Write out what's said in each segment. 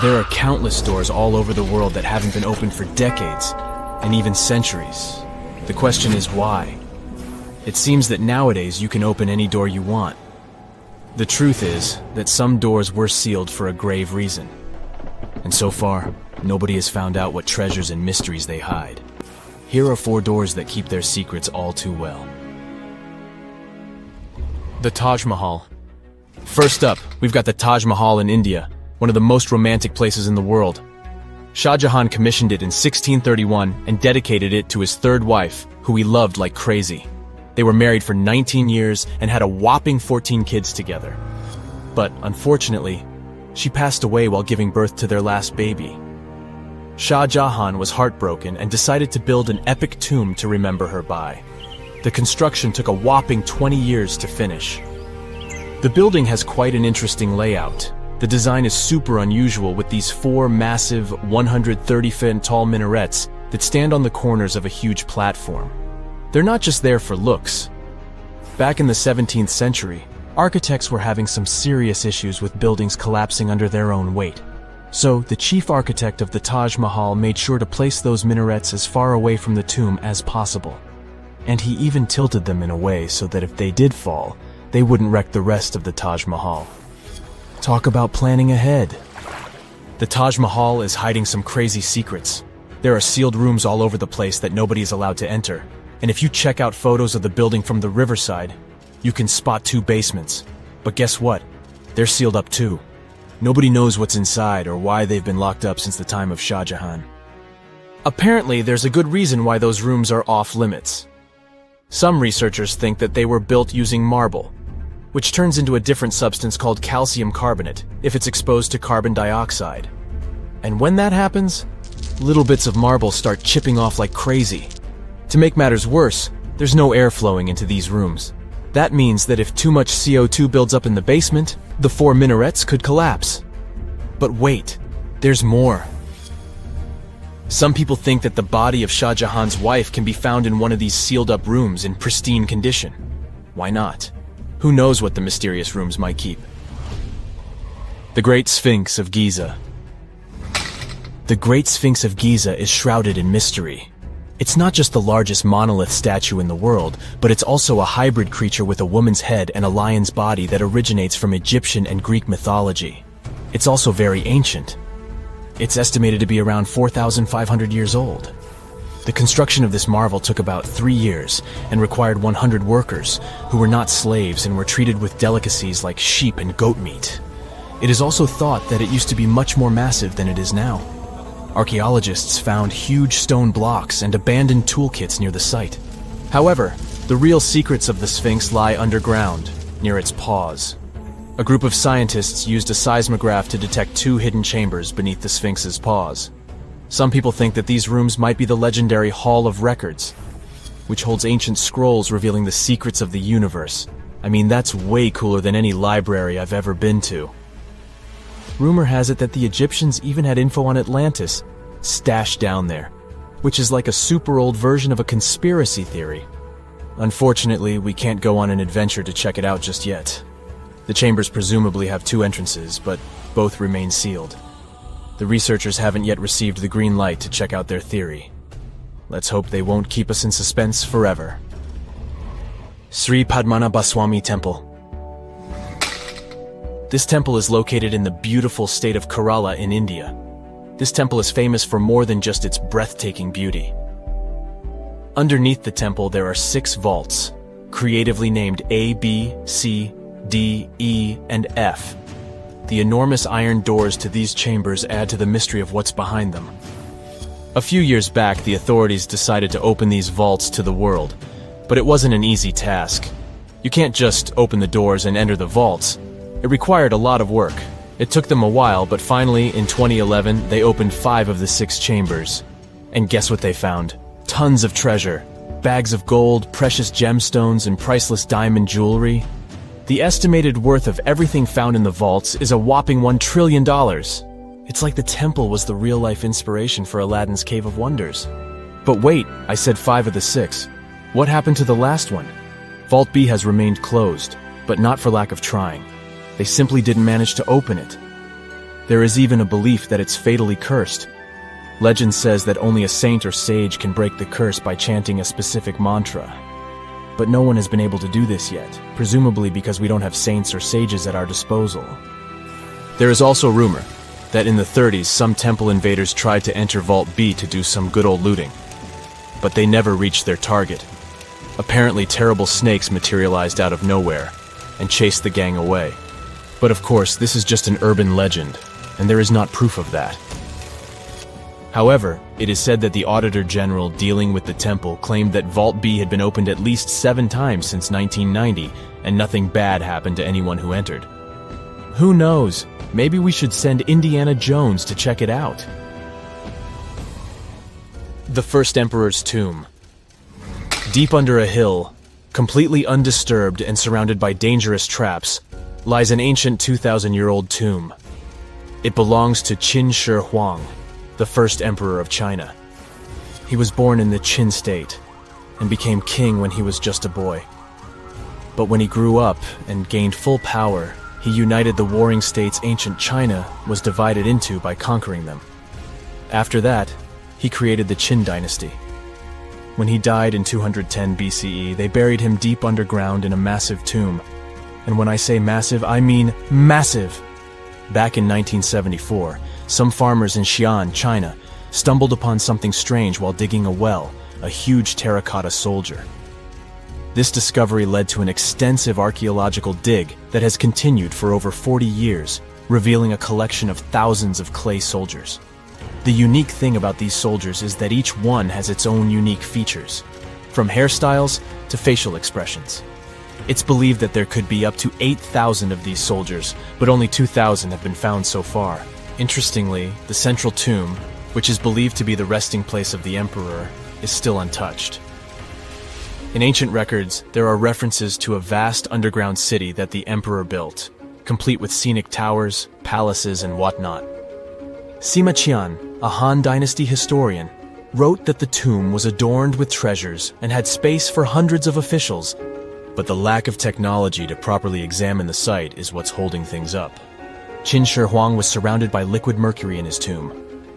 There are countless doors all over the world that haven't been opened for decades, and even centuries. The question is why? It seems that nowadays you can open any door you want. The truth is that some doors were sealed for a grave reason. And so far, nobody has found out what treasures and mysteries they hide. Here are 4 doors that keep their secrets all too well. The Taj Mahal. First up, we've got the Taj Mahal in India, one of the most romantic places in the world. Shah Jahan commissioned it in 1631 and dedicated it to his 3rd wife, who he loved like crazy. They were married for 19 years and had a whopping 14 kids together. But unfortunately, she passed away while giving birth to their last baby. Shah Jahan was heartbroken and decided to build an epic tomb to remember her by. The construction took a whopping 20 years to finish. The building has quite an interesting layout. The design is super unusual with these 4 massive 130-foot tall minarets that stand on the corners of a huge platform. They're not just there for looks. Back in the 17th century, architects were having some serious issues with buildings collapsing under their own weight. So, the chief architect of the Taj Mahal made sure to place those minarets as far away from the tomb as possible. And he even tilted them in a way so that if they did fall, they wouldn't wreck the rest of the Taj Mahal. Talk about planning ahead. The Taj Mahal is hiding some crazy secrets. There are sealed rooms all over the place that nobody is allowed to enter. And if you check out photos of the building from the riverside, you can spot 2 basements. But guess what? They're sealed up too. Nobody knows what's inside or why they've been locked up since the time of Shah Jahan. Apparently, there's a good reason why those rooms are off limits. Some researchers think that they were built using marble, which turns into a different substance called calcium carbonate if it's exposed to carbon dioxide. And when that happens, little bits of marble start chipping off like crazy. To make matters worse, there's no air flowing into these rooms. That means that if too much CO2 builds up in the basement, the 4 minarets could collapse. But wait, there's more. Some people think that the body of Shah Jahan's wife can be found in one of these sealed-up rooms in pristine condition. Why not? Who knows what the mysterious rooms might keep? The Great Sphinx of Giza. The Great Sphinx of Giza is shrouded in mystery. It's not just the largest monolith statue in the world, but it's also a hybrid creature with a woman's head and a lion's body that originates from Egyptian and Greek mythology. It's also very ancient. It's estimated to be around 4,500 years old. The construction of this marvel took about 3 years and required 100 workers who were not slaves and were treated with delicacies like sheep and goat meat. It is also thought that it used to be much more massive than it is now. Archaeologists found huge stone blocks and abandoned toolkits near the site. However, the real secrets of the Sphinx lie underground, near its paws. A group of scientists used a seismograph to detect 2 hidden chambers beneath the Sphinx's paws. Some people think that these rooms might be the legendary Hall of Records, which holds ancient scrolls revealing the secrets of the universe. I mean, that's way cooler than any library I've ever been to. Rumor has it that the Egyptians even had info on Atlantis stashed down there, which is like a super old version of a conspiracy theory. Unfortunately, we can't go on an adventure to check it out just yet. The chambers presumably have 2 entrances, but both remain sealed. The researchers haven't yet received the green light to check out their theory. Let's hope they won't keep us in suspense forever. Sri Padmanabhaswamy Temple. This temple is located in the beautiful state of Kerala in India. This temple is famous for more than just its breathtaking beauty. Underneath the temple there are 6 vaults, creatively named A, B, C, D, E, and F. The enormous iron doors to these chambers add to the mystery of what's behind them. A few years back, the authorities decided to open these vaults to the world, but it wasn't an easy task. You can't just open the doors and enter the vaults. It required a lot of work. It took them a while, but finally, in 2011, they opened 5 of the 6 chambers. And guess what they found? Tons of treasure. Bags of gold, precious gemstones, and priceless diamond jewelry. The estimated worth of everything found in the vaults is a whopping $1 trillion. It's like the temple was the real-life inspiration for Aladdin's Cave of Wonders. But wait, I said 5 of the 6. What happened to the last one? Vault B has remained closed, but not for lack of trying. They simply didn't manage to open it. There is even a belief that it's fatally cursed. Legend says that only a saint or sage can break the curse by chanting a specific mantra. But no one has been able to do this yet, presumably because we don't have saints or sages at our disposal. There is also rumor that in the 30s some temple invaders tried to enter Vault B to do some good old looting. But they never reached their target. Apparently terrible snakes materialized out of nowhere and chased the gang away. But of course, this is just an urban legend, and there is not proof of that. However, it is said that the Auditor General dealing with the temple claimed that Vault B had been opened at least 7 times since 1990, and nothing bad happened to anyone who entered. Who knows? Maybe we should send Indiana Jones to check it out. The First Emperor's Tomb. Deep under a hill, completely undisturbed and surrounded by dangerous traps, lies an ancient 2,000-year-old tomb. It belongs to Qin Shi Huang, the first emperor of China. He was born in the Qin state and became king when he was just a boy. But when he grew up and gained full power, he united the warring states ancient China was divided into by conquering them. After that, he created the Qin dynasty. When he died in 210 BCE, they buried him deep underground in a massive tomb. And when I say massive, I mean massive! Back in 1974, some farmers in Xi'an, China, stumbled upon something strange while digging a well, a huge terracotta soldier. This discovery led to an extensive archaeological dig that has continued for over 40 years, revealing a collection of thousands of clay soldiers. The unique thing about these soldiers is that each one has its own unique features, from hairstyles to facial expressions. It's believed that there could be up to 8,000 of these soldiers, but only 2,000 have been found so far. Interestingly, the central tomb, which is believed to be the resting place of the emperor, is still untouched. In ancient records, there are references to a vast underground city that the emperor built, complete with scenic towers, palaces, and whatnot. Sima Qian, a Han Dynasty historian, wrote that the tomb was adorned with treasures and had space for hundreds of officials, but the lack of technology to properly examine the site is what's holding things up. Qin Shi Huang was surrounded by liquid mercury in his tomb,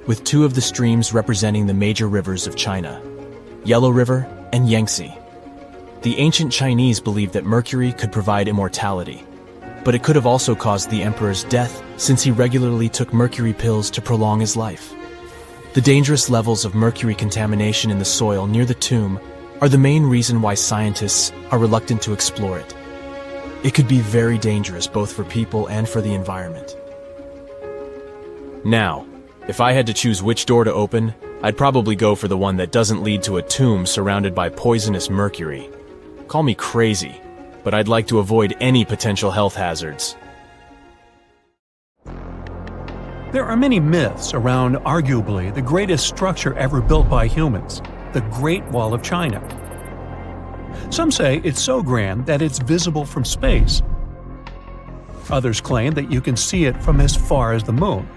with 2 of the streams representing the major rivers of China, Yellow River and Yangtze. The ancient Chinese believed that mercury could provide immortality, but it could have also caused the emperor's death since he regularly took mercury pills to prolong his life. The dangerous levels of mercury contamination in the soil near the tomb are the main reason why scientists are reluctant to explore it. It could be very dangerous both for people and for the environment. Now, if I had to choose which door to open, I'd probably go for the one that doesn't lead to a tomb surrounded by poisonous mercury. Call me crazy, but I'd like to avoid any potential health hazards. There are many myths around arguably the greatest structure ever built by humans, the Great Wall of China. Some say it's so grand that it's visible from space. Others claim that you can see it from as far as the moon.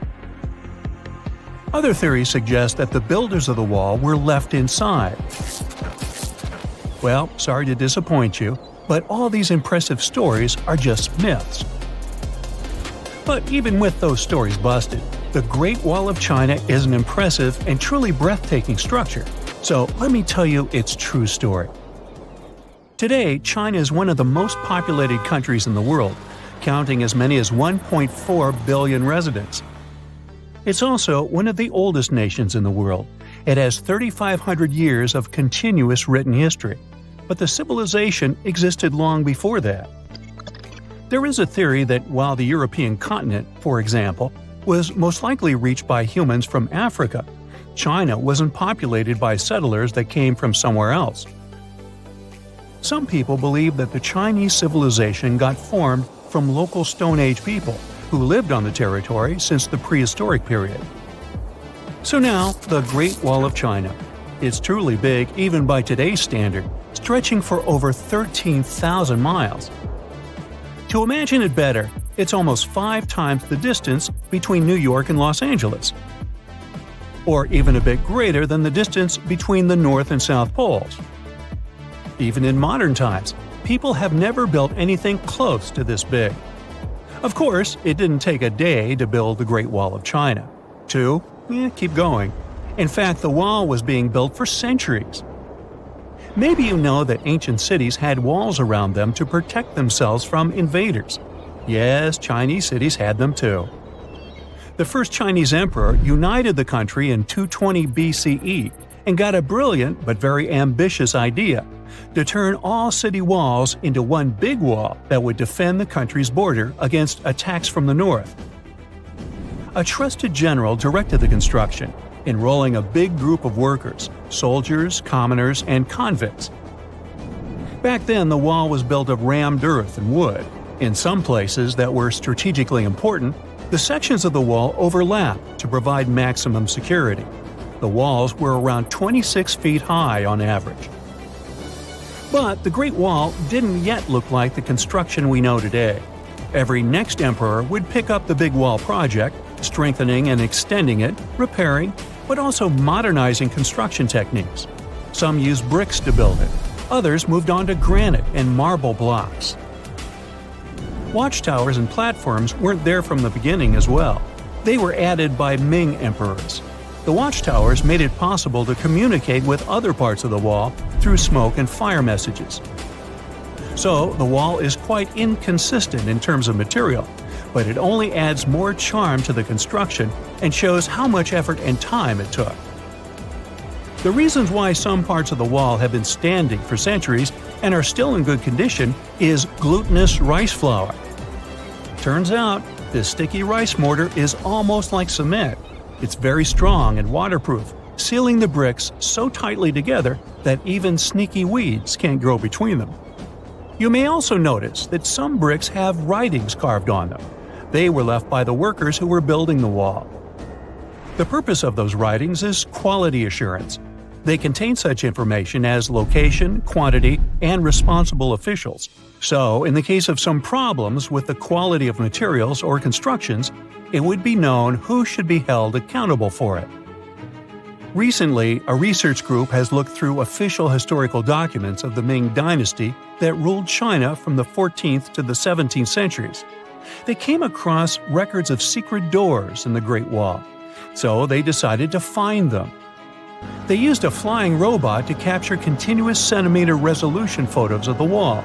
Other theories suggest that the builders of the wall were left inside. Well, sorry to disappoint you, but all these impressive stories are just myths. But even with those stories busted, the Great Wall of China is an impressive and truly breathtaking structure. So let me tell you its true story. Today, China is one of the most populated countries in the world, counting as many as 1.4 billion residents. It's also one of the oldest nations in the world. It has 3,500 years of continuous written history, but the civilization existed long before that. There is a theory that while the European continent, for example, was most likely reached by humans from Africa, China wasn't populated by settlers that came from somewhere else. Some people believe that the Chinese civilization got formed from local Stone Age people who lived on the territory since the prehistoric period. So now, the Great Wall of China. It's truly big even by today's standard, stretching for over 13,000 miles. To imagine it better, it's almost 5 times the distance between New York and Los Angeles, or even a bit greater than the distance between the North and South Poles. Even in modern times, people have never built anything close to this big. Of course, it didn't take a day to build the Great Wall of China. 2, keep going. In fact, the wall was being built for centuries. Maybe you know that ancient cities had walls around them to protect themselves from invaders. Yes, Chinese cities had them too. The first Chinese emperor united the country in 220 BCE and got a brilliant but very ambitious idea to turn all city walls into one big wall that would defend the country's border against attacks from the north. A trusted general directed the construction, enrolling a big group of workers, soldiers, commoners, and convicts. Back then, the wall was built of rammed earth and wood. In some places that were strategically important, the sections of the wall overlapped to provide maximum security. The walls were around 26 feet high on average. But the Great Wall didn't yet look like the construction we know today. Every next emperor would pick up the big wall project, strengthening and extending it, repairing, but also modernizing construction techniques. Some used bricks to build it. Others moved on to granite and marble blocks. Watchtowers and platforms weren't there from the beginning as well. They were added by Ming emperors. The watchtowers made it possible to communicate with other parts of the wall through smoke and fire messages. So, the wall is quite inconsistent in terms of material, but it only adds more charm to the construction and shows how much effort and time it took. The reasons why some parts of the wall have been standing for centuries and are still in good condition is glutinous rice flour. Turns out, this sticky rice mortar is almost like cement. It's very strong and waterproof, sealing the bricks so tightly together that even sneaky weeds can't grow between them. You may also notice that some bricks have writings carved on them. They were left by the workers who were building the wall. The purpose of those writings is quality assurance. They contain such information as location, quantity, and responsible officials. So, in the case of some problems with the quality of materials or constructions, it would be known who should be held accountable for it. Recently, a research group has looked through official historical documents of the Ming Dynasty that ruled China from the 14th to the 17th centuries. They came across records of secret doors in the Great Wall, so they decided to find them. They used a flying robot to capture continuous centimeter resolution photos of the wall.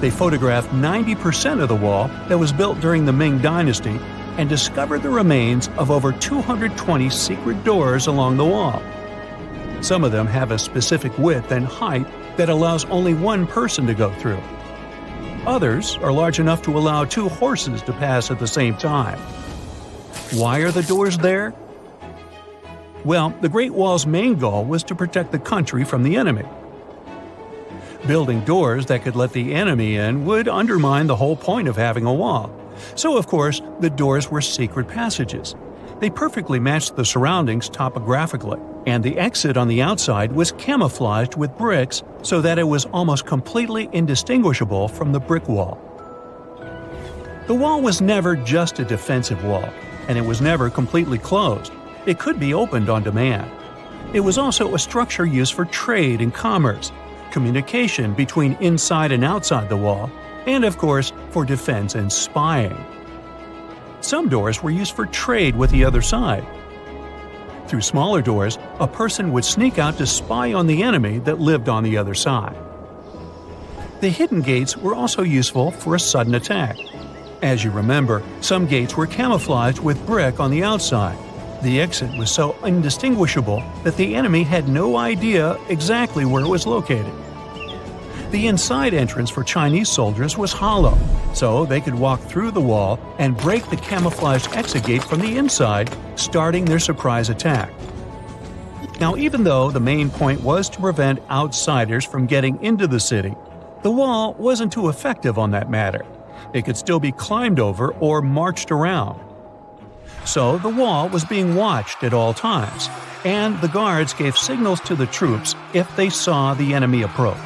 They photographed 90% of the wall that was built during the Ming Dynasty and discovered the remains of over 220 secret doors along the wall. Some of them have a specific width and height that allows only one person to go through. Others are large enough to allow 2 horses to pass at the same time. Why are the doors there? Well, the Great Wall's main goal was to protect the country from the enemy. Building doors that could let the enemy in would undermine the whole point of having a wall. So, of course, the doors were secret passages. They perfectly matched the surroundings topographically, and the exit on the outside was camouflaged with bricks so that it was almost completely indistinguishable from the brick wall. The wall was never just a defensive wall, and it was never completely closed. It could be opened on demand. It was also a structure used for trade and commerce, communication between inside and outside the wall, and of course, for defense and spying. Some doors were used for trade with the other side. Through smaller doors, a person would sneak out to spy on the enemy that lived on the other side. The hidden gates were also useful for a sudden attack. As you remember, some gates were camouflaged with brick on the outside. The exit was so indistinguishable that the enemy had no idea exactly where it was located. The inside entrance for Chinese soldiers was hollow, so they could walk through the wall and break the camouflaged exit gate from the inside, starting their surprise attack. Now, even though the main point was to prevent outsiders from getting into the city, the wall wasn't too effective on that matter. It could still be climbed over or marched around. So the wall was being watched at all times, and the guards gave signals to the troops if they saw the enemy approach.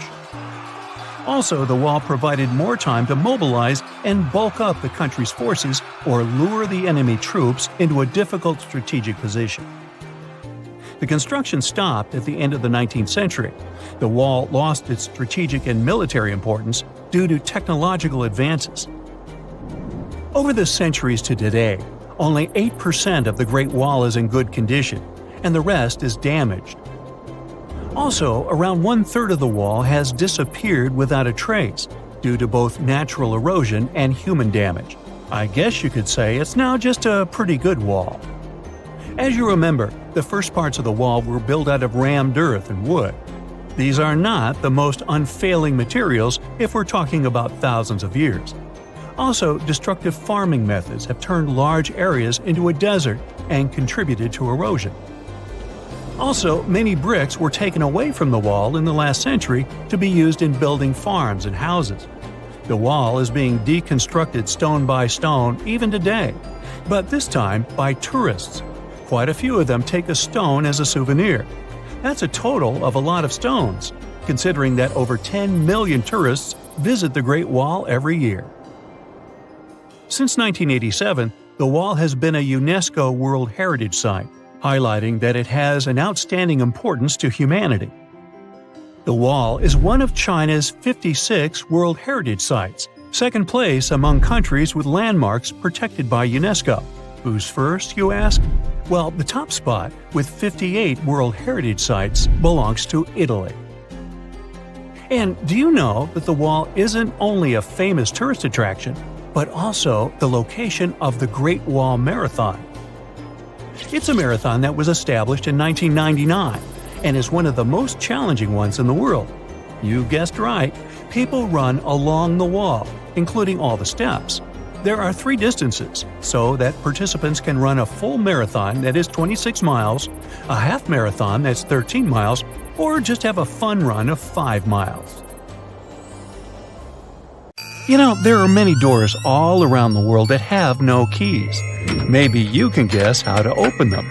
Also, the wall provided more time to mobilize and bulk up the country's forces or lure the enemy troops into a difficult strategic position. The construction stopped at the end of the 19th century. The wall lost its strategic and military importance due to technological advances. Over the centuries to today, only 8% of the Great Wall is in good condition, and the rest is damaged. Also, around 1/3 of the wall has disappeared without a trace, due to both natural erosion and human damage. I guess you could say it's now just a pretty good wall. As you remember, the first parts of the wall were built out of rammed earth and wood. These are not the most unfailing materials if we're talking about thousands of years. Also, destructive farming methods have turned large areas into a desert and contributed to erosion. Also, many bricks were taken away from the wall in the last century to be used in building farms and houses. The wall is being deconstructed stone by stone even today, but this time by tourists. Quite a few of them take a stone as a souvenir. That's a total of a lot of stones, considering that over 10 million tourists visit the Great Wall every year. Since 1987, the wall has been a UNESCO World Heritage Site, highlighting that it has an outstanding importance to humanity. The wall is one of China's 56 World Heritage Sites, second place among countries with landmarks protected by UNESCO. Who's first, you ask? Well, the top spot, with 58 World Heritage Sites, belongs to Italy. And do you know that the wall isn't only a famous tourist attraction, but also the location of the Great Wall Marathon? It's a marathon that was established in 1999 and is one of the most challenging ones in the world. You guessed right, people run along the wall, including all the steps. There are 3 distances, so that participants can run a full marathon that is 26 miles, a half marathon that's 13 miles, or just have a fun run of 5 miles. You know, there are many doors all around the world that have no keys. Maybe you can guess how to open them.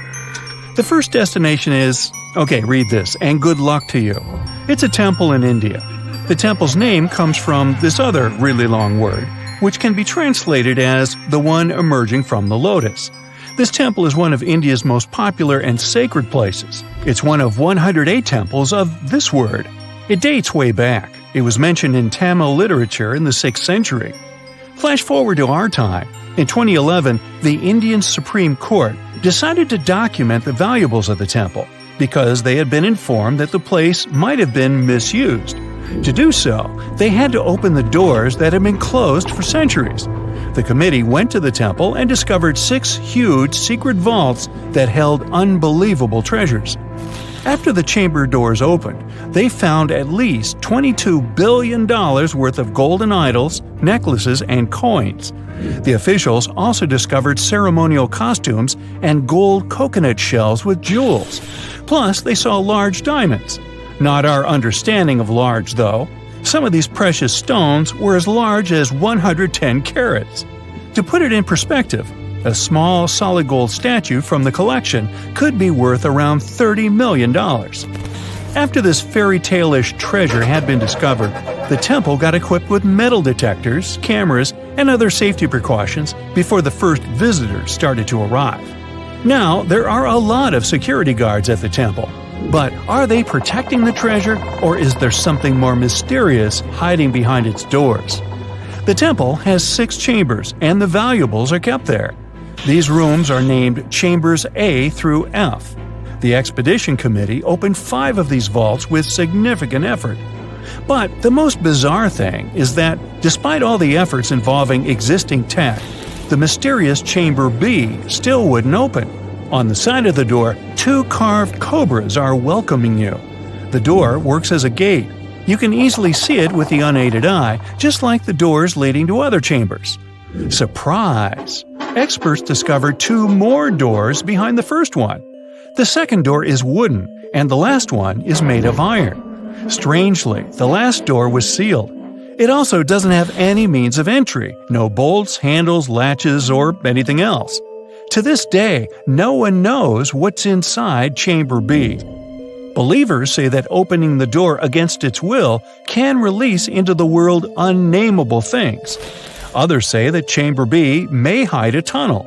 The first destination is, okay, read this, and good luck to you. It's a temple in India. The temple's name comes from this other really long word, which can be translated as the one emerging from the lotus. This temple is one of India's most popular and sacred places. It's one of 108 temples of this word. It dates way back. It was mentioned in Tamil literature in the 6th century. Flash forward to our time. In 2011, the Indian Supreme Court decided to document the valuables of the temple because they had been informed that the place might have been misused. To do so, they had to open the doors that had been closed for centuries. The committee went to the temple and discovered 6 huge secret vaults that held unbelievable treasures. After the chamber doors opened, they found at least $22 billion worth of golden idols, necklaces, and coins. The officials also discovered ceremonial costumes and gold coconut shells with jewels. Plus, they saw large diamonds. Not our understanding of large, though. Some of these precious stones were as large as 110 carats. To put it in perspective, a small solid gold statue from the collection could be worth around $30 million. After this fairy tale-ish treasure had been discovered, the temple got equipped with metal detectors, cameras, and other safety precautions before the first visitors started to arrive. Now, there are a lot of security guards at the temple. But are they protecting the treasure, or is there something more mysterious hiding behind its doors? The temple has 6 chambers, and the valuables are kept there. These rooms are named Chambers A through F. The expedition committee opened 5 of these vaults with significant effort. But the most bizarre thing is that, despite all the efforts involving existing tech, the mysterious Chamber B still wouldn't open. On the side of the door, 2 carved cobras are welcoming you. The door works as a gate. You can easily see it with the unaided eye, just like the doors leading to other chambers. Surprise! Experts discovered 2 more doors behind the first one. The second door is wooden, and the last one is made of iron. Strangely, the last door was sealed. It also doesn't have any means of entry, no bolts, handles, latches, or anything else. To this day, no one knows what's inside Chamber B. Believers say that opening the door against its will can release into the world unnameable things. Others say that Chamber B may hide a tunnel.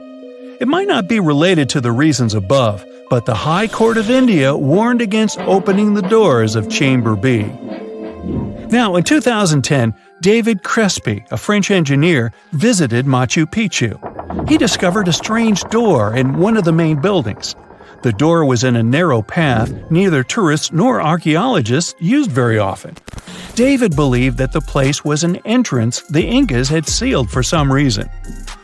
It might not be related to the reasons above, but the High Court of India warned against opening the doors of Chamber B. Now, in 2010, David Crespi, a French engineer, visited Machu Picchu. He discovered a strange door in one of the main buildings. The door was in a narrow path neither tourists nor archaeologists used very often. David believed that the place was an entrance the Incas had sealed for some reason.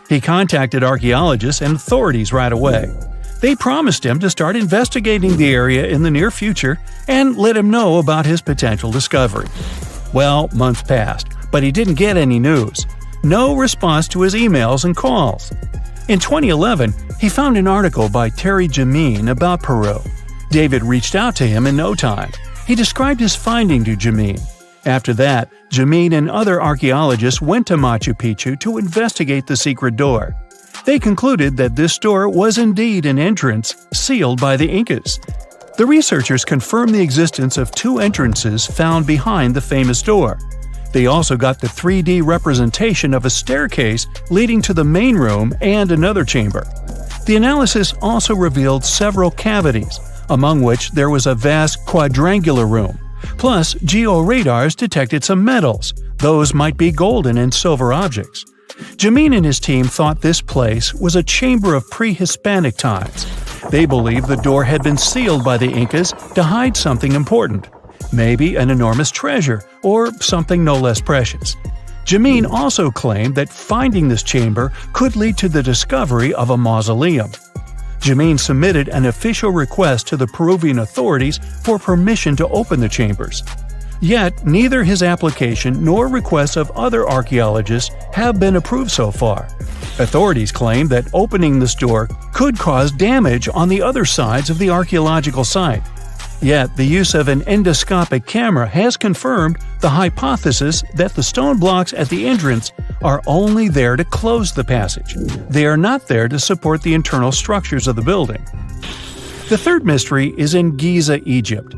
He contacted archaeologists and authorities right away. They promised him to start investigating the area in the near future and let him know about his potential discovery. Well, months passed, but he didn't get any news. No response to his emails and calls. In 2011, he found an article by Terry Jameen about Peru. David reached out to him in no time. He described his finding to Jameen. After that, Jameen and other archaeologists went to Machu Picchu to investigate the secret door. They concluded that this door was indeed an entrance sealed by the Incas. The researchers confirmed the existence of two entrances found behind the famous door. They also got the 3D representation of a staircase leading to the main room and another chamber. The analysis also revealed several cavities, among which there was a vast quadrangular room. Plus, georadars detected some metals. Those might be golden and silver objects. Jameen and his team thought this place was a chamber of pre-Hispanic times. They believed the door had been sealed by the Incas to hide something important. Maybe an enormous treasure, or something no less precious. Jameen also claimed that finding this chamber could lead to the discovery of a mausoleum. Jameen submitted an official request to the Peruvian authorities for permission to open the chambers. Yet, neither his application nor requests of other archaeologists have been approved so far. Authorities claim that opening this door could cause damage on the other sides of the archaeological site. Yet, the use of an endoscopic camera has confirmed the hypothesis that the stone blocks at the entrance are only there to close the passage. They are not there to support the internal structures of the building. The third mystery is in Giza, Egypt.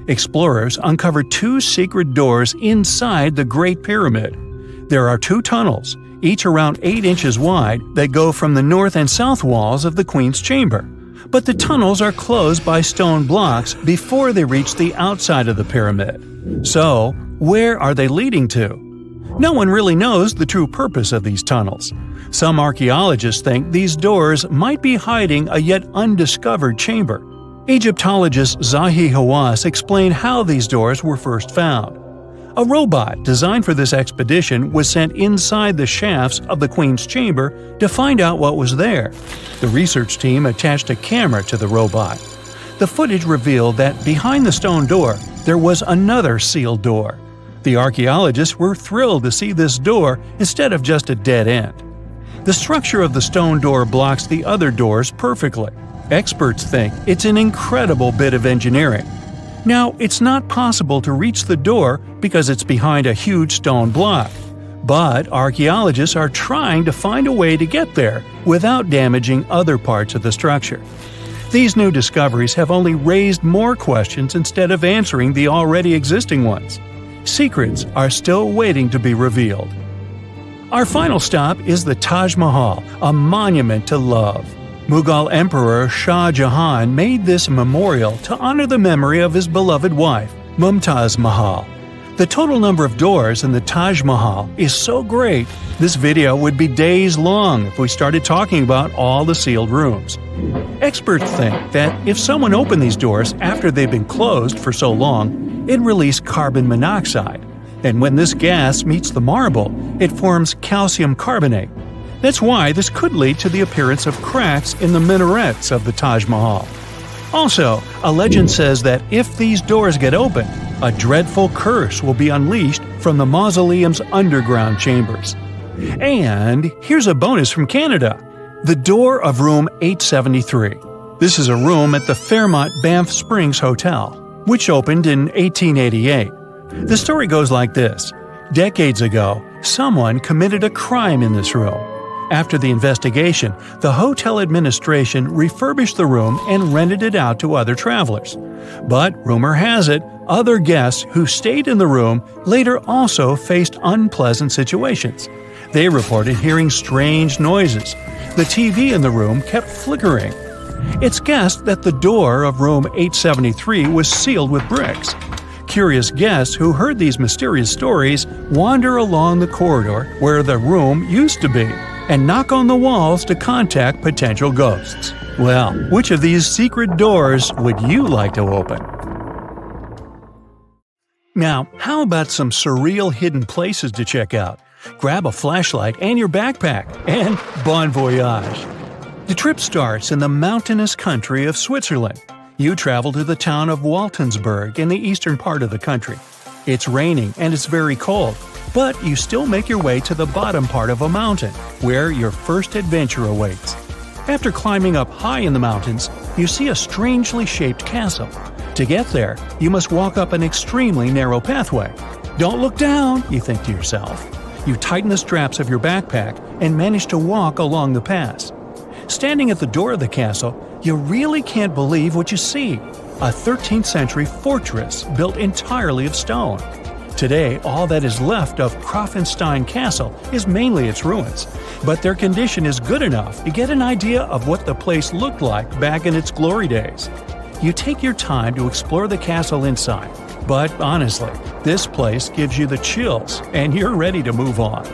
Explorers uncovered two secret doors inside the Great Pyramid. There are two tunnels, each around 8 inches wide, that go from the north and south walls of the Queen's Chamber. But the tunnels are closed by stone blocks before they reach the outside of the pyramid. So, where are they leading to? No one really knows the true purpose of these tunnels. Some archaeologists think these doors might be hiding a yet undiscovered chamber. Egyptologist Zahi Hawass explained how these doors were first found. A robot designed for this expedition was sent inside the shafts of the Queen's Chamber to find out what was there. The research team attached a camera to the robot. The footage revealed that behind the stone door, there was another sealed door. The archaeologists were thrilled to see this door instead of just a dead end. The structure of the stone door blocks the other doors perfectly. Experts think it's an incredible bit of engineering. Now, it's not possible to reach the door because it's behind a huge stone block. But archaeologists are trying to find a way to get there without damaging other parts of the structure. These new discoveries have only raised more questions instead of answering the already existing ones. Secrets are still waiting to be revealed. Our final stop is the Taj Mahal, a monument to love. Mughal Emperor Shah Jahan made this memorial to honor the memory of his beloved wife, Mumtaz Mahal. The total number of doors in the Taj Mahal is so great, this video would be days long if we started talking about all the sealed rooms. Experts think that if someone opened these doors after they've been closed for so long, it released carbon monoxide. And when this gas meets the marble, it forms calcium carbonate. That's why this could lead to the appearance of cracks in the minarets of the Taj Mahal. Also, a legend says that if these doors get open, a dreadful curse will be unleashed from the mausoleum's underground chambers. And here's a bonus from Canada: the door of room 873. This is a room at the Fairmont Banff Springs Hotel, which opened in 1888. The story goes like this. Decades ago, someone committed a crime in this room. After the investigation, the hotel administration refurbished the room and rented it out to other travelers. But rumor has it, other guests who stayed in the room later also faced unpleasant situations. They reported hearing strange noises. The TV in the room kept flickering. It's guessed that the door of room 873 was sealed with bricks. Curious guests who heard these mysterious stories wander along the corridor where the room used to be and knock on the walls to contact potential ghosts. Well, which of these secret doors would you like to open? Now, how about some surreal hidden places to check out? Grab a flashlight and your backpack, and bon voyage! The trip starts in the mountainous country of Switzerland. You travel to the town of Waltensburg in the eastern part of the country. It's raining and it's very cold, but you still make your way to the bottom part of a mountain, where your first adventure awaits. After climbing up high in the mountains, you see a strangely shaped castle. To get there, you must walk up an extremely narrow pathway. Don't look down, you think to yourself. You tighten the straps of your backpack and manage to walk along the pass. Standing at the door of the castle, you really can't believe what you see. A 13th century fortress built entirely of stone. Today, all that is left of Krafenstein Castle is mainly its ruins, but their condition is good enough to get an idea of what the place looked like back in its glory days. You take your time to explore the castle inside, but honestly, this place gives you the chills and you're ready to move on.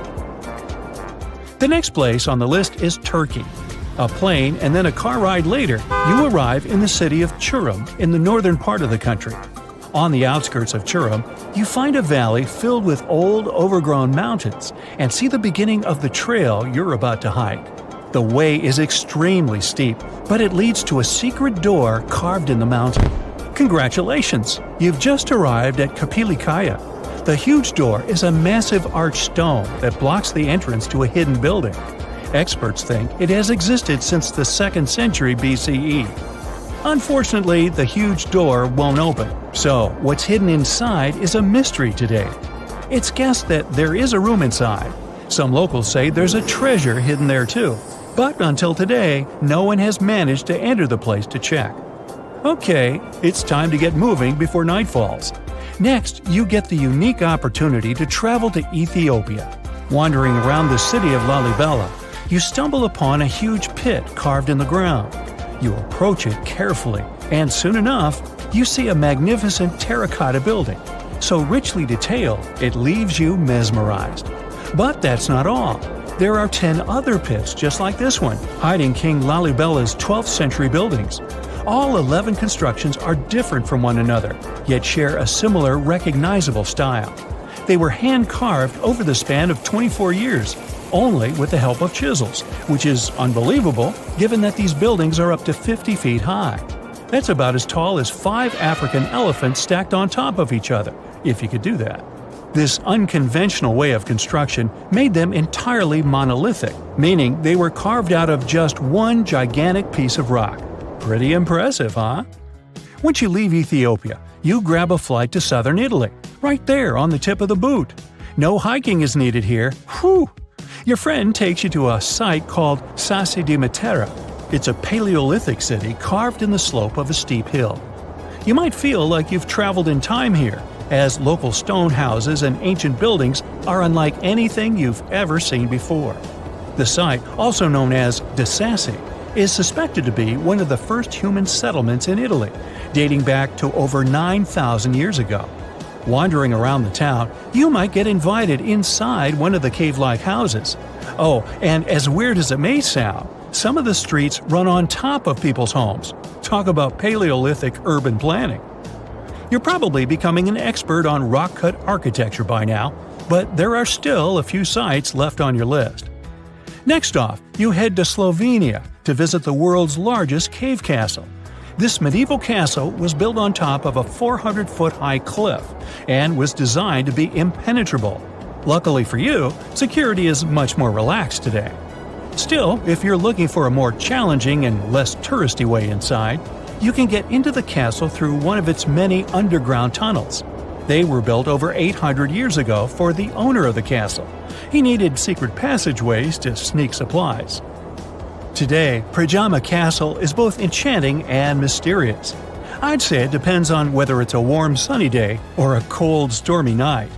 The next place on the list is Turkey. A plane and then a car ride later, you arrive in the city of Çorum in the northern part of the country. On the outskirts of Çorum, you find a valley filled with old, overgrown mountains and see the beginning of the trail you're about to hike. The way is extremely steep, but it leads to a secret door carved in the mountain. Congratulations! You've just arrived at Kapilikaya. The huge door is a massive arched stone that blocks the entrance to a hidden building. Experts think it has existed since the 2nd century BCE. Unfortunately, the huge door won't open, so what's hidden inside is a mystery today. It's guessed that there is a room inside. Some locals say there's a treasure hidden there too, but until today, no one has managed to enter the place to check. Okay, it's time to get moving before night falls. Next, you get the unique opportunity to travel to Ethiopia. Wandering around the city of Lalibela, you stumble upon a huge pit carved in the ground. You approach it carefully, and soon enough, you see a magnificent terracotta building, so richly detailed it leaves you mesmerized. But that's not all. There are 10 other pits just like this one, hiding King Lalibela's 12th century buildings. All 11 constructions are different from one another, yet share a similar recognizable style. They were hand-carved over the span of 24 years, only with the help of chisels, which is unbelievable given that these buildings are up to 50 feet high. That's about as tall as 5 African elephants stacked on top of each other, if you could do that. This unconventional way of construction made them entirely monolithic, meaning they were carved out of just one gigantic piece of rock. Pretty impressive, huh? Once you leave Ethiopia, you grab a flight to southern Italy, right there on the tip of the boot. No hiking is needed here. Whew! Your friend takes you to a site called Sassi di Matera. It's a Paleolithic city carved in the slope of a steep hill. You might feel like you've traveled in time here, as local stone houses and ancient buildings are unlike anything you've ever seen before. The site, also known as De Sassi, is suspected to be one of the first human settlements in Italy, dating back to over 9,000 years ago. Wandering around the town, you might get invited inside one of the cave-like houses. Oh, and as weird as it may sound, some of the streets run on top of people's homes. Talk about Paleolithic urban planning. You're probably becoming an expert on rock-cut architecture by now, but there are still a few sites left on your list. Next off, you head to Slovenia to visit the world's largest cave castle. This medieval castle was built on top of a 400-foot-high cliff and was designed to be impenetrable. Luckily for you, security is much more relaxed today. Still, if you're looking for a more challenging and less touristy way inside, you can get into the castle through one of its many underground tunnels. They were built over 800 years ago for the owner of the castle. He needed secret passageways to sneak supplies. Today, Pajama Castle is both enchanting and mysterious. I'd say it depends on whether it's a warm sunny day or a cold stormy night.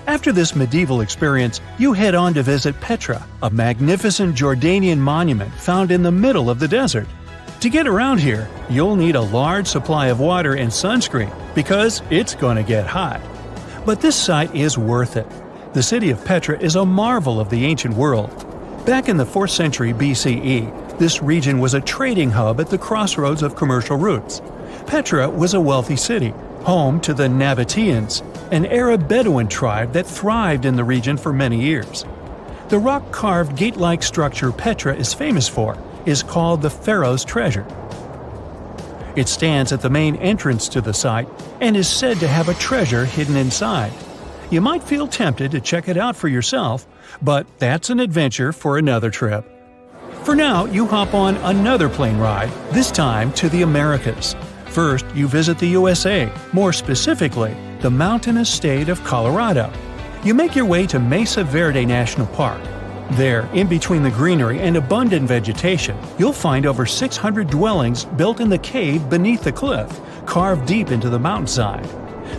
After this medieval experience, you head on to visit Petra, a magnificent Jordanian monument found in the middle of the desert. To get around here, you'll need a large supply of water and sunscreen, because it's going to get hot. But this site is worth it. The city of Petra is a marvel of the ancient world. Back in the 4th century BCE, this region was a trading hub at the crossroads of commercial routes. Petra was a wealthy city, home to the Nabateans, an Arab Bedouin tribe that thrived in the region for many years. The rock-carved gate-like structure Petra is famous for is called the Pharaoh's Treasure. It stands at the main entrance to the site and is said to have a treasure hidden inside. You might feel tempted to check it out for yourself, but that's an adventure for another trip. For now, you hop on another plane ride, this time to the Americas. First, you visit the USA, more specifically, the mountainous state of Colorado. You make your way to Mesa Verde National Park. There, in between the greenery and abundant vegetation, you'll find over 600 dwellings built in the cave beneath the cliff, carved deep into the mountainside.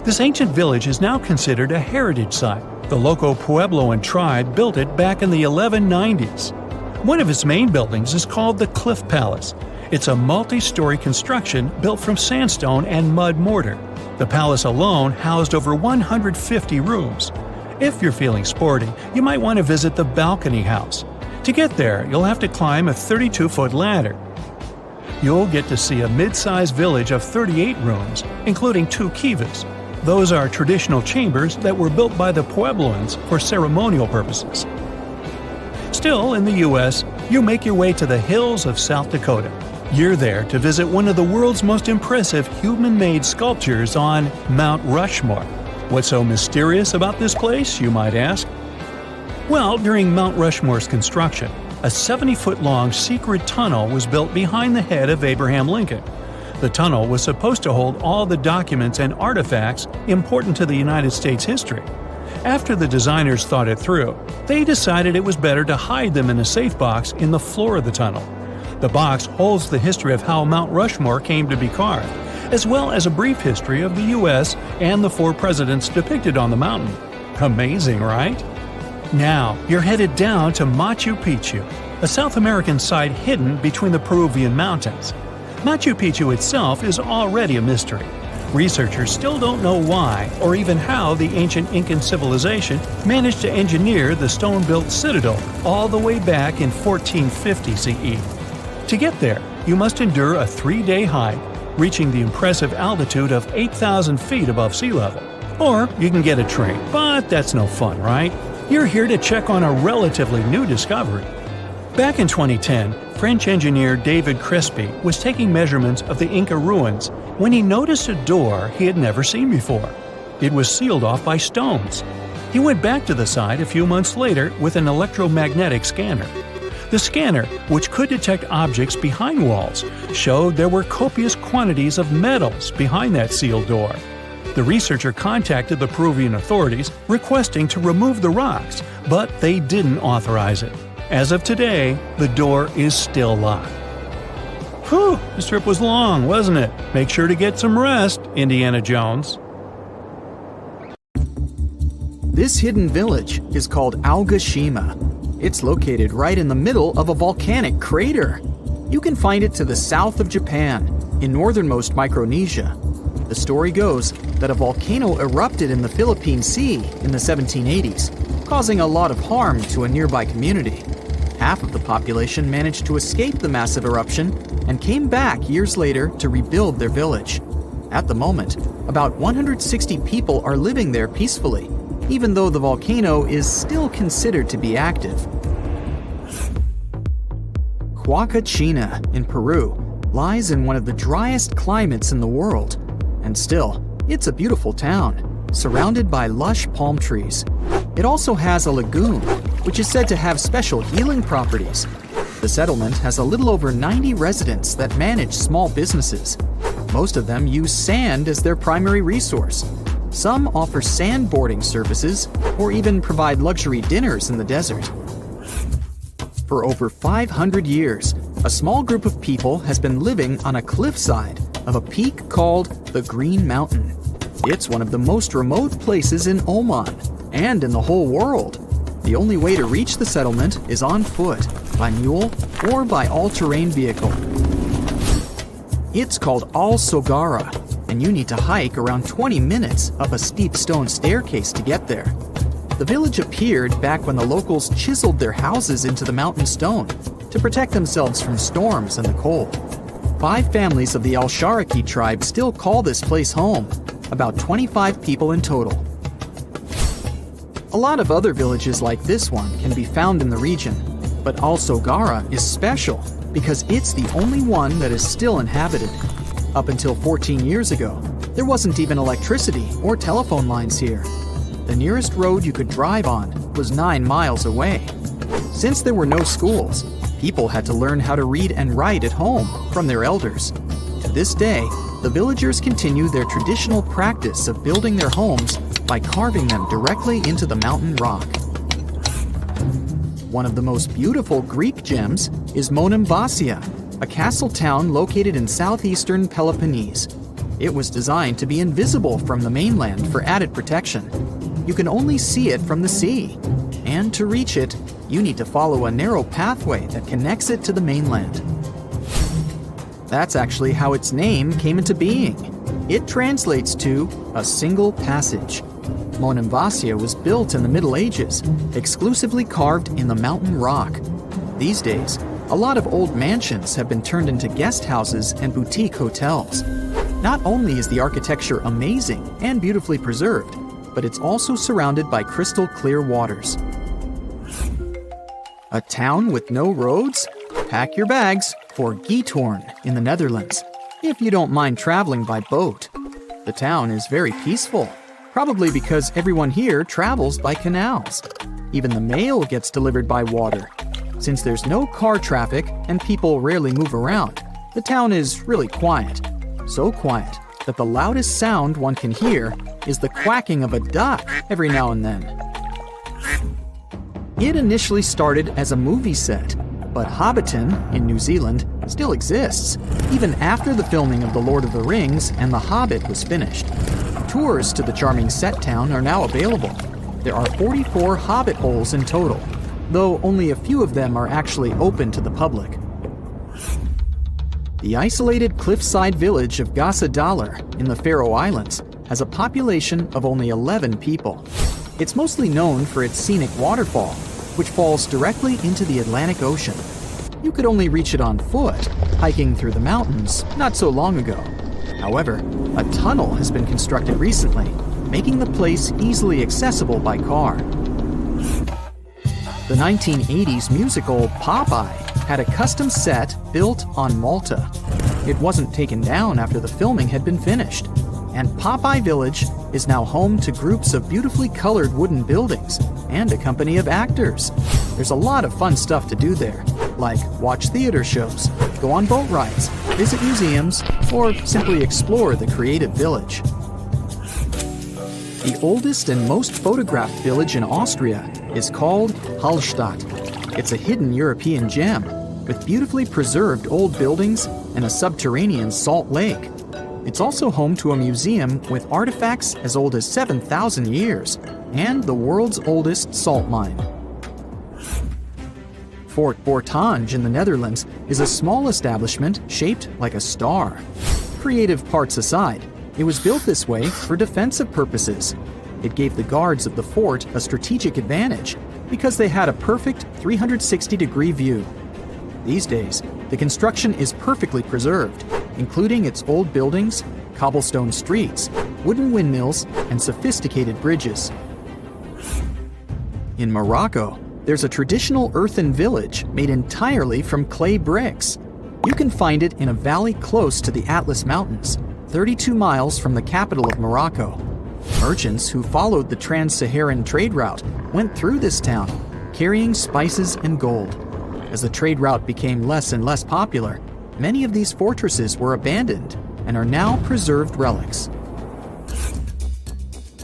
This ancient village is now considered a heritage site. The local Puebloan tribe built it back in the 1190s. One of its main buildings is called the Cliff Palace. It's a multi-story construction built from sandstone and mud mortar. The palace alone housed over 150 rooms. If you're feeling sporty, you might want to visit the Balcony House. To get there, you'll have to climb a 32-foot ladder. You'll get to see a mid-sized village of 38 rooms, including 2 kivas. Those are traditional chambers that were built by the Puebloans for ceremonial purposes. Still in the U.S., you make your way to the hills of South Dakota. You're there to visit one of the world's most impressive human-made sculptures on Mount Rushmore. What's so mysterious about this place, you might ask? Well, during Mount Rushmore's construction, a 70-foot-long secret tunnel was built behind the head of Abraham Lincoln. The tunnel was supposed to hold all the documents and artifacts important to the United States history. After the designers thought it through, they decided it was better to hide them in a safe box in the floor of the tunnel. The box holds the history of how Mount Rushmore came to be carved, as well as a brief history of the U.S. and the 4 presidents depicted on the mountain. Amazing, right? Now, you're headed down to Machu Picchu, a South American site hidden between the Peruvian mountains. Machu Picchu itself is already a mystery. Researchers still don't know why or even how the ancient Incan civilization managed to engineer the stone-built citadel all the way back in 1450 CE. To get there, you must endure a 3-day hike, reaching the impressive altitude of 8,000 feet above sea level. Or you can get a train, but that's no fun, right? You're here to check on a relatively new discovery. Back in 2010, French engineer David Crespi was taking measurements of the Inca ruins when he noticed a door he had never seen before. It was sealed off by stones. He went back to the site a few months later with an electromagnetic scanner. The scanner, which could detect objects behind walls, showed there were copious quantities of metals behind that sealed door. The researcher contacted the Peruvian authorities requesting to remove the rocks, but they didn't authorize it. As of today, the door is still locked. Whew, this trip was long, wasn't it? Make sure to get some rest, Indiana Jones. This hidden village is called Aogashima. It's located right in the middle of a volcanic crater. You can find it to the south of Japan, in northernmost Micronesia. The story goes that a volcano erupted in the Philippine Sea in the 1780s, causing a lot of harm to a nearby community. Half of the population managed to escape the massive eruption and came back years later to rebuild their village. At the moment, about 160 people are living there peacefully, even though the volcano is still considered to be active. Huacachina in Peru lies in one of the driest climates in the world, and still, it's a beautiful town, surrounded by lush palm trees. It also has a lagoon, which is said to have special healing properties. The settlement has a little over 90 residents that manage small businesses. Most of them use sand as their primary resource. Some offer sandboarding services or even provide luxury dinners in the desert. For over 500 years, a small group of people has been living on a cliffside of a peak called the Green Mountain. It's one of the most remote places in Oman and in the whole world. The only way to reach the settlement is on foot, by mule, or by all-terrain vehicle. It's called Al Sogara, and you need to hike around 20 minutes up a steep stone staircase to get there. The village appeared back when the locals chiseled their houses into the mountain stone to protect themselves from storms and the cold. 5 families of the Al-Sharaki tribe still call this place home, about 25 people in total. A lot of other villages like this one can be found in the region, but Al-Sogara is special because it's the only one that is still inhabited. Up until 14 years ago, there wasn't even electricity or telephone lines here. The nearest road you could drive on was 9 miles away. Since there were no schools, people had to learn how to read and write at home from their elders. To this day, the villagers continue their traditional practice of building their homes by carving them directly into the mountain rock. One of the most beautiful Greek gems is Monemvasia, a castle town located in southeastern Peloponnese. It was designed to be invisible from the mainland for added protection. You can only see it from the sea, and to reach it, you need to follow a narrow pathway that connects it to the mainland. That's actually how its name came into being. It translates to a single passage. Monemvasia was built in the Middle Ages, exclusively carved in the mountain rock. These days, a lot of old mansions have been turned into guest houses and boutique hotels. Not only is the architecture amazing and beautifully preserved, but it's also surrounded by crystal clear waters. A town with no roads? Pack your bags for Giethoorn in the Netherlands, if you don't mind traveling by boat. The town is very peaceful, probably because everyone here travels by canals. Even the mail gets delivered by water. Since there's no car traffic and people rarely move around, the town is really quiet. So quiet that the loudest sound one can hear is the quacking of a duck every now and then. It initially started as a movie set, but Hobbiton in New Zealand still exists, even after the filming of The Lord of the Rings and The Hobbit was finished. Tours to the charming set town are now available. There are 44 Hobbit holes in total, though only a few of them are actually open to the public. The isolated cliffside village of Gasadalar in the Faroe Islands has a population of only 11 people. It's mostly known for its scenic waterfall, which falls directly into the Atlantic Ocean. You could only reach it on foot, hiking through the mountains not so long ago. However, a tunnel has been constructed recently, making the place easily accessible by car. The 1980s musical Popeye had a custom set built on Malta. It wasn't taken down after the filming had been finished, and Popeye Village is now home to groups of beautifully colored wooden buildings and a company of actors. There's a lot of fun stuff to do there, like watch theater shows, go on boat rides, visit museums, or simply explore the creative village. The oldest and most photographed village in Austria is called Hallstatt. It's a hidden European gem with beautifully preserved old buildings and a subterranean salt lake. It's also home to a museum with artifacts as old as 7,000 years and the world's oldest salt mine. Fort Bortange in the Netherlands is a small establishment shaped like a star. Creative parts aside, it was built this way for defensive purposes. It gave the guards of the fort a strategic advantage because they had a perfect 360-degree view. These days, the construction is perfectly preserved, including its old buildings, cobblestone streets, wooden windmills, and sophisticated bridges. In Morocco, there's a traditional earthen village made entirely from clay bricks. You can find it in a valley close to the Atlas Mountains, 32 miles from the capital of Morocco. Merchants who followed the trans-Saharan trade route went through this town, carrying spices and gold. As the trade route became less and less popular, many of these fortresses were abandoned and are now preserved relics.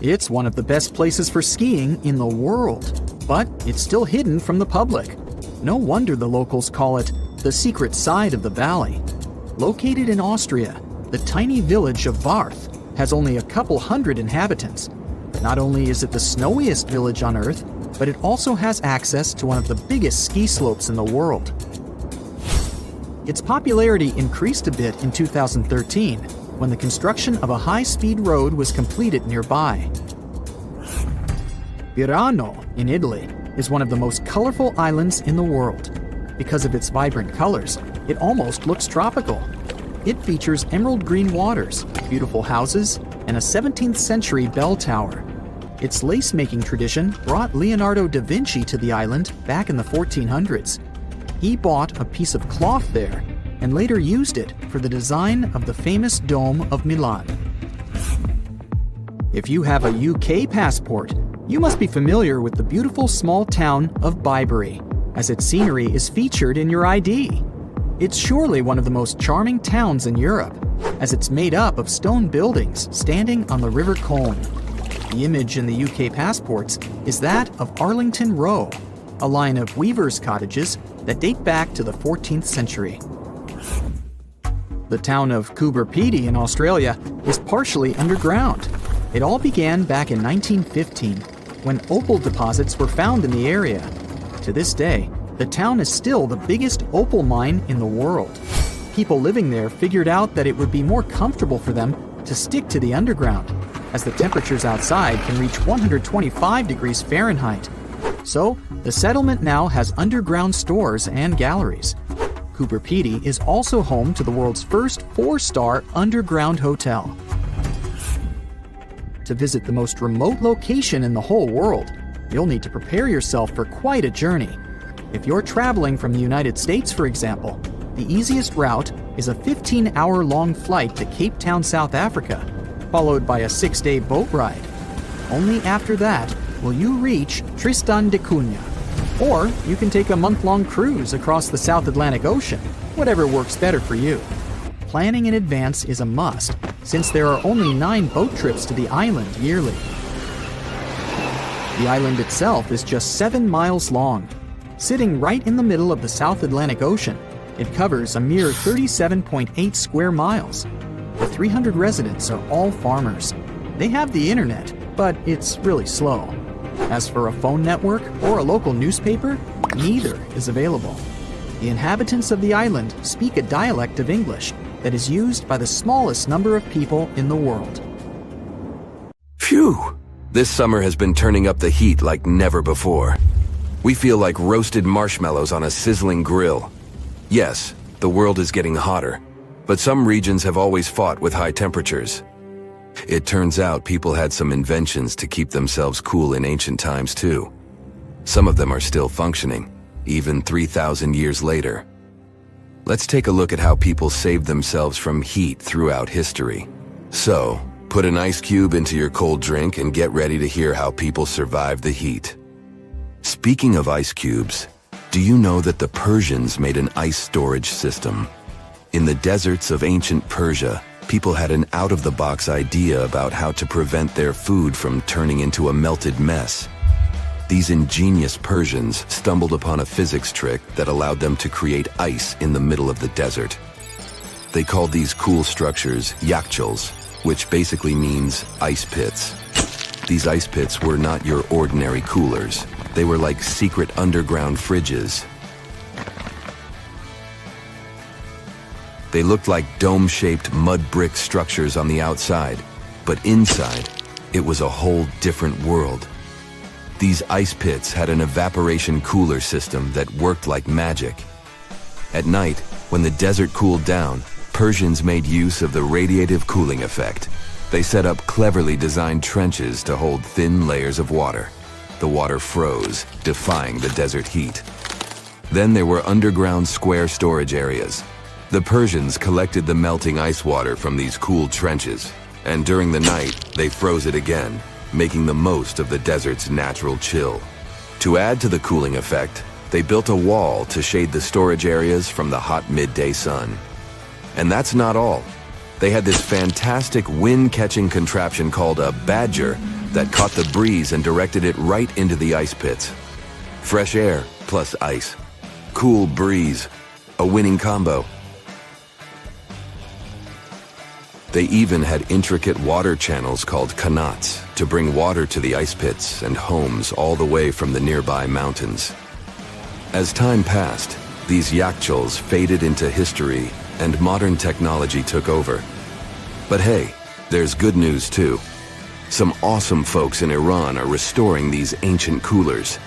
It's one of the best places for skiing in the world, but it's still hidden from the public. No wonder the locals call it the secret side of the valley. Located in Austria, the tiny village of Varth has only a couple hundred inhabitants. Not only is it the snowiest village on Earth, but it also has access to one of the biggest ski slopes in the world. Its popularity increased a bit in 2013 when the construction of a high-speed road was completed nearby. Pirano, in Italy, is one of the most colorful islands in the world. Because of its vibrant colors, it almost looks tropical. It features emerald green waters, beautiful houses, and a 17th century bell tower. Its lace-making tradition brought Leonardo da Vinci to the island back in the 1400s. He bought a piece of cloth there and later used it for the design of the famous Dome of Milan. If you have a UK passport, you must be familiar with the beautiful small town of Bibury, as its scenery is featured in your ID. It's surely one of the most charming towns in Europe, as it's made up of stone buildings standing on the River Colne. The image in the UK passports is that of Arlington Row, a line of weavers' cottages that date back to the 14th century. The town of Coober Pedy in Australia is partially underground. It all began back in 1915, when opal deposits were found in the area. To this day, the town is still the biggest opal mine in the world. People living there figured out that it would be more comfortable for them to stick to the underground, as the temperatures outside can reach 125 degrees Fahrenheit. So, the settlement now has underground stores and galleries. Coober Pedy is also home to the world's first 4-star underground hotel. To visit the most remote location in the whole world, you'll need to prepare yourself for quite a journey. If you're traveling from the United States, for example, the easiest route is a 15-hour-long flight to Cape Town, South Africa, followed by a 6-day boat ride. Only after that will you reach Tristan da Cunha. Or you can take a month-long cruise across the South Atlantic Ocean, whatever works better for you. Planning in advance is a must, since there are only 9 boat trips to the island yearly. The island itself is just 7 miles long. Sitting right in the middle of the South Atlantic Ocean, it covers a mere 37.8 square miles. The 300 residents are all farmers. They have the internet, but it's really slow. As for a phone network or a local newspaper, neither is available. The inhabitants of the island speak a dialect of English that is used by the smallest number of people in the world. Phew! This summer has been turning up the heat like never before. We feel like roasted marshmallows on a sizzling grill. Yes, the world is getting hotter, but some regions have always fought with high temperatures. It turns out people had some inventions to keep themselves cool in ancient times too. Some of them are still functioning, even 3,000 years later. Let's take a look at how people saved themselves from heat throughout history. So, put an ice cube into your cold drink and get ready to hear how people survived the heat. Speaking of ice cubes, do you know that the Persians made an ice storage system? In the deserts of ancient Persia, people had an out-of-the-box idea about how to prevent their food from turning into a melted mess. These ingenious Persians stumbled upon a physics trick that allowed them to create ice in the middle of the desert. They called these cool structures yakhchuls, which basically means ice pits. These ice pits were not your ordinary coolers. They were like secret underground fridges. They looked like dome-shaped mud brick structures on the outside, but inside, it was a whole different world. These ice pits had an evaporation cooler system that worked like magic. At night, when the desert cooled down, Persians made use of the radiative cooling effect. They set up cleverly designed trenches to hold thin layers of water. The water froze, defying the desert heat. Then there were underground square storage areas. The Persians collected the melting ice water from these cooled trenches, and during the night, they froze it again, making the most of the desert's natural chill. To add to the cooling effect, they built a wall to shade the storage areas from the hot midday sun. And that's not all. They had this fantastic wind-catching contraption called a badger that caught the breeze and directed it right into the ice pits. Fresh air plus ice. Cool breeze. A winning combo. They even had intricate water channels called qanats to bring water to the ice pits and homes all the way from the nearby mountains. As time passed, these yakhchuls faded into history and modern technology took over. But hey, there's good news too. Some awesome folks in Iran are restoring these ancient coolers.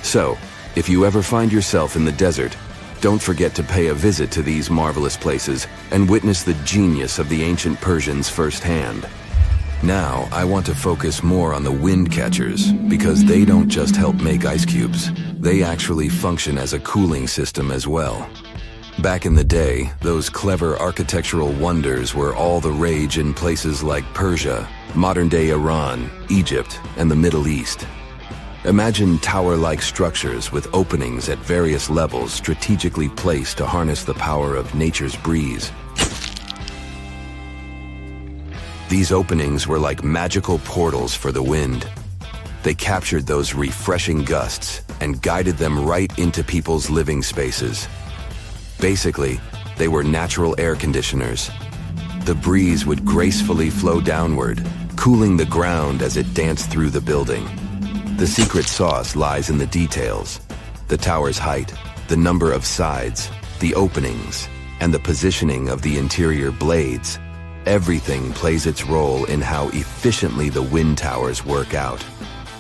So, if you ever find yourself in the desert, don't forget to pay a visit to these marvelous places and witness the genius of the ancient Persians firsthand. Now, I want to focus more on the wind catchers because they don't just help make ice cubes. They actually function as a cooling system as well. Back in the day, those clever architectural wonders were all the rage in places like Persia, modern-day Iran, Egypt, and the Middle East. Imagine tower-like structures with openings at various levels strategically placed to harness the power of nature's breeze. These openings were like magical portals for the wind. They captured those refreshing gusts and guided them right into people's living spaces. Basically, they were natural air conditioners. The breeze would gracefully flow downward, cooling the ground as it danced through the building. The secret sauce lies in the details: the tower's height, the number of sides, the openings, and the positioning of the interior blades. Everything plays its role in how efficiently the wind towers work out.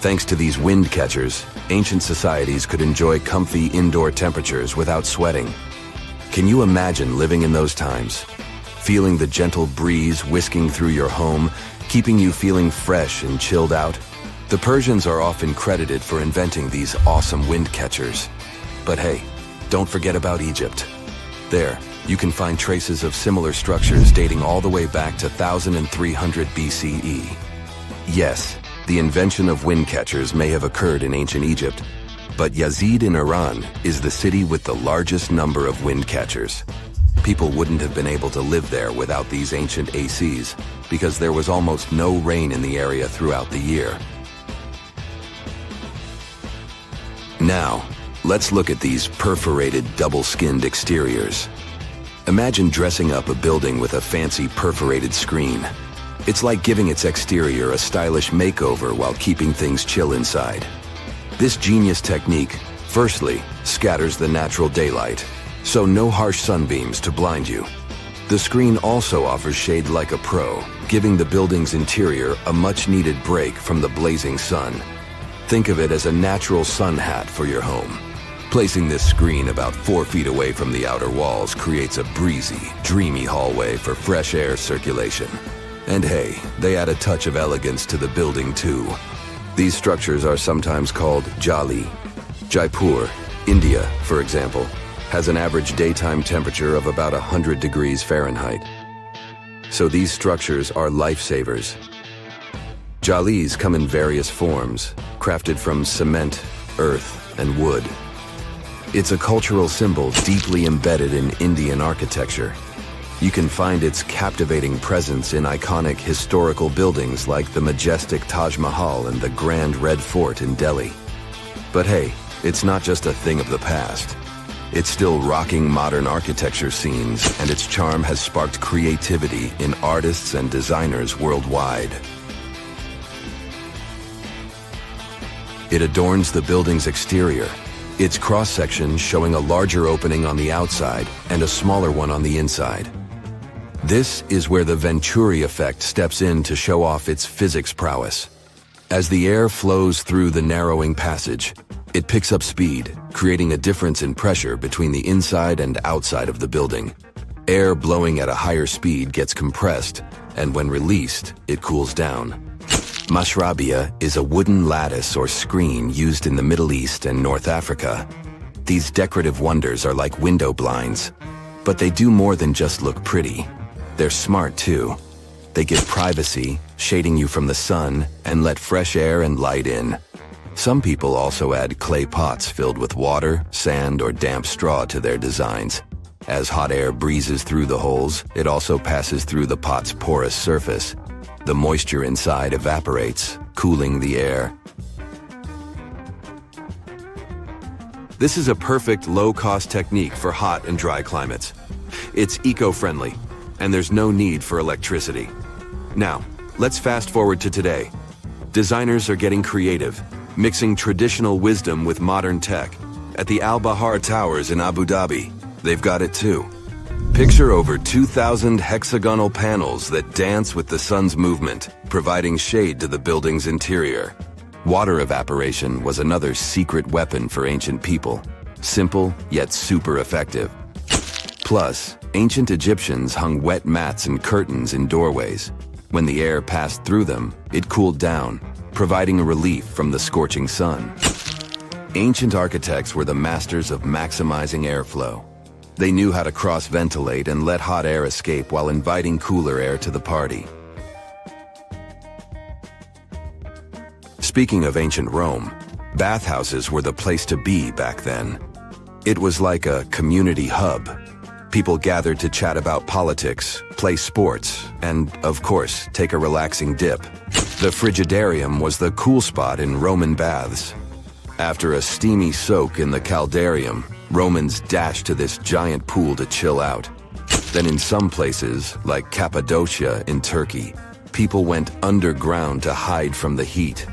Thanks to these wind catchers, ancient societies could enjoy comfy indoor temperatures without sweating. Can you imagine living in those times? Feeling the gentle breeze whisking through your home, keeping you feeling fresh and chilled out? The Persians are often credited for inventing these awesome wind catchers. But hey, don't forget about Egypt. There, you can find traces of similar structures dating all the way back to 1300 BCE. Yes, the invention of wind catchers may have occurred in ancient Egypt, but Yazid in Iran is the city with the largest number of wind catchers. People wouldn't have been able to live there without these ancient ACs, because there was almost no rain in the area throughout the year. Now, let's look at these perforated double-skinned exteriors. Imagine dressing up a building with a fancy perforated screen. It's like giving its exterior a stylish makeover while keeping things chill inside. This genius technique, firstly, scatters the natural daylight, so no harsh sunbeams to blind you. The screen also offers shade like a pro, giving the building's interior a much-needed break from the blazing sun. Think of it as a natural sun hat for your home. Placing this screen about 4 feet away from the outer walls creates a breezy, dreamy hallway for fresh air circulation. And hey, they add a touch of elegance to the building too. These structures are sometimes called jali. Jaipur, India, for example, has an average daytime temperature of about 100 degrees Fahrenheit. So these structures are lifesavers. Jalis come in various forms, crafted from cement, earth, and wood. It's a cultural symbol deeply embedded in Indian architecture. You can find its captivating presence in iconic historical buildings like the majestic Taj Mahal and the Grand Red Fort in Delhi. But hey, it's not just a thing of the past. It's still rocking modern architecture scenes, and its charm has sparked creativity in artists and designers worldwide. It adorns the building's exterior, its cross-section showing a larger opening on the outside and a smaller one on the inside. This is where the Venturi effect steps in to show off its physics prowess. As the air flows through the narrowing passage, it picks up speed, creating a difference in pressure between the inside and outside of the building. Air blowing at a higher speed gets compressed, and when released, it cools down. Mashrabia is a wooden lattice or screen used in the Middle East and North Africa. These decorative wonders are like window blinds, but they do more than just look pretty. They're smart too. They give privacy, shading you from the sun, and let fresh air and light in. Some people also add clay pots filled with water, sand, or damp straw to their designs. As hot air breezes through the holes, it also passes through the pot's porous surface. The moisture inside evaporates, cooling the air. This is a perfect low-cost technique for hot and dry climates. It's eco-friendly, and there's no need for electricity. Now, let's fast forward to today. Designers are getting creative, mixing traditional wisdom with modern tech. At the Al Bahar Towers in Abu Dhabi, they've got it too. Picture over 2,000 hexagonal panels that dance with the sun's movement, providing shade to the building's interior. Water evaporation was another secret weapon for ancient people. Simple, yet super effective. Plus, ancient Egyptians hung wet mats and curtains in doorways. When the air passed through them, it cooled down, providing a relief from the scorching sun. Ancient architects were the masters of maximizing airflow. They knew how to cross-ventilate and let hot air escape while inviting cooler air to the party. Speaking of ancient Rome, bathhouses were the place to be back then. It was like a community hub. People gathered to chat about politics, play sports, and, of course, take a relaxing dip. The frigidarium was the cool spot in Roman baths. After a steamy soak in the caldarium, Romans dashed to this giant pool to chill out. Then in some places, like Cappadocia in Turkey, people went underground to hide from the heat.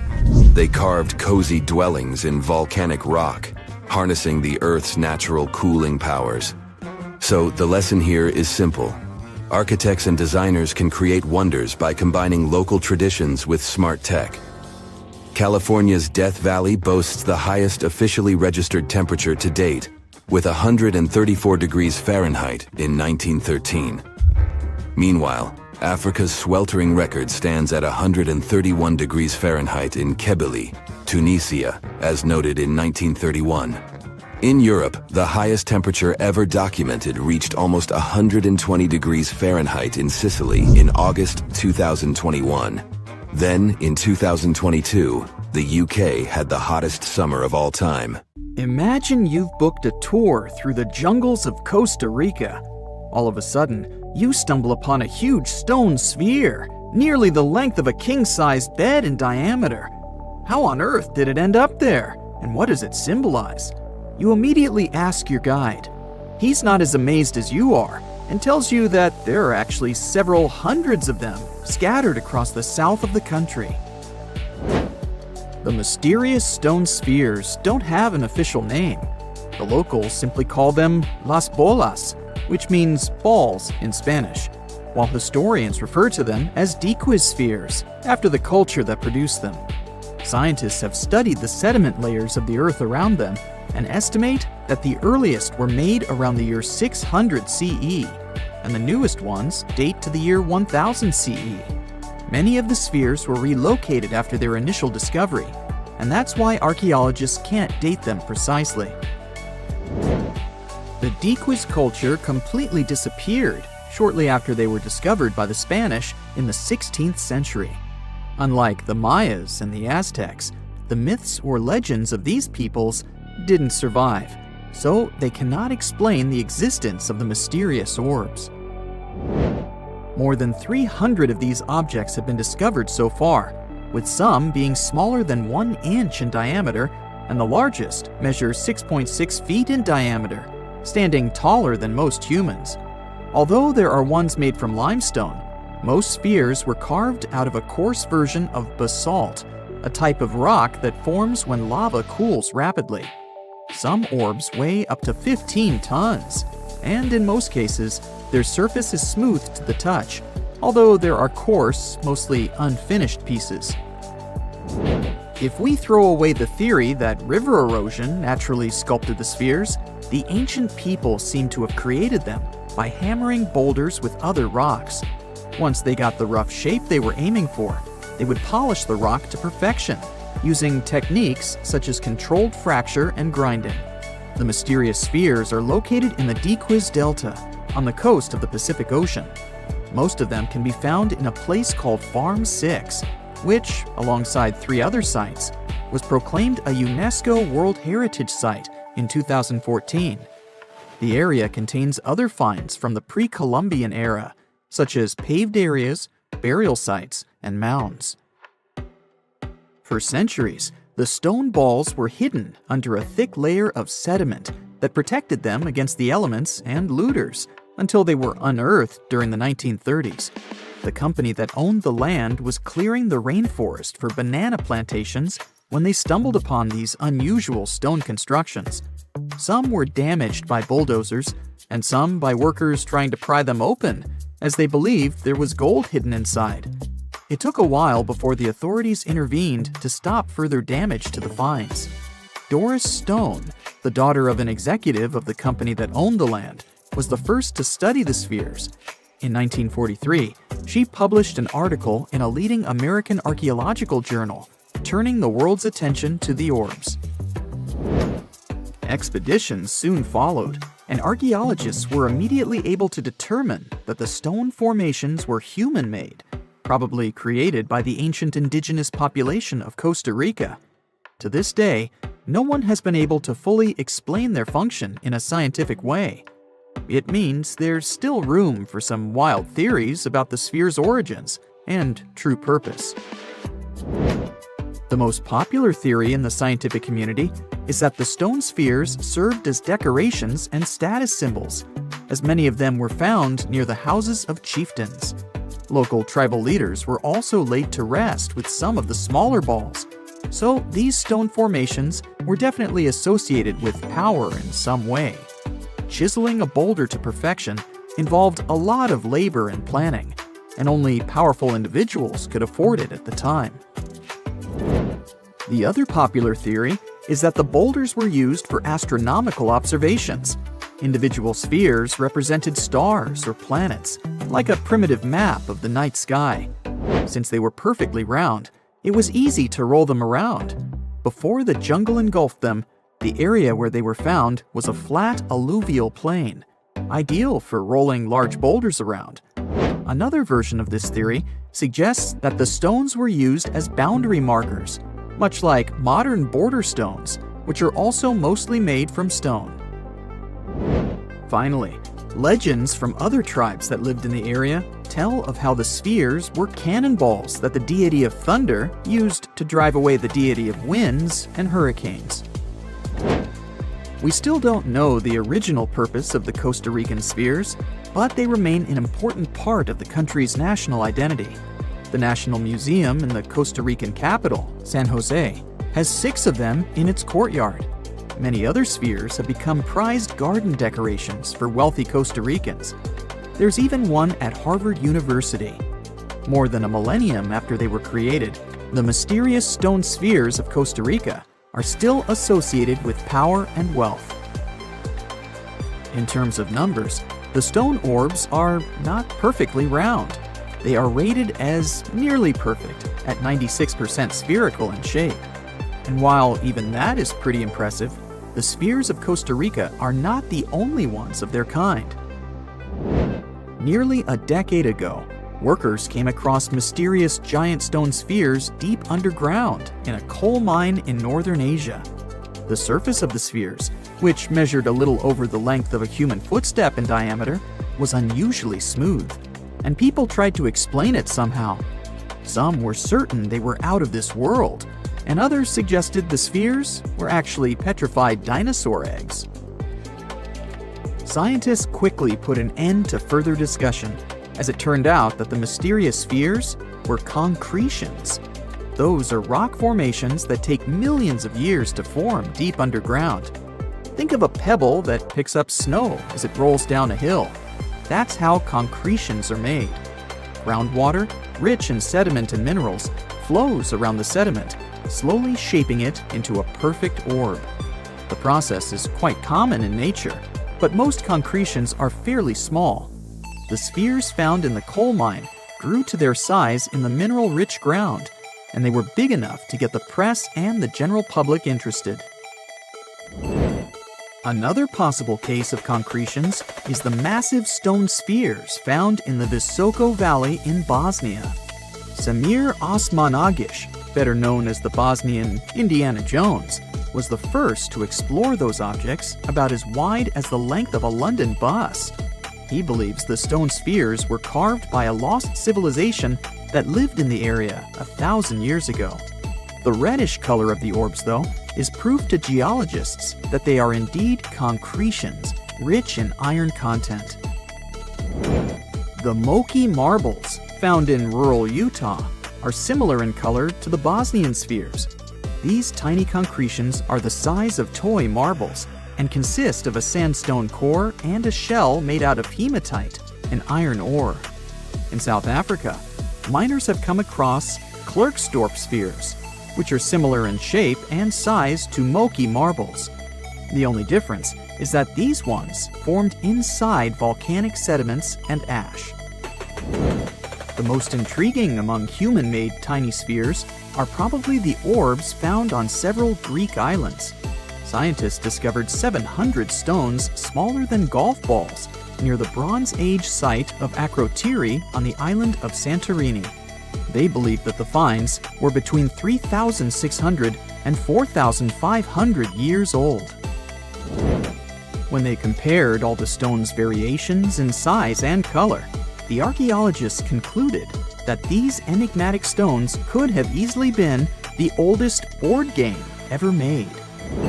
They carved cozy dwellings in volcanic rock, harnessing the Earth's natural cooling powers. So the lesson here is simple. Architects and designers can create wonders by combining local traditions with smart tech. California's Death Valley boasts the highest officially registered temperature to date, with 134 degrees Fahrenheit in 1913. Meanwhile, Africa's sweltering record stands at 131 degrees Fahrenheit in Kebili, Tunisia, as noted in 1931. In Europe, the highest temperature ever documented reached almost 120 degrees Fahrenheit in Sicily in August 2021. Then, in 2022, the UK had the hottest summer of all time. Imagine you've booked a tour through the jungles of Costa Rica. All of a sudden, you stumble upon a huge stone sphere, nearly the length of a king-sized bed in diameter. How on earth did it end up there? And what does it symbolize? You immediately ask your guide. He's not as amazed as you are and tells you that there are actually several hundreds of them scattered across the south of the country. The mysterious stone spheres don't have an official name. The locals simply call them las bolas, which means balls in Spanish, while historians refer to them as Diquis spheres, after the culture that produced them. Scientists have studied the sediment layers of the Earth around them and estimate that the earliest were made around the year 600 CE, and the newest ones date to the year 1000 CE. Many of the spheres were relocated after their initial discovery, and that's why archaeologists can't date them precisely. The Diquis culture completely disappeared shortly after they were discovered by the Spanish in the 16th century. Unlike the Mayas and the Aztecs, the myths or legends of these peoples didn't survive, so they cannot explain the existence of the mysterious orbs. More than 300 of these objects have been discovered so far, with some being smaller than 1 inch in diameter, and the largest measures 6.6 feet in diameter, standing taller than most humans. Although there are ones made from limestone, most spheres were carved out of a coarse version of basalt, a type of rock that forms when lava cools rapidly. Some orbs weigh up to 15 tons, and in most cases, their surface is smooth to the touch, although there are coarse, mostly unfinished pieces. If we throw away the theory that river erosion naturally sculpted the spheres, the ancient people seem to have created them by hammering boulders with other rocks. Once they got the rough shape they were aiming for, they would polish the rock to perfection, using techniques such as controlled fracture and grinding. The mysterious spheres are located in the Diquis Delta, on the coast of the Pacific Ocean. Most of them can be found in a place called Farm 6, which, alongside 3 other sites, was proclaimed a UNESCO World Heritage Site in 2014. The area contains other finds from the pre-Columbian era, such as paved areas, burial sites, and mounds. For centuries, the stone balls were hidden under a thick layer of sediment that protected them against the elements and looters until they were unearthed during the 1930s. The company that owned the land was clearing the rainforest for banana plantations when they stumbled upon these unusual stone constructions. Some were damaged by bulldozers, and some by workers trying to pry them open, as they believed there was gold hidden inside. It took a while before the authorities intervened to stop further damage to the finds. Doris Stone, the daughter of an executive of the company that owned the land, was the first to study the spheres. In 1943, she published an article in a leading American archaeological journal, turning the world's attention to the orbs. Expeditions soon followed, and archaeologists were immediately able to determine that the stone formations were human-made, probably created by the ancient indigenous population of Costa Rica. To this day, no one has been able to fully explain their function in a scientific way. It means there's still room for some wild theories about the sphere's origins and true purpose. The most popular theory in the scientific community is that the stone spheres served as decorations and status symbols, as many of them were found near the houses of chieftains. Local tribal leaders were also laid to rest with some of the smaller balls, so these stone formations were definitely associated with power in some way. Chiseling a boulder to perfection involved a lot of labor and planning, and only powerful individuals could afford it at the time. The other popular theory is that the boulders were used for astronomical observations. Individual spheres represented stars or planets, like a primitive map of the night sky. Since they were perfectly round, it was easy to roll them around. Before the jungle engulfed them, the area where they were found was a flat alluvial plain, ideal for rolling large boulders around. Another version of this theory suggests that the stones were used as boundary markers, much like modern border stones, which are also mostly made from stone. Finally, legends from other tribes that lived in the area tell of how the spheres were cannonballs that the deity of thunder used to drive away the deity of winds and hurricanes. We still don't know the original purpose of the Costa Rican spheres, but they remain an important part of the country's national identity. The National Museum in the Costa Rican capital, San Jose, has 6 of them in its courtyard. Many other spheres have become prized garden decorations for wealthy Costa Ricans. There's even one at Harvard University. More than a millennium after they were created, the mysterious stone spheres of Costa Rica are still associated with power and wealth. In terms of numbers, the stone orbs are not perfectly round. They are rated as nearly perfect, at 96% spherical in shape. And while even that is pretty impressive, the spheres of Costa Rica are not the only ones of their kind. Nearly a decade ago, workers came across mysterious giant stone spheres deep underground in a coal mine in northern Asia. The surface of the spheres, which measured a little over the length of a human footstep in diameter, was unusually smooth, and people tried to explain it somehow. Some were certain they were out of this world, and others suggested the spheres were actually petrified dinosaur eggs. Scientists quickly put an end to further discussion, as it turned out that the mysterious spheres were concretions. Those are rock formations that take millions of years to form deep underground. Think of a pebble that picks up snow as it rolls down a hill. That's how concretions are made. Groundwater, rich in sediment and minerals, flows around the sediment, slowly shaping it into a perfect orb. The process is quite common in nature, but most concretions are fairly small. The spheres found in the coal mine grew to their size in the mineral-rich ground, and they were big enough to get the press and the general public interested. Another possible case of concretions is the massive stone spheres found in the Visoko Valley in Bosnia. Samir Osmanagic, better known as the Bosnian Indiana Jones, was the first to explore those objects about as wide as the length of a London bus. He believes the stone spheres were carved by a lost civilization that lived in the area 1,000 years ago. The reddish color of the orbs, though, is proof to geologists that they are indeed concretions, rich in iron content. The Moki marbles, found in rural Utah, are similar in color to the Bosnian spheres. These tiny concretions are the size of toy marbles and consist of a sandstone core and a shell made out of hematite, an iron ore. In South Africa, miners have come across Klerksdorp spheres, which are similar in shape and size to Moki marbles. The only difference is that these ones formed inside volcanic sediments and ash. The most intriguing among human-made tiny spheres are probably the orbs found on several Greek islands. Scientists discovered 700 stones smaller than golf balls near the Bronze Age site of Akrotiri on the island of Santorini. They believe that the finds were between 3,600 and 4,500 years old. When they compared all the stones' variations in size and color, the archaeologists concluded that these enigmatic stones could have easily been the oldest board game ever made.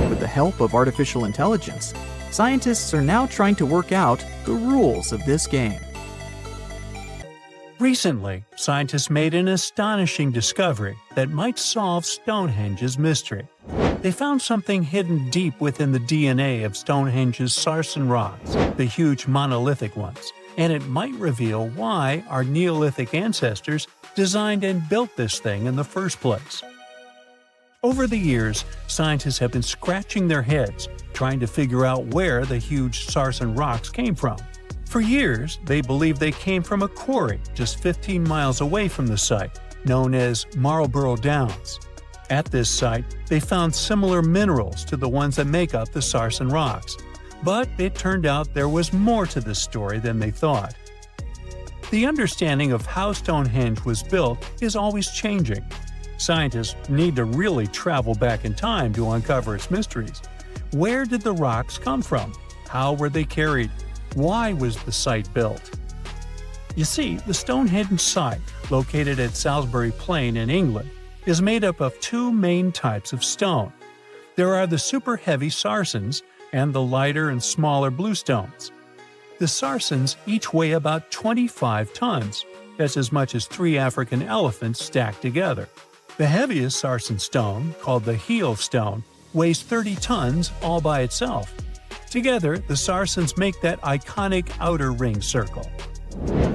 With the help of artificial intelligence, scientists are now trying to work out the rules of this game. Recently, scientists made an astonishing discovery that might solve Stonehenge's mystery. They found something hidden deep within the DNA of Stonehenge's sarsen rocks, the huge monolithic ones, and it might reveal why our Neolithic ancestors designed and built this thing in the first place. Over the years, scientists have been scratching their heads trying to figure out where the huge sarsen rocks came from. For years, they believed they came from a quarry just 15 miles away from the site, known as Marlborough Downs. At this site, they found similar minerals to the ones that make up the sarsen rocks. But it turned out there was more to this story than they thought. The understanding of how Stonehenge was built is always changing. Scientists need to really travel back in time to uncover its mysteries. Where did the rocks come from? How were they carried? Why was the site built? You see, the Stonehenge site, located at Salisbury Plain in England, is made up of two main types of stone. There are the super heavy sarsens and the lighter and smaller bluestones. The sarsens each weigh about 25 tons. That's as much as 3 African elephants stacked together. The heaviest sarsen stone, called the heel stone, weighs 30 tons all by itself. Together, the sarsens make that iconic outer ring circle.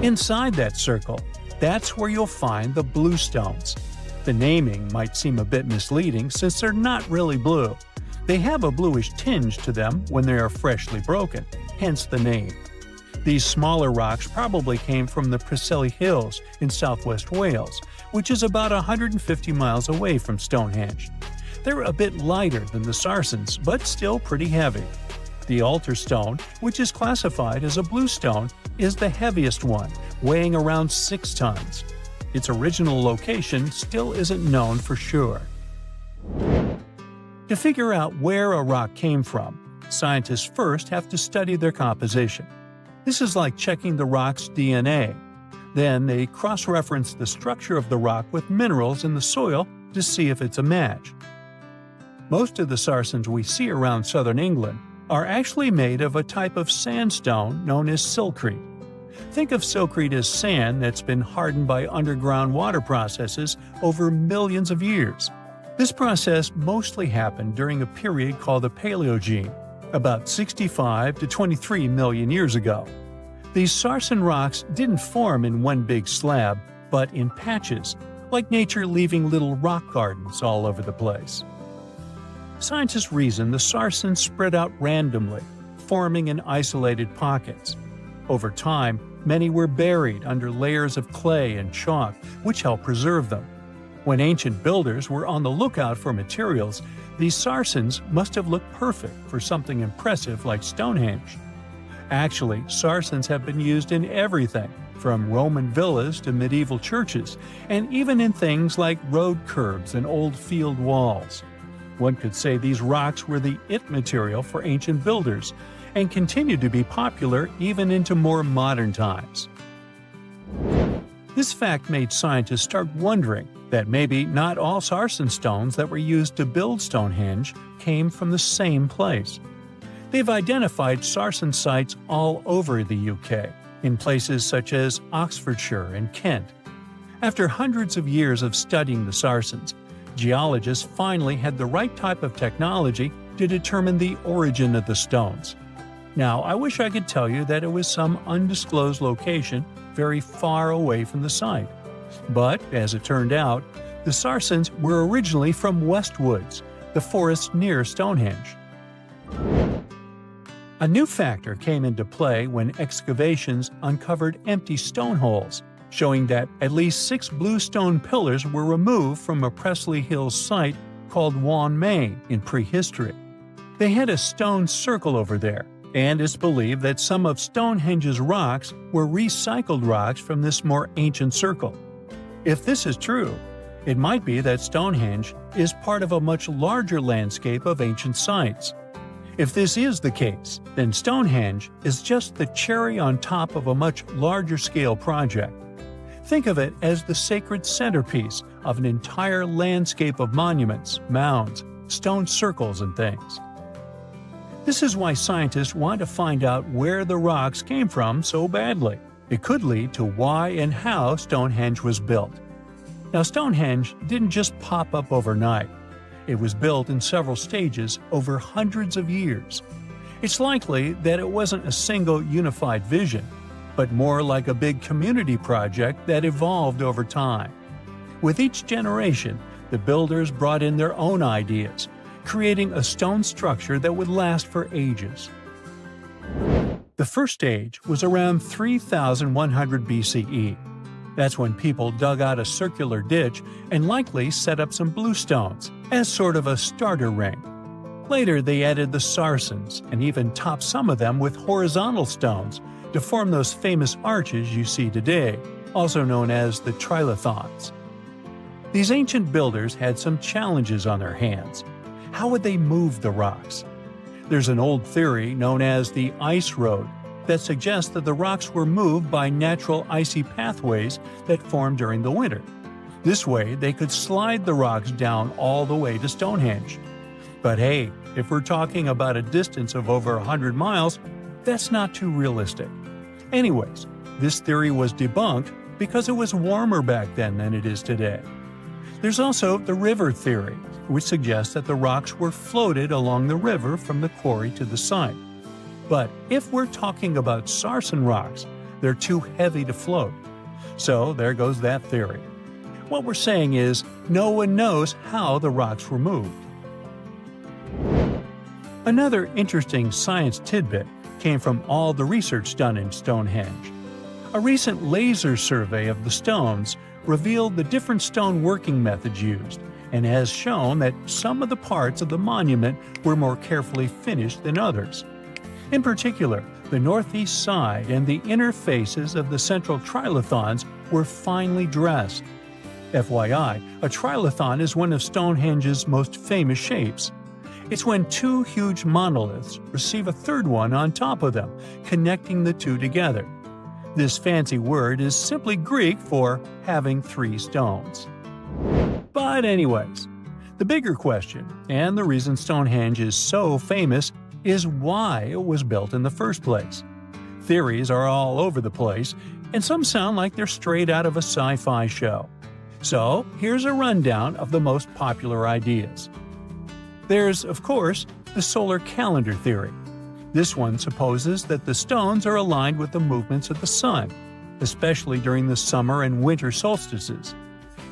Inside that circle, that's where you'll find the bluestones. The naming might seem a bit misleading since they're not really blue. They have a bluish tinge to them when they are freshly broken, hence the name. These smaller rocks probably came from the Preseli Hills in southwest Wales, which is about 150 miles away from Stonehenge. They're a bit lighter than the sarsens, but still pretty heavy. The altar stone, which is classified as a bluestone, is the heaviest one, weighing around 6 tons. Its original location still isn't known for sure. To figure out where a rock came from, scientists first have to study their composition. This is like checking the rock's DNA. Then they cross-reference the structure of the rock with minerals in the soil to see if it's a match. Most of the sarsens we see around southern England are actually made of a type of sandstone known as silcrete. Think of silcrete as sand that's been hardened by underground water processes over millions of years. This process mostly happened during a period called the Paleogene, about 65 to 23 million years ago. These sarsen rocks didn't form in one big slab, but in patches, like nature leaving little rock gardens all over the place. Scientists reason the sarsens spread out randomly, forming in isolated pockets. Over time, many were buried under layers of clay and chalk, which helped preserve them. When ancient builders were on the lookout for materials, these sarsens must have looked perfect for something impressive like Stonehenge. Actually, sarsens have been used in everything, from Roman villas to medieval churches, and even in things like road curbs and old field walls. One could say these rocks were the it material for ancient builders, and continue to be popular even into more modern times. This fact made scientists start wondering that maybe not all sarsen stones that were used to build Stonehenge came from the same place. They've identified sarsen sites all over the UK, in places such as Oxfordshire and Kent. After hundreds of years of studying the sarsens, geologists finally had the right type of technology to determine the origin of the stones. Now, I wish I could tell you that it was some undisclosed location very far away from the site. But, as it turned out, the Sarsens were originally from Westwoods, the forest near Stonehenge. A new factor came into play when excavations uncovered empty stone holes, showing that at least 6 blue stone pillars were removed from a Pressley Hills site called Wan Main in prehistory. They had a stone circle over there, and it's believed that some of Stonehenge's rocks were recycled rocks from this more ancient circle. If this is true, it might be that Stonehenge is part of a much larger landscape of ancient sites. If this is the case, then Stonehenge is just the cherry on top of a much larger scale project. Think of it as the sacred centerpiece of an entire landscape of monuments, mounds, stone circles, and things. This is why scientists want to find out where the rocks came from so badly. It could lead to why and how Stonehenge was built. Now, Stonehenge didn't just pop up overnight. It was built in several stages over hundreds of years. It's likely that it wasn't a single unified vision, but more like a big community project that evolved over time. With each generation, the builders brought in their own ideas, creating a stone structure that would last for ages. The first stage was around 3100 BCE. That's when people dug out a circular ditch and likely set up some bluestones as sort of a starter ring. Later, they added the Sarsens and even topped some of them with horizontal stones to form those famous arches you see today, also known as the trilithons. These ancient builders had some challenges on their hands. How would they move the rocks? There's an old theory known as the ice road that suggests that the rocks were moved by natural icy pathways that formed during the winter. This way, they could slide the rocks down all the way to Stonehenge. But hey, if we're talking about a distance of over 100 miles, that's not too realistic. Anyways, this theory was debunked because it was warmer back then than it is today. There's also the river theory, which suggests that the rocks were floated along the river from the quarry to the site. But if we're talking about Sarsen rocks, they're too heavy to float. So there goes that theory. What we're saying is, no one knows how the rocks were moved. Another interesting science tidbit came from all the research done in Stonehenge. A recent laser survey of the stones revealed the different stone working methods used, and has shown that some of the parts of the monument were more carefully finished than others. In particular, the northeast side and the inner faces of the central trilithons were finely dressed. FYI, a trilithon is one of Stonehenge's most famous shapes. It's when 2 huge monoliths receive a third one on top of them, connecting the 2 together. This fancy word is simply Greek for having 3 stones. But anyways, the bigger question, and the reason Stonehenge is so famous, is why it was built in the first place. Theories are all over the place, and some sound like they're straight out of a sci-fi show. So, here's a rundown of the most popular ideas. There's, of course, the solar calendar theory. This one supposes that the stones are aligned with the movements of the sun, especially during the summer and winter solstices.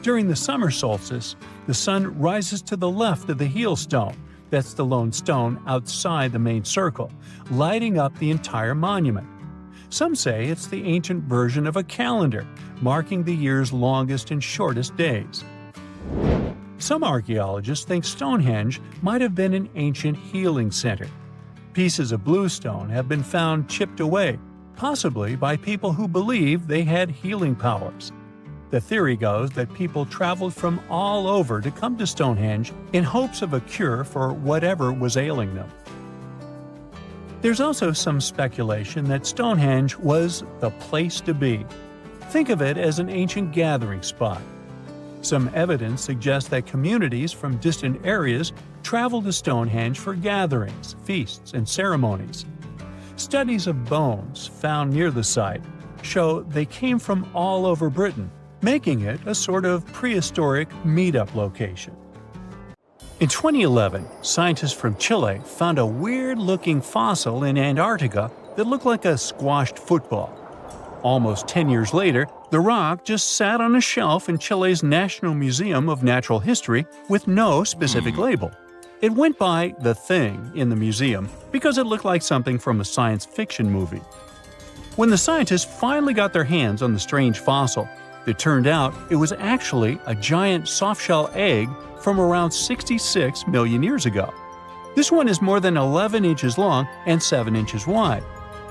During the summer solstice, the sun rises to the left of the heel stone, that's the lone stone outside the main circle, lighting up the entire monument. Some say it's the ancient version of a calendar, marking the year's longest and shortest days. Some archaeologists think Stonehenge might have been an ancient healing center. Pieces of bluestone have been found chipped away, possibly by people who believed they had healing powers. The theory goes that people traveled from all over to come to Stonehenge in hopes of a cure for whatever was ailing them. There's also some speculation that Stonehenge was the place to be. Think of it as an ancient gathering spot. Some evidence suggests that communities from distant areas traveled to Stonehenge for gatherings, feasts, and ceremonies. Studies of bones found near the site show they came from all over Britain, making it a sort of prehistoric meetup location. In 2011, scientists from Chile found a weird-looking fossil in Antarctica that looked like a squashed football. Almost 10 years later, the rock just sat on a shelf in Chile's National Museum of Natural History with no specific label. It went by The Thing in the museum because it looked like something from a science fiction movie. When the scientists finally got their hands on the strange fossil, it turned out it was actually a giant soft-shell egg from around 66 million years ago. This one is more than 11 inches long and 7 inches wide.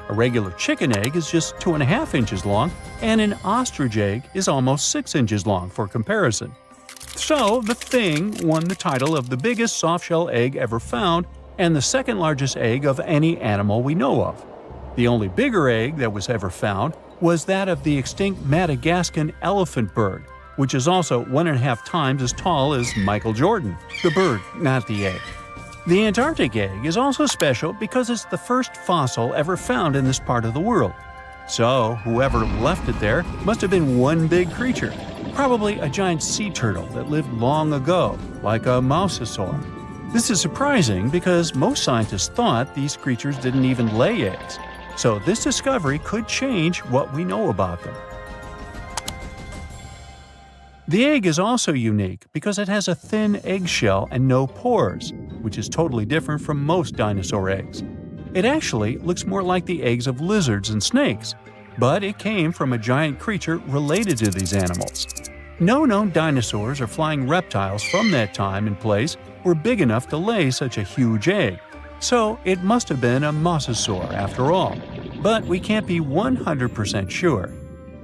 A regular chicken egg is just 2.5 inches long, and an ostrich egg is almost 6 inches long for comparison. So, the Thing won the title of the biggest soft-shell egg ever found and the second largest egg of any animal we know of. The only bigger egg that was ever found was that of the extinct Madagascan elephant bird, which is also 1.5 times as tall as Michael Jordan. The bird, not the egg. The Antarctic egg is also special because it's the first fossil ever found in this part of the world. So, whoever left it there must have been one big creature, probably a giant sea turtle that lived long ago, like a mosasaur. This is surprising because most scientists thought these creatures didn't even lay eggs. So this discovery could change what we know about them. The egg is also unique because it has a thin eggshell and no pores, which is totally different from most dinosaur eggs. It actually looks more like the eggs of lizards and snakes, but it came from a giant creature related to these animals. No known dinosaurs or flying reptiles from that time and place were big enough to lay such a huge egg, so it must have been a mosasaur after all. But we can't be 100% sure.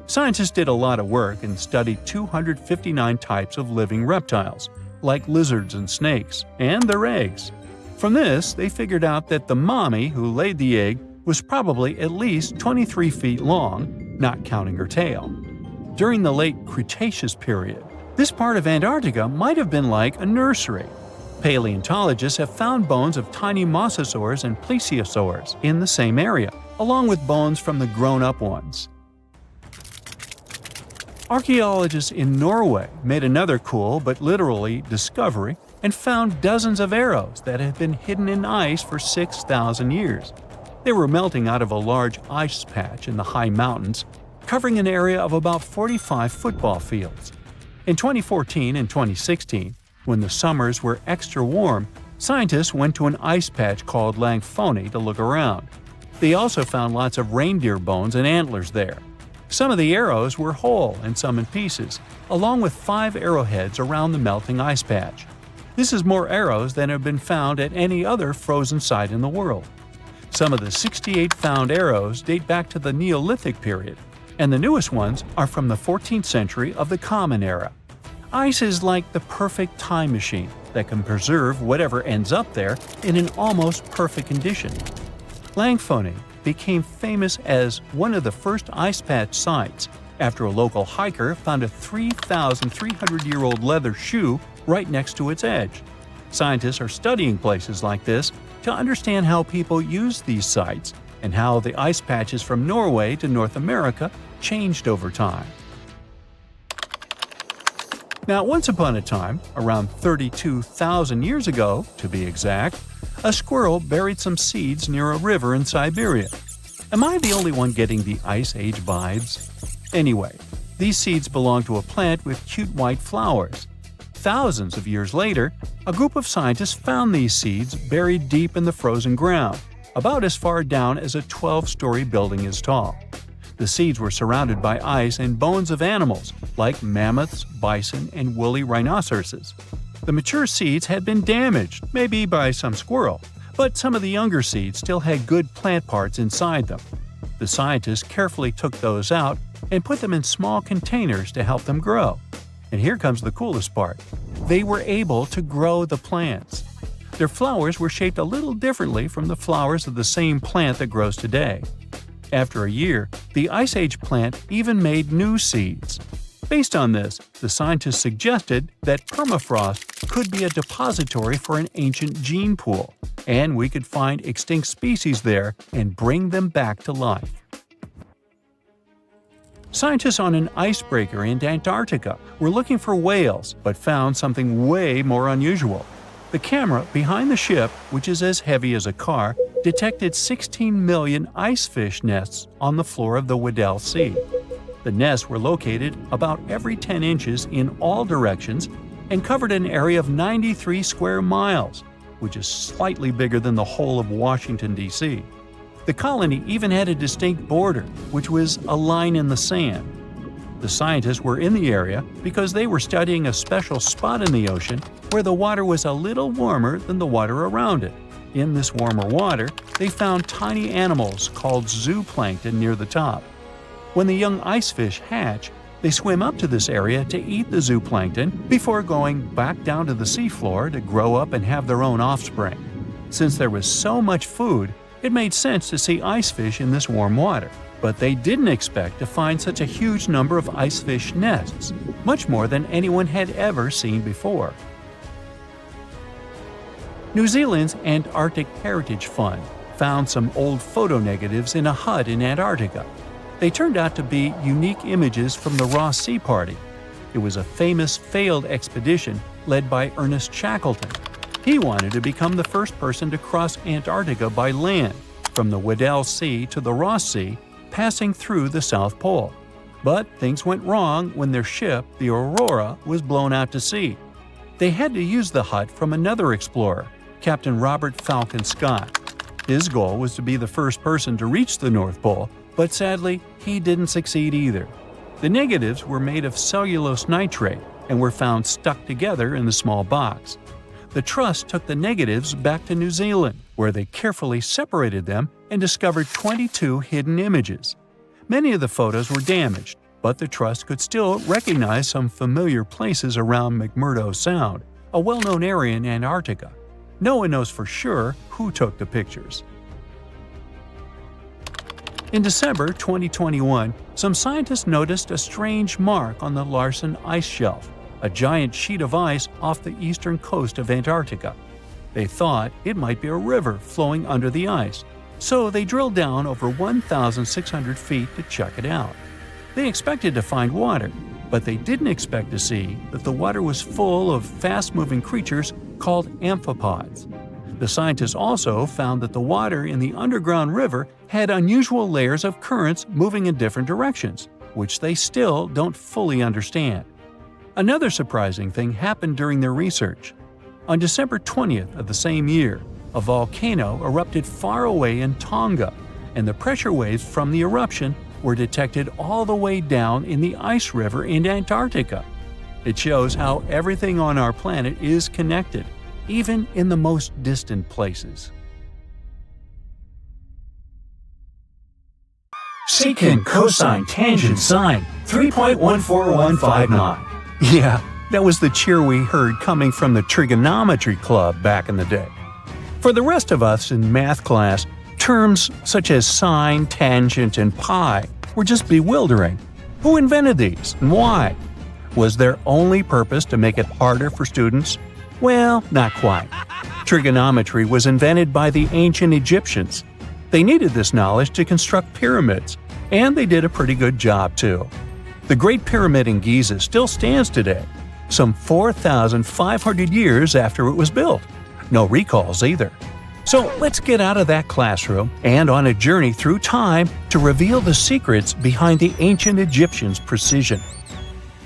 Scientists did a lot of work and studied 259 types of living reptiles, like lizards and snakes, and their eggs. From this, they figured out that the mommy who laid the egg was probably at least 23 feet long, not counting her tail. During the late Cretaceous period, this part of Antarctica might have been like a nursery. Paleontologists have found bones of tiny mosasaurs and plesiosaurs in the same area, along with bones from the grown-up ones. Archaeologists in Norway made another cool but literally discovery and found dozens of arrows that had been hidden in ice for 6,000 years. They were melting out of a large ice patch in the high mountains, covering an area of about 45 football fields. In 2014 and 2016, when the summers were extra warm, scientists went to an ice patch called Langfoni to look around. They also found lots of reindeer bones and antlers there. Some of the arrows were whole and some in pieces, along with 5 arrowheads around the melting ice patch. This is more arrows than have been found at any other frozen site in the world. Some of the 68 found arrows date back to the Neolithic period, and the newest ones are from the 14th century of the Common Era. Ice is like the perfect time machine that can preserve whatever ends up there in an almost perfect condition. Langfoni became famous as one of the first ice patch sites after a local hiker found a 3,300-year-old leather shoe right next to its edge. Scientists are studying places like this to understand how people use these sites and how the ice patches from Norway to North America changed over time. Now, once upon a time, around 32,000 years ago, to be exact, a squirrel buried some seeds near a river in Siberia. Am I the only one getting the Ice Age vibes? Anyway, these seeds belong to a plant with cute white flowers. Thousands of years later, a group of scientists found these seeds buried deep in the frozen ground, about as far down as a 12-story building is tall. The seeds were surrounded by ice and bones of animals, like mammoths, bison, and woolly rhinoceroses. The mature seeds had been damaged, maybe by some squirrel, but some of the younger seeds still had good plant parts inside them. The scientists carefully took those out and put them in small containers to help them grow. And here comes the coolest part. They were able to grow the plants. Their flowers were shaped a little differently from the flowers of the same plant that grows today. After a year, the Ice Age plant even made new seeds. Based on this, the scientists suggested that permafrost could be a depository for an ancient gene pool, and we could find extinct species there and bring them back to life. Scientists on an icebreaker in Antarctica were looking for whales but found something way more unusual. The camera behind the ship, which is as heavy as a car, detected 16 million ice fish nests on the floor of the Weddell Sea. The nests were located about every 10 inches in all directions and covered an area of 93 square miles, which is slightly bigger than the whole of Washington, D.C. The colony even had a distinct border, which was a line in the sand. The scientists were in the area because they were studying a special spot in the ocean where the water was a little warmer than the water around it. In this warmer water, they found tiny animals called zooplankton near the top. When the young ice fish hatch, they swim up to this area to eat the zooplankton before going back down to the seafloor to grow up and have their own offspring. Since there was so much food, it made sense to see ice fish in this warm water. But they didn't expect to find such a huge number of ice fish nests, much more than anyone had ever seen before. New Zealand's Antarctic Heritage Fund found some old photo negatives in a hut in Antarctica. They turned out to be unique images from the Ross Sea Party. It was a famous failed expedition led by Ernest Shackleton. He wanted to become the first person to cross Antarctica by land, from the Weddell Sea to the Ross Sea, passing through the South Pole. But things went wrong when their ship, the Aurora, was blown out to sea. They had to use the hut from another explorer, Captain Robert Falcon Scott. His goal was to be the first person to reach the North Pole, but sadly, he didn't succeed either. The negatives were made of cellulose nitrate and were found stuck together in the small box. The Trust took the negatives back to New Zealand, where they carefully separated them and discovered 22 hidden images. Many of the photos were damaged, but the Trust could still recognize some familiar places around McMurdo Sound, a well-known area in Antarctica. No one knows for sure who took the pictures. In December 2021, some scientists noticed a strange mark on the Larsen Ice Shelf, a giant sheet of ice off the eastern coast of Antarctica. They thought it might be a river flowing under the ice, so they drilled down over 1,600 feet to check it out. They expected to find water, but they didn't expect to see that the water was full of fast-moving creatures called amphipods. The scientists also found that the water in the underground river had unusual layers of currents moving in different directions, which they still don't fully understand. Another surprising thing happened during their research. On December 20th of the same year, a volcano erupted far away in Tonga, and the pressure waves from the eruption were detected all the way down in the ice river in Antarctica. It shows how everything on our planet is connected, even in the most distant places. Secant cosine tangent sine 3.14159. Yeah, that was the cheer we heard coming from the trigonometry club back in the day. For the rest of us in math class, terms such as sine, tangent, and pi were just bewildering. Who invented these and why? Was their only purpose to make it harder for students? Well, not quite. Trigonometry was invented by the ancient Egyptians. They needed this knowledge to construct pyramids, and they did a pretty good job too. The Great Pyramid in Giza still stands today, some 4,500 years after it was built. No recalls either. So let's get out of that classroom and on a journey through time to reveal the secrets behind the ancient Egyptians' precision.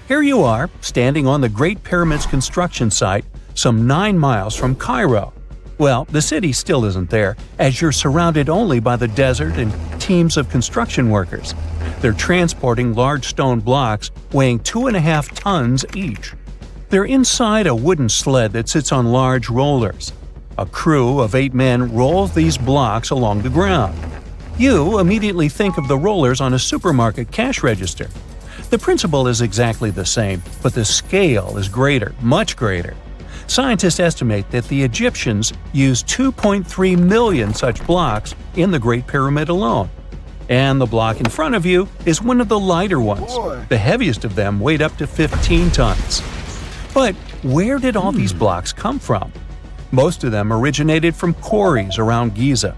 Here you are, standing on the Great Pyramid's construction site, some 9 miles from Cairo. Well, the city still isn't there, as you're surrounded only by the desert and teams of construction workers. They're transporting large stone blocks weighing 2.5 tons each. They're inside a wooden sled that sits on large rollers. A crew of 8 men rolls these blocks along the ground. You immediately think of the rollers on a supermarket cash register. The principle is exactly the same, but the scale is greater, much greater. Scientists estimate that the Egyptians used 2.3 million such blocks in the Great Pyramid alone. And the block in front of you is one of the lighter ones. The heaviest of them weighed up to 15 tons. But where did all these blocks come from? Most of them originated from quarries around Giza.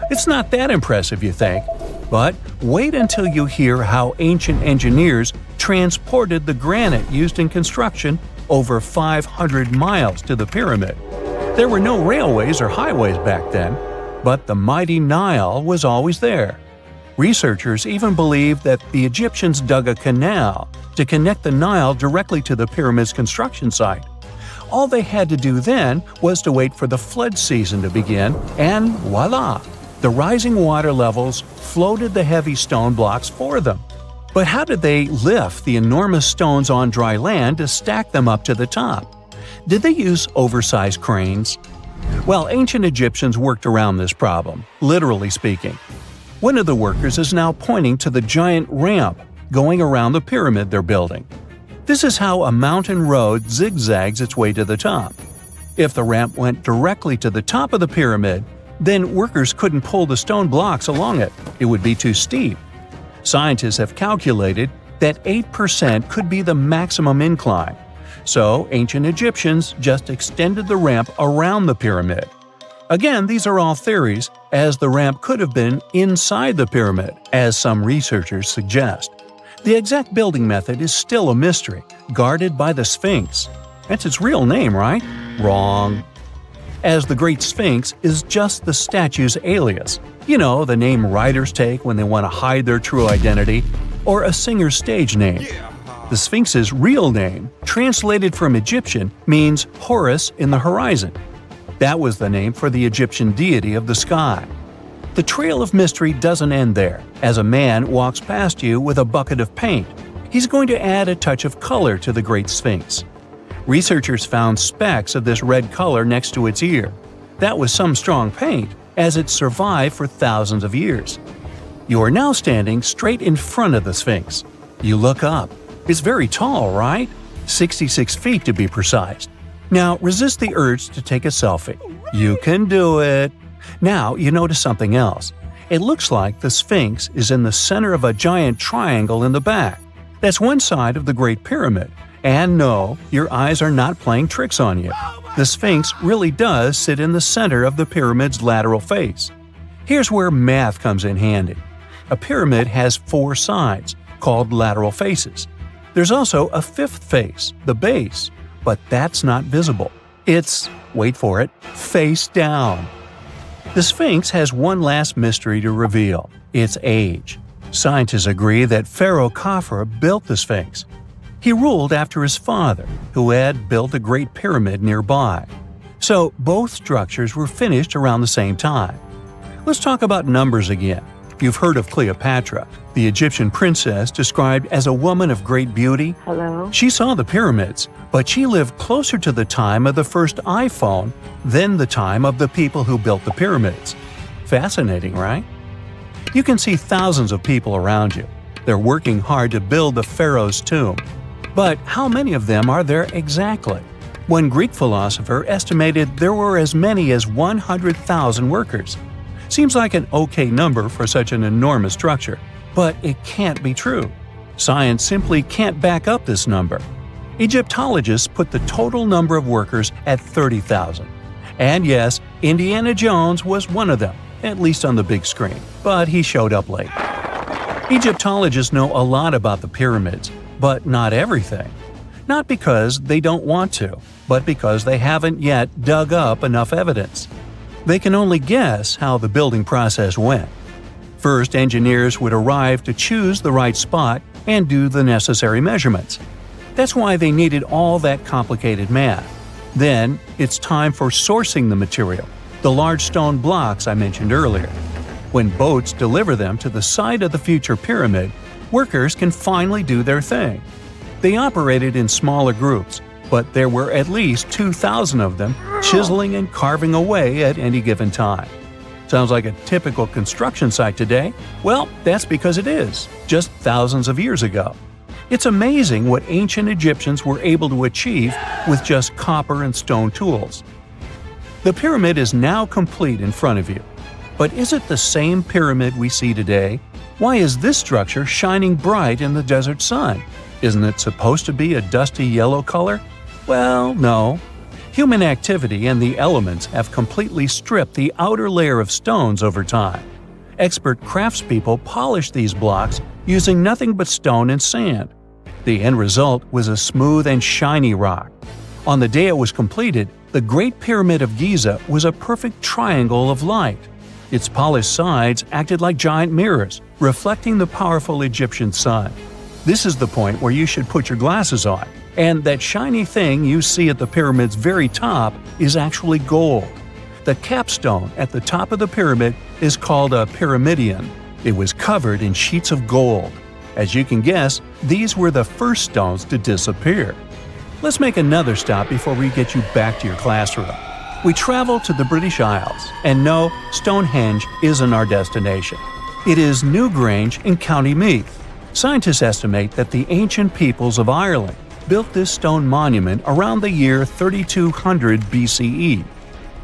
It's not that impressive, you think? But wait until you hear how ancient engineers transported the granite used in construction over 500 miles to the pyramid. There were no railways or highways back then, but the mighty Nile was always there. Researchers even believe that the Egyptians dug a canal to connect the Nile directly to the pyramid's construction site. All they had to do then was to wait for the flood season to begin, and voila! The rising water levels floated the heavy stone blocks for them. But how did they lift the enormous stones on dry land to stack them up to the top? Did they use oversized cranes? Well, ancient Egyptians worked around this problem, literally speaking. One of the workers is now pointing to the giant ramp going around the pyramid they're building. This is how a mountain road zigzags its way to the top. If the ramp went directly to the top of the pyramid, then workers couldn't pull the stone blocks along it. It would be too steep. Scientists have calculated that 8% could be the maximum incline. So ancient Egyptians just extended the ramp around the pyramid. Again, these are all theories, as the ramp could have been inside the pyramid, as some researchers suggest. The exact building method is still a mystery, guarded by the Sphinx. That's its real name, right? Wrong. As the Great Sphinx is just the statue's alias. You know, the name writers take when they want to hide their true identity, or a singer's stage name. The Sphinx's real name, translated from Egyptian, means Horus in the horizon. That was the name for the Egyptian deity of the sky. The trail of mystery doesn't end there. As a man walks past you with a bucket of paint, he's going to add a touch of color to the Great Sphinx. Researchers found specks of this red color next to its ear. That was some strong paint, as it survived for thousands of years. You are now standing straight in front of the Sphinx. You look up. It's very tall, right? 66 feet to be precise. Now resist the urge to take a selfie. You can do it. Now you notice something else. It looks like the Sphinx is in the center of a giant triangle in the back. That's one side of the Great Pyramid. And no, your eyes are not playing tricks on you. The Sphinx really does sit in the center of the pyramid's lateral face. Here's where math comes in handy. A pyramid has 4 sides, called lateral faces. There's also a 5th face, the base, but that's not visible. It's, wait for it, face down. The Sphinx has one last mystery to reveal: its age. Scientists agree that Pharaoh Khafre built the Sphinx. He ruled after his father, who had built a great pyramid nearby. So both structures were finished around the same time. Let's talk about numbers again. You've heard of Cleopatra, the Egyptian princess described as a woman of great beauty. Hello? She saw the pyramids, but she lived closer to the time of the first iPhone than the time of the people who built the pyramids. Fascinating, right? You can see thousands of people around you. They're working hard to build the pharaoh's tomb. But how many of them are there exactly? One Greek philosopher estimated there were as many as 100,000 workers. Seems like an okay number for such an enormous structure, but it can't be true. Science simply can't back up this number. Egyptologists put the total number of workers at 30,000. And yes, Indiana Jones was one of them, at least on the big screen, but he showed up late. Egyptologists know a lot about the pyramids, but not everything. Not because they don't want to, but because they haven't yet dug up enough evidence. They can only guess how the building process went. First, engineers would arrive to choose the right spot and do the necessary measurements. That's why they needed all that complicated math. Then, it's time for sourcing the material, the large stone blocks I mentioned earlier. When boats deliver them to the site of the future pyramid, workers can finally do their thing. They operated in smaller groups, but there were at least 2,000 of them chiseling and carving away at any given time. Sounds like a typical construction site today? Well, that's because it is, just thousands of years ago. It's amazing what ancient Egyptians were able to achieve with just copper and stone tools. The pyramid is now complete in front of you. But is it the same pyramid we see today? Why is this structure shining bright in the desert sun? Isn't it supposed to be a dusty yellow color? Well, no. Human activity and the elements have completely stripped the outer layer of stones over time. Expert craftspeople polished these blocks using nothing but stone and sand. The end result was a smooth and shiny rock. On the day it was completed, the The Great Pyramid of Giza was a perfect triangle of light. Its polished sides acted like giant mirrors, reflecting the powerful Egyptian sun. This is the point where you should put your glasses on, and that shiny thing you see at the pyramid's very top is actually gold. The capstone at the top of the pyramid is called a pyramidion. It was covered in sheets of gold. As you can guess, these were the first stones to disappear. Let's make another stop before we get you back to your classroom. We travel to the British Isles, and no, Stonehenge isn't our destination. It is Newgrange in County Meath. Scientists estimate that the ancient peoples of Ireland built this stone monument around the year 3200 BCE.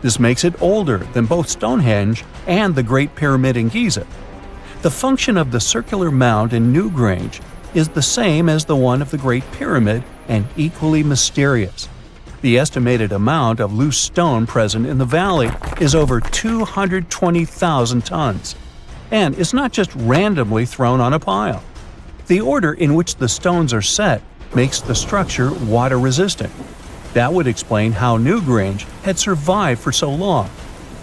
This makes it older than both Stonehenge and the Great Pyramid in Giza. The function of the circular mound in Newgrange is the same as the one of the Great Pyramid and equally mysterious. The estimated amount of loose stone present in the valley is over 220,000 tons. And it's not just randomly thrown on a pile. The order in which the stones are set makes the structure water-resistant. That would explain how Newgrange had survived for so long.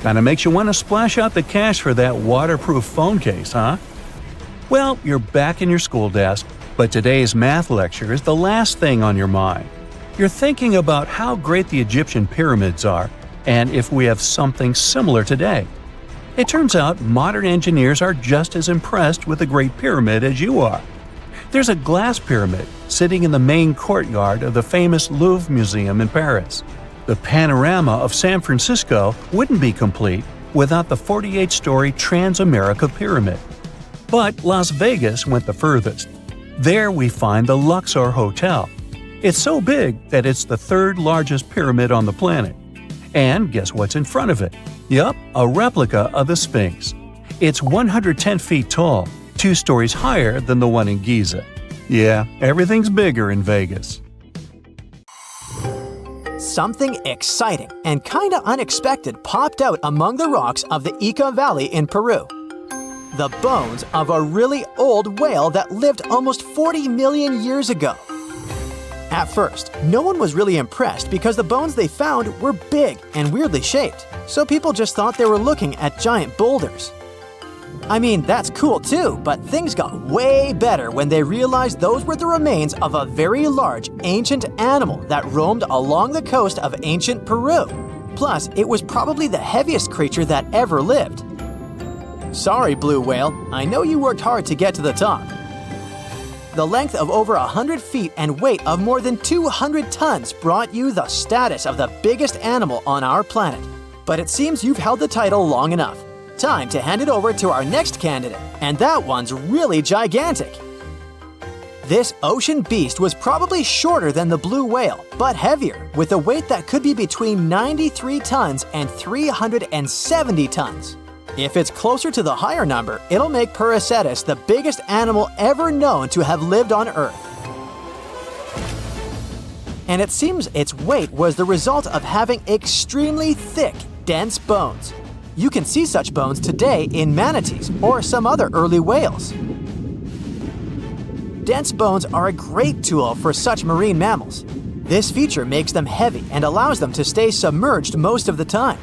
Kinda makes you want to splash out the cash for that waterproof phone case, huh? Well, you're back in your school desk, but today's math lecture is the last thing on your mind. You're thinking about how great the Egyptian pyramids are, and if we have something similar today. It turns out modern engineers are just as impressed with the Great Pyramid as you are. There's a glass pyramid sitting in the main courtyard of the famous Louvre Museum in Paris. The panorama of San Francisco wouldn't be complete without the 48-story Trans-America Pyramid. But Las Vegas went the furthest. There we find the Luxor Hotel. It's so big that it's the third largest pyramid on the planet. And guess what's in front of it? Yup, a replica of the Sphinx. It's 110 feet tall, 2 stories higher than the one in Giza. Yeah, everything's bigger in Vegas. Something exciting and kinda unexpected popped out among the rocks of the Ica Valley in Peru. The bones of a really old whale that lived almost 40 million years ago. At first, no one was really impressed because the bones they found were big and weirdly shaped, so people just thought they were looking at giant boulders. I mean, that's cool too, but things got way better when they realized those were the remains of a very large, ancient animal that roamed along the coast of ancient Peru. Plus, it was probably the heaviest creature that ever lived. Sorry, blue whale, I know you worked hard to get to the top. The length of over 100 feet and weight of more than 200 tons brought you the status of the biggest animal on our planet. But it seems you've held the title long enough. Time to hand it over to our next candidate, and that one's really gigantic. This ocean beast was probably shorter than the blue whale, but heavier, with a weight that could be between 93 tons and 370 tons. If it's closer to the higher number, it'll make Paracetus the biggest animal ever known to have lived on Earth. And it seems its weight was the result of having extremely thick, dense bones. You can see such bones today in manatees or some other early whales. Dense bones are a great tool for such marine mammals. This feature makes them heavy and allows them to stay submerged most of the time.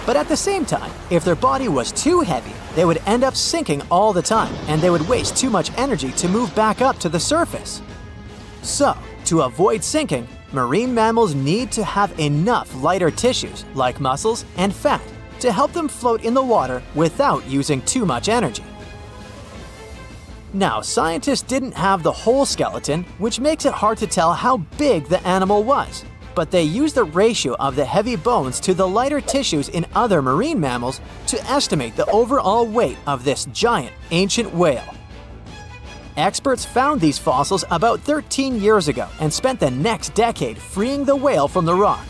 But at the same time, if their body was too heavy, they would end up sinking all the time, and they would waste too much energy to move back up to the surface. So, to avoid sinking, marine mammals need to have enough lighter tissues, like muscles and fat, to help them float in the water without using too much energy. Now, scientists didn't have the whole skeleton, which makes it hard to tell how big the animal was. But they used the ratio of the heavy bones to the lighter tissues in other marine mammals to estimate the overall weight of this giant ancient whale. Experts found these fossils about 13 years ago and spent the next decade freeing the whale from the rock.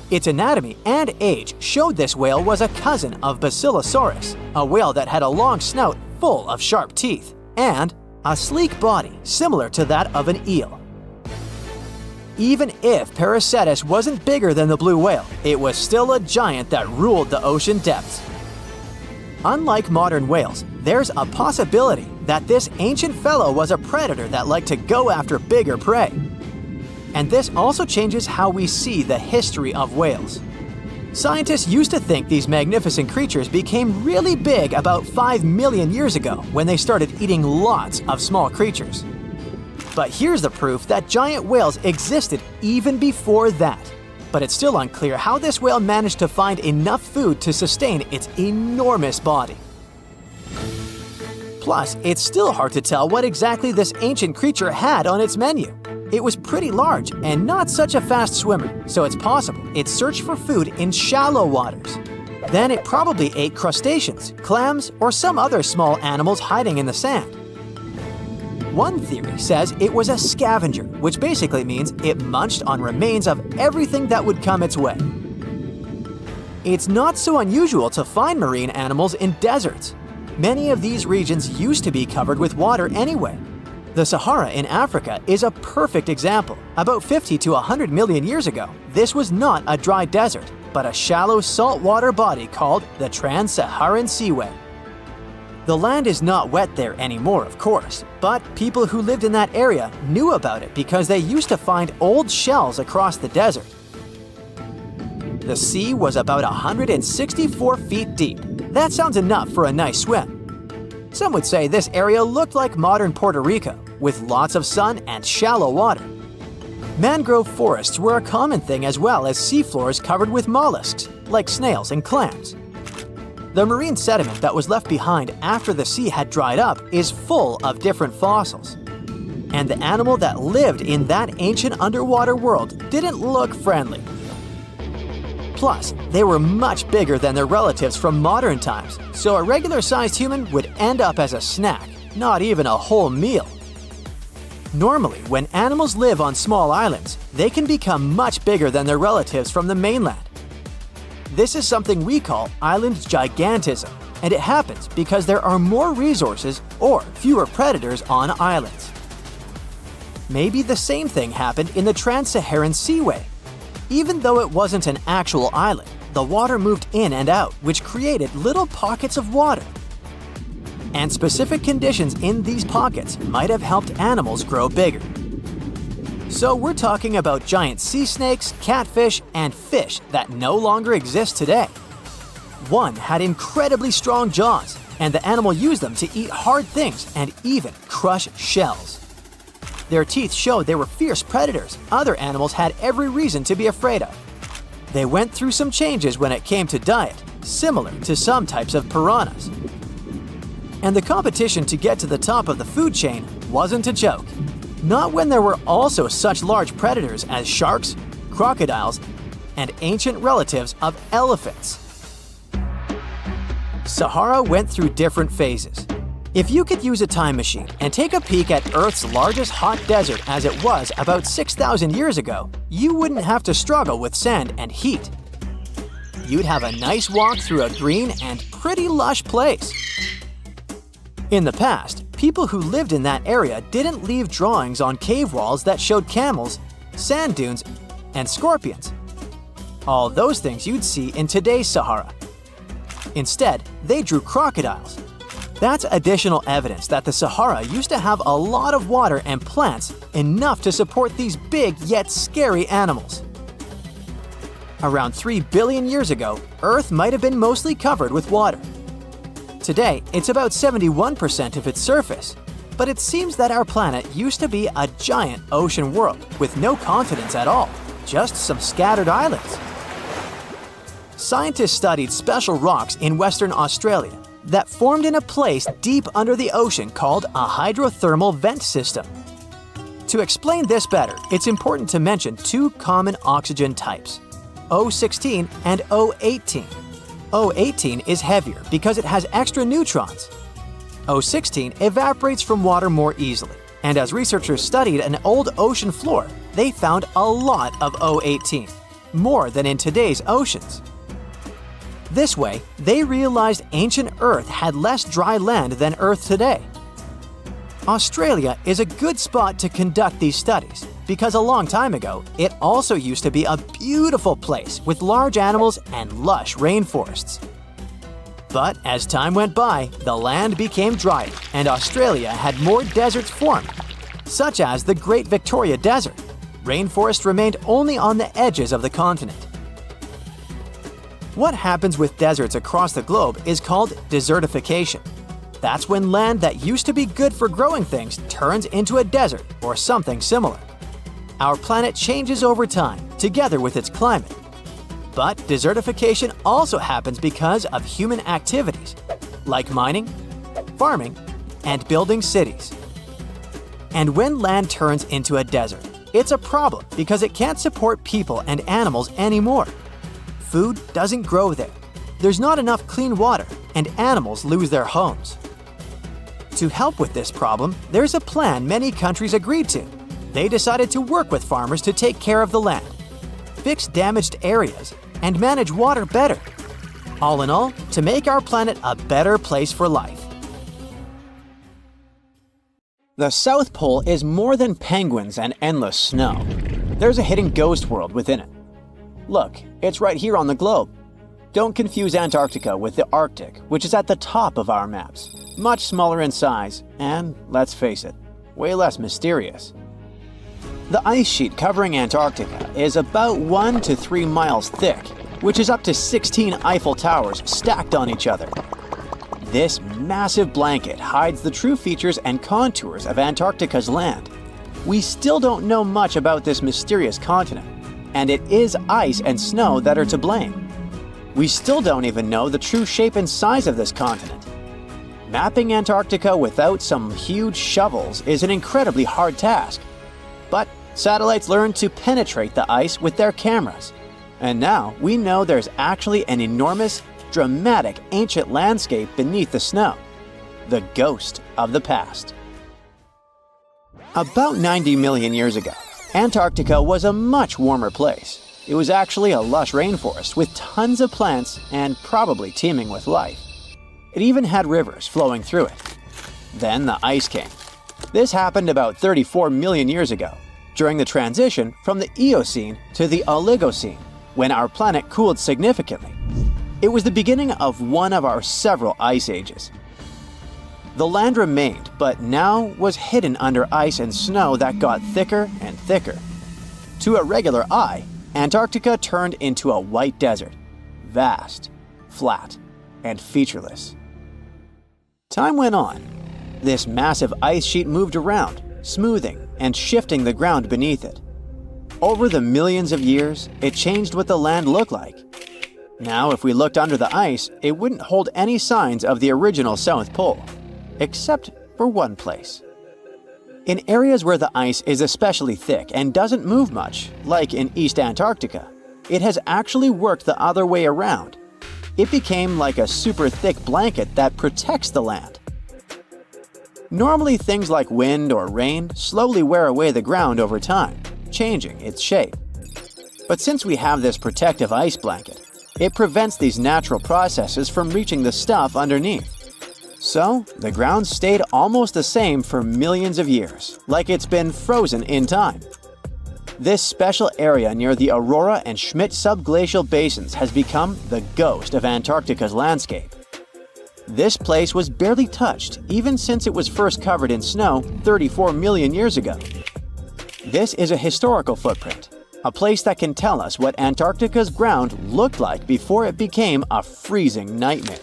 Its anatomy and age showed this whale was a cousin of Basilosaurus, a whale that had a long snout full of sharp teeth, and a sleek body similar to that of an eel. Even if Paracetus wasn't bigger than the blue whale, it was still a giant that ruled the ocean depths. Unlike modern whales, there's a possibility that this ancient fellow was a predator that liked to go after bigger prey. And this also changes how we see the history of whales. Scientists used to think these magnificent creatures became really big about 5 million years ago when they started eating lots of small creatures. But here's the proof that giant whales existed even before that. But it's still unclear how this whale managed to find enough food to sustain its enormous body. Plus, it's still hard to tell what exactly this ancient creature had on its menu. It was pretty large and not such a fast swimmer, so it's possible it searched for food in shallow waters. Then it probably ate crustaceans, clams, or some other small animals hiding in the sand. One theory says it was a scavenger, which basically means it munched on remains of everything that would come its way. It's not so unusual to find marine animals in deserts. Many of these regions used to be covered with water anyway. The Sahara in Africa is a perfect example. About 50 to 100 million years ago, this was not a dry desert, but a shallow saltwater body called the Trans-Saharan Seaway. The land is not wet there anymore, of course, but people who lived in that area knew about it because they used to find old shells across the desert. The sea was about 164 feet deep. That sounds enough for a nice swim. Some would say this area looked like modern Puerto Rico, with lots of sun and shallow water. Mangrove forests were a common thing as well as seafloors covered with mollusks, like snails and clams. The marine sediment that was left behind after the sea had dried up is full of different fossils. And the animal that lived in that ancient underwater world didn't look friendly. Plus, they were much bigger than their relatives from modern times, so a regular-sized human would end up as a snack, not even a whole meal. Normally, when animals live on small islands, they can become much bigger than their relatives from the mainland. This is something we call island gigantism, and it happens because there are more resources or fewer predators on islands. Maybe the same thing happened in the Trans-Saharan Seaway. Even though it wasn't an actual island, the water moved in and out, which created little pockets of water. And specific conditions in these pockets might have helped animals grow bigger. So we're talking about giant sea snakes, catfish, and fish that no longer exist today. One had incredibly strong jaws, and the animal used them to eat hard things and even crush shells. Their teeth showed they were fierce predators other animals had every reason to be afraid of. They went through some changes when it came to diet, similar to some types of piranhas. And the competition to get to the top of the food chain wasn't a joke. Not when there were also such large predators as sharks, crocodiles, and ancient relatives of elephants. Sahara went through different phases. If you could use a time machine and take a peek at Earth's largest hot desert as it was about 6,000 years ago, you wouldn't have to struggle with sand and heat. You'd have a nice walk through a green and pretty lush place. In the past, people who lived in that area didn't leave drawings on cave walls that showed camels, sand dunes, and scorpions. All those things you'd see in today's Sahara. Instead, they drew crocodiles. That's additional evidence that the Sahara used to have a lot of water and plants enough to support these big yet scary animals. Around 3 billion years ago, Earth might have been mostly covered with water. Today, it's about 71% of its surface, but it seems that our planet used to be a giant ocean world with no continents at all, just some scattered islands. Scientists studied special rocks in Western Australia that formed in a place deep under the ocean called a hydrothermal vent system. To explain this better, it's important to mention two common oxygen types, O16 and O18. O18 is heavier because it has extra neutrons. O16 evaporates from water more easily, and as researchers studied an old ocean floor, they found a lot of O18, more than in today's oceans. This way, they realized ancient Earth had less dry land than Earth today. Australia is a good spot to conduct these studies because a long time ago, it also used to be a beautiful place with large animals and lush rainforests. But as time went by, the land became drier and Australia had more deserts formed, such as the Great Victoria Desert. Rainforest remained only on the edges of the continent. What happens with deserts across the globe is called desertification. That's when land that used to be good for growing things turns into a desert or something similar. Our planet changes over time, together with its climate. But desertification also happens because of human activities, like mining, farming, and building cities. And when land turns into a desert, it's a problem because it can't support people and animals anymore. Food doesn't grow there. There's not enough clean water, and animals lose their homes. To help with this problem, there's a plan many countries agreed to. They decided to work with farmers to take care of the land, fix damaged areas, and manage water better. All in all, to make our planet a better place for life. The South Pole is more than penguins and endless snow. There's a hidden ghost world within it. Look, it's right here on the globe. Don't confuse Antarctica with the Arctic, which is at the top of our maps. Much smaller in size, and let's face it, way less mysterious. The ice sheet covering Antarctica is about 1 to 3 miles thick, which is up to 16 Eiffel Towers stacked on each other. This massive blanket hides the true features and contours of Antarctica's land. We still don't know much about this mysterious continent, and it is ice and snow that are to blame. We still don't even know the true shape and size of this continent. Mapping Antarctica without some huge shovels is an incredibly hard task. But satellites learned to penetrate the ice with their cameras. And now we know there's actually an enormous, dramatic ancient landscape beneath the snow. The ghost of the past. About 90 million years ago, Antarctica was a much warmer place. It was actually a lush rainforest with tons of plants and probably teeming with life. It even had rivers flowing through it. Then the ice came. This happened about 34 million years ago, during the transition from the Eocene to the Oligocene, when our planet cooled significantly. It was the beginning of one of our several ice ages. The land remained, but now was hidden under ice and snow that got thicker and thicker. To a regular eye, Antarctica turned into a white desert, vast, flat, and featureless. Time went on. This massive ice sheet moved around, smoothing and shifting the ground beneath it. Over the millions of years, it changed what the land looked like. Now, if we looked under the ice, it wouldn't hold any signs of the original South Pole, except for one place. In areas where the ice is especially thick and doesn't move much, like in East Antarctica, it has actually worked the other way around. It became like a super thick blanket that protects the land. Normally, things like wind or rain slowly wear away the ground over time, changing its shape. But since we have this protective ice blanket, it prevents these natural processes from reaching the stuff underneath. So, the ground stayed almost the same for millions of years, like it's been frozen in time. This special area near the Aurora and Schmidt subglacial basins has become the ghost of Antarctica's landscape. This place was barely touched even since it was first covered in snow 34 million years ago. This is a historical footprint, a place that can tell us what Antarctica's ground looked like before it became a freezing nightmare.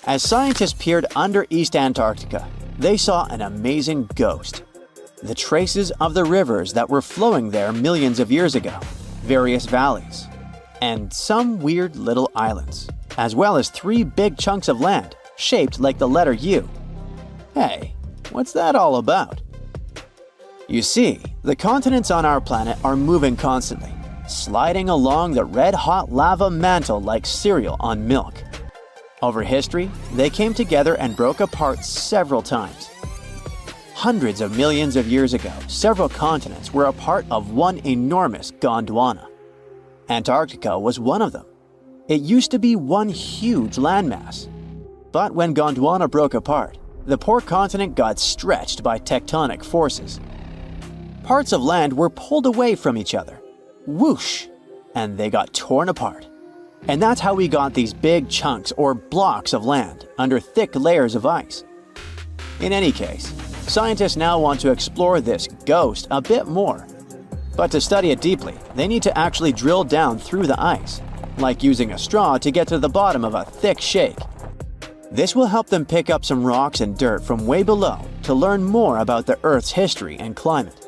As scientists peered under East Antarctica, they saw an amazing ghost. The traces of the rivers that were flowing there millions of years ago, various valleys, and some weird little islands, as well as 3 big chunks of land shaped like the letter U. Hey, what's that all about? You see, the continents on our planet are moving constantly, sliding along the red-hot lava mantle like cereal on milk. Over history, they came together and broke apart several times. Hundreds of millions of years ago, several continents were a part of one enormous Gondwana. Antarctica was one of them. It used to be one huge landmass. But when Gondwana broke apart, the poor continent got stretched by tectonic forces. Parts of land were pulled away from each other. Whoosh! And they got torn apart. And that's how we got these big chunks or blocks of land under thick layers of ice. In any case, scientists now want to explore this ghost a bit more. But to study it deeply, they need to actually drill down through the ice, like using a straw to get to the bottom of a thick shake. This will help them pick up some rocks and dirt from way below to learn more about the Earth's history and climate.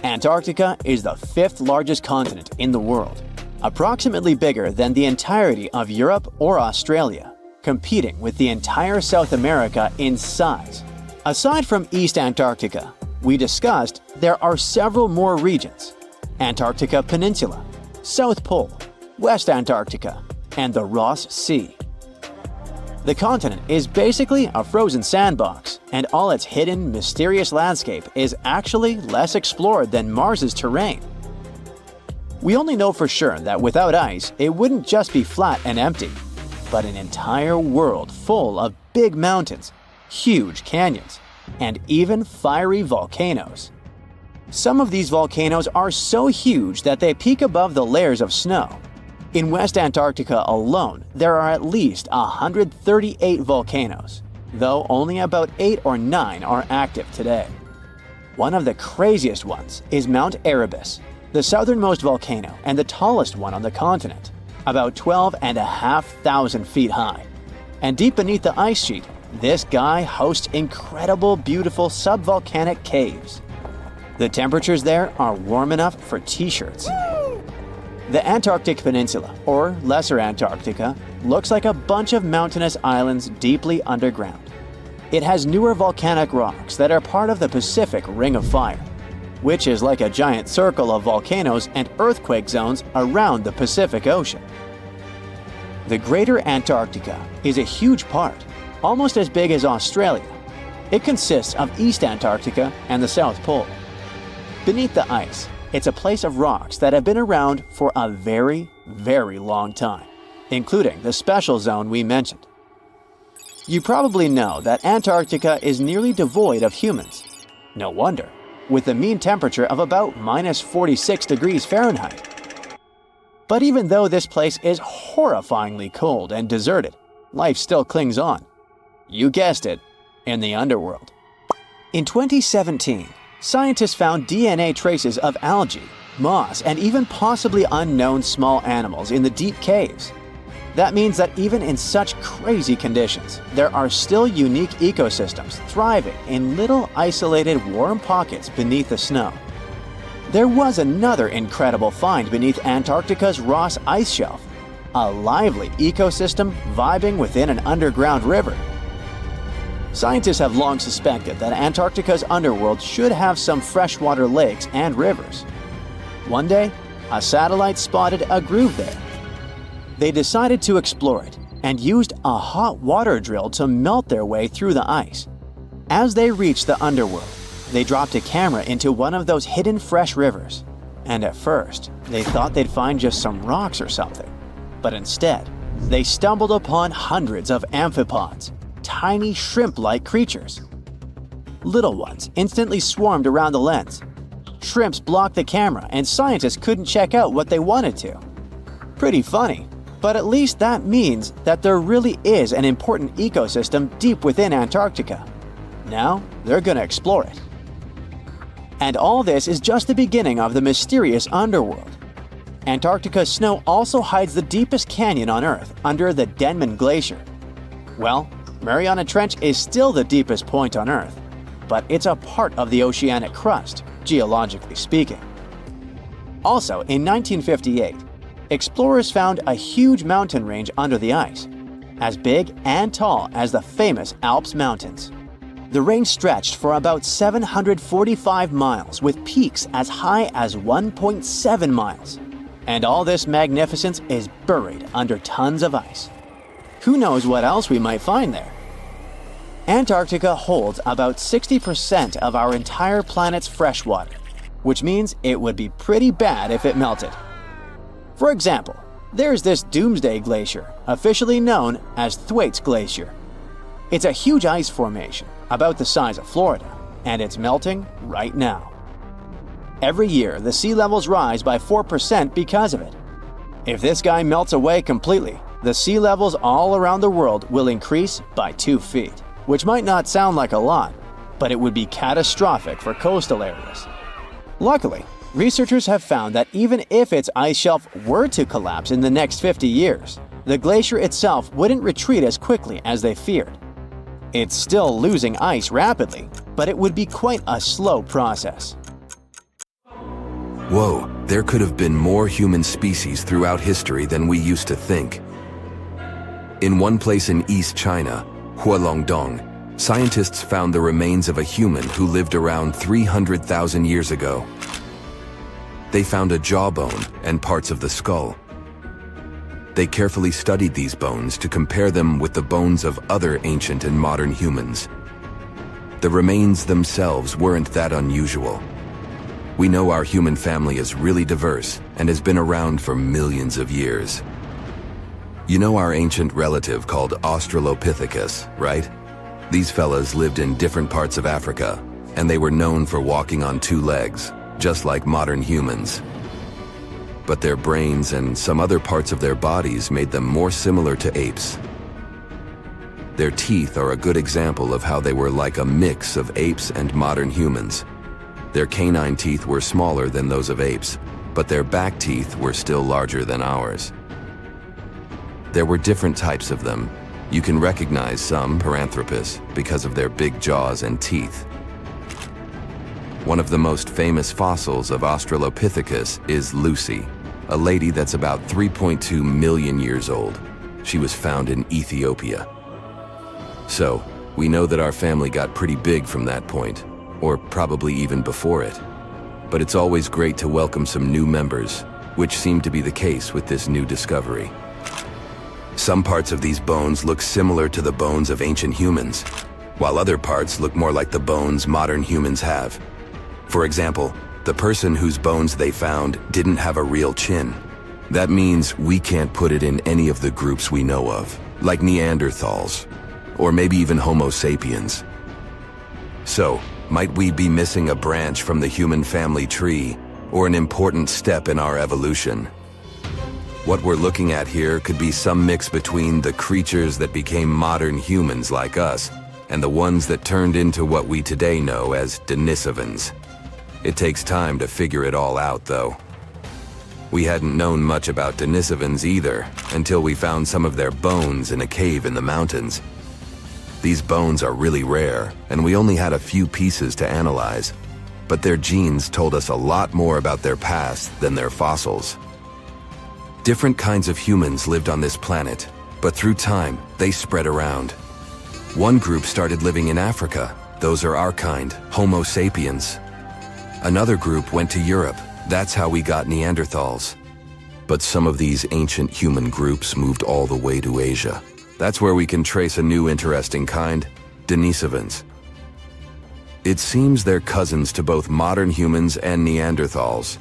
Antarctica is the 5th largest continent in the world, approximately bigger than the entirety of Europe or Australia, competing with the entire South America in size. Aside from East Antarctica, we discussed there are several more regions: Antarctica Peninsula, South Pole, West Antarctica, and the Ross Sea. The continent is basically a frozen sandbox, and all its hidden, mysterious landscape is actually less explored than Mars's terrain. We only know for sure that without ice, it wouldn't just be flat and empty, but an entire world full of big mountains, huge canyons, and even fiery volcanoes. Some of these volcanoes are so huge that they peak above the layers of snow. In West Antarctica alone, there are at least 138 volcanoes, though only about 8 or 9 are active today. One of the craziest ones is Mount Erebus, the southernmost volcano and the tallest one on the continent, about 12,500 feet high. And deep beneath the ice sheet, this guy hosts incredible, beautiful subvolcanic caves. The temperatures there are warm enough for t-shirts. The Antarctic Peninsula, or Lesser Antarctica, looks like a bunch of mountainous islands deeply underground. It has newer volcanic rocks that are part of the Pacific Ring of Fire, which is like a giant circle of volcanoes and earthquake zones around the Pacific Ocean. The Greater Antarctica is a huge part, almost as big as Australia. It consists of East Antarctica and the South Pole. Beneath the ice, it's a place of rocks that have been around for a very, very long time, including the special zone we mentioned. You probably know that Antarctica is nearly devoid of humans. No wonder, with a mean temperature of about -46 degrees Fahrenheit. But even though this place is horrifyingly cold and deserted, life still clings on. You guessed it, in the underworld. In 2017, scientists found DNA traces of algae, moss, and even possibly unknown small animals in the deep caves. That means that even in such crazy conditions, there are still unique ecosystems thriving in little isolated warm pockets beneath the snow. There was another incredible find beneath Antarctica's Ross Ice Shelf, a lively ecosystem vibing within an underground river. Scientists have long suspected that Antarctica's underworld should have some freshwater lakes and rivers. One day, a satellite spotted a groove there. They decided to explore it and used a hot water drill to melt their way through the ice. As they reached the underworld, they dropped a camera into one of those hidden fresh rivers. And at first, they thought they'd find just some rocks or something. But instead, they stumbled upon hundreds of amphipods, tiny shrimp-like creatures. Little ones instantly swarmed around the lens. Shrimps blocked the camera and scientists couldn't check out what they wanted to. Pretty funny, but at least that means that there really is an important ecosystem deep within Antarctica. Now, they're gonna explore it. And all this is just the beginning of the mysterious underworld. Antarctica's snow also hides the deepest canyon on Earth under the Denman Glacier. Well, Mariana Trench is still the deepest point on Earth, but it's a part of the oceanic crust, geologically speaking. Also, in 1958, explorers found a huge mountain range under the ice, as big and tall as the famous Alps Mountains. The range stretched for about 745 miles with peaks as high as 1.7 miles. And all this magnificence is buried under tons of ice. Who knows what else we might find there? Antarctica holds about 60% of our entire planet's fresh water, which means it would be pretty bad if it melted. For example, there's this Doomsday Glacier, officially known as Thwaites Glacier. It's a huge ice formation, about the size of Florida, and it's melting right now. Every year, the sea levels rise by 4% because of it. If this guy melts away completely, the sea levels all around the world will increase by 2 feet, which might not sound like a lot, but it would be catastrophic for coastal areas. Luckily, Researchers have found that even if its ice shelf were to collapse in the next 50 years, the glacier itself wouldn't retreat as quickly as they feared. It's still losing ice rapidly, but it would be quite a slow process. Whoa, there could have been more human species throughout history than we used to think. In one place in East China, Hualongdong, scientists found the remains of a human who lived around 300,000 years ago. They found a jawbone and parts of the skull. They carefully studied these bones to compare them with the bones of other ancient and modern humans. The remains themselves weren't that unusual. We know our human family is really diverse and has been around for millions of years. You know our ancient relative called Australopithecus, right? These fellas lived in different parts of Africa, and they were known for walking on two legs, just like modern humans. But their brains and some other parts of their bodies made them more similar to apes. Their teeth are a good example of how they were like a mix of apes and modern humans. Their canine teeth were smaller than those of apes, but their back teeth were still larger than ours. There were different types of them. You can recognize some Paranthropus because of their big jaws and teeth. One of the most famous fossils of Australopithecus is Lucy, a lady that's about 3.2 million years old. She was found in Ethiopia. So, we know that our family got pretty big from that point, or probably even before it. But it's always great to welcome some new members, which seemed to be the case with this new discovery. Some parts of these bones look similar to the bones of ancient humans, while other parts look more like the bones modern humans have. For example, the person whose bones they found didn't have a real chin. That means we can't put it in any of the groups we know of, like Neanderthals, or maybe even Homo sapiens. So, might we be missing a branch from the human family tree, or an important step in our evolution? What we're looking at here could be some mix between the creatures that became modern humans like us, and the ones that turned into what we today know as Denisovans. It takes time to figure it all out, though. We hadn't known much about Denisovans either, until we found some of their bones in a cave in the mountains. These bones are really rare, and we only had a few pieces to analyze, but their genes told us a lot more about their past than their fossils. Different kinds of humans lived on this planet, but through time, they spread around. One group started living in Africa. Those are our kind, Homo sapiens. Another group went to Europe. That's how we got Neanderthals. But some of these ancient human groups moved all the way to Asia. That's where we can trace a new interesting kind, Denisovans. It seems they're cousins to both modern humans and Neanderthals.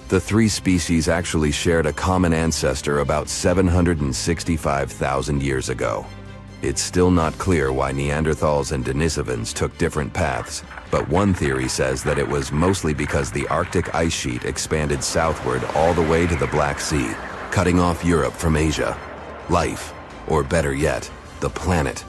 The three species actually shared a common ancestor about 765,000 years ago. It's still not clear why Neanderthals and Denisovans took different paths, but one theory says that it was mostly because the Arctic ice sheet expanded southward all the way to the Black Sea, cutting off Europe from Asia. Life, or better yet, the planet,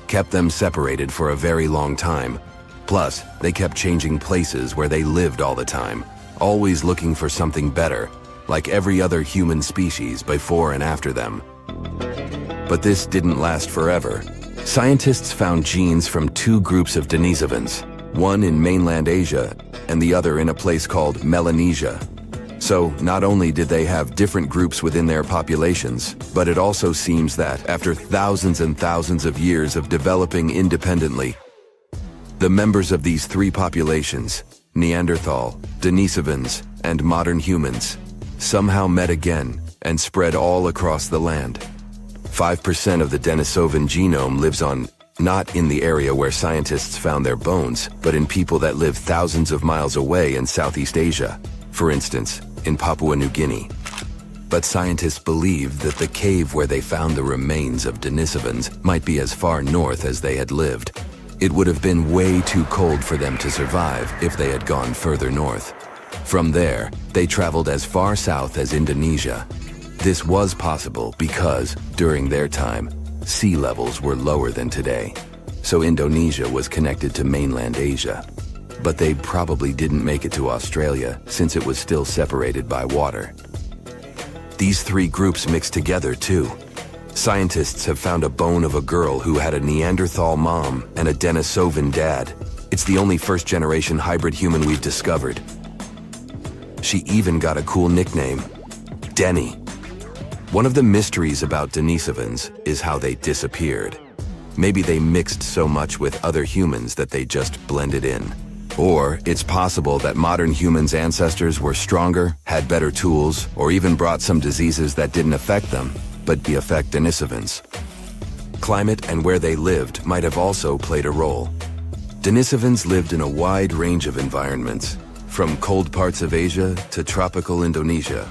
kept them separated for a very long time. Plus, they kept changing places where they lived all the time, always looking for something better, like every other human species before and after them. But this didn't last forever. Scientists found genes from two groups of Denisovans, one in mainland Asia and the other in a place called Melanesia. So not only did they have different groups within their populations, but it also seems that after thousands and thousands of years of developing independently, the members of these three populations, Neanderthal, Denisovans, and modern humans, somehow met again and spread all across the land. 5% of the Denisovan genome lives not in the area where scientists found their bones, but in people that live thousands of miles away in Southeast Asia, for instance, in Papua New Guinea. But scientists believe that the cave where they found the remains of Denisovans might be as far north as they had lived. It would have been way too cold for them to survive if they had gone further north. From there, they traveled as far south as Indonesia. This was possible because, during their time, sea levels were lower than today, so Indonesia was connected to mainland Asia. but they probably didn't make it to Australia since it was still separated by water. These three groups mixed together too. Scientists have found a bone of a girl who had a Neanderthal mom and a Denisovan dad. It's the only first-generation hybrid human we've discovered. She even got a cool nickname, Denny. One of the mysteries about Denisovans is how they disappeared. Maybe they mixed so much with other humans that they just blended in. Or it's possible that modern humans' ancestors were stronger, had better tools, or even brought some diseases that didn't affect them, but affect Denisovans. Climate and where they lived might have also played a role. Denisovans lived in a wide range of environments, from cold parts of Asia to tropical Indonesia.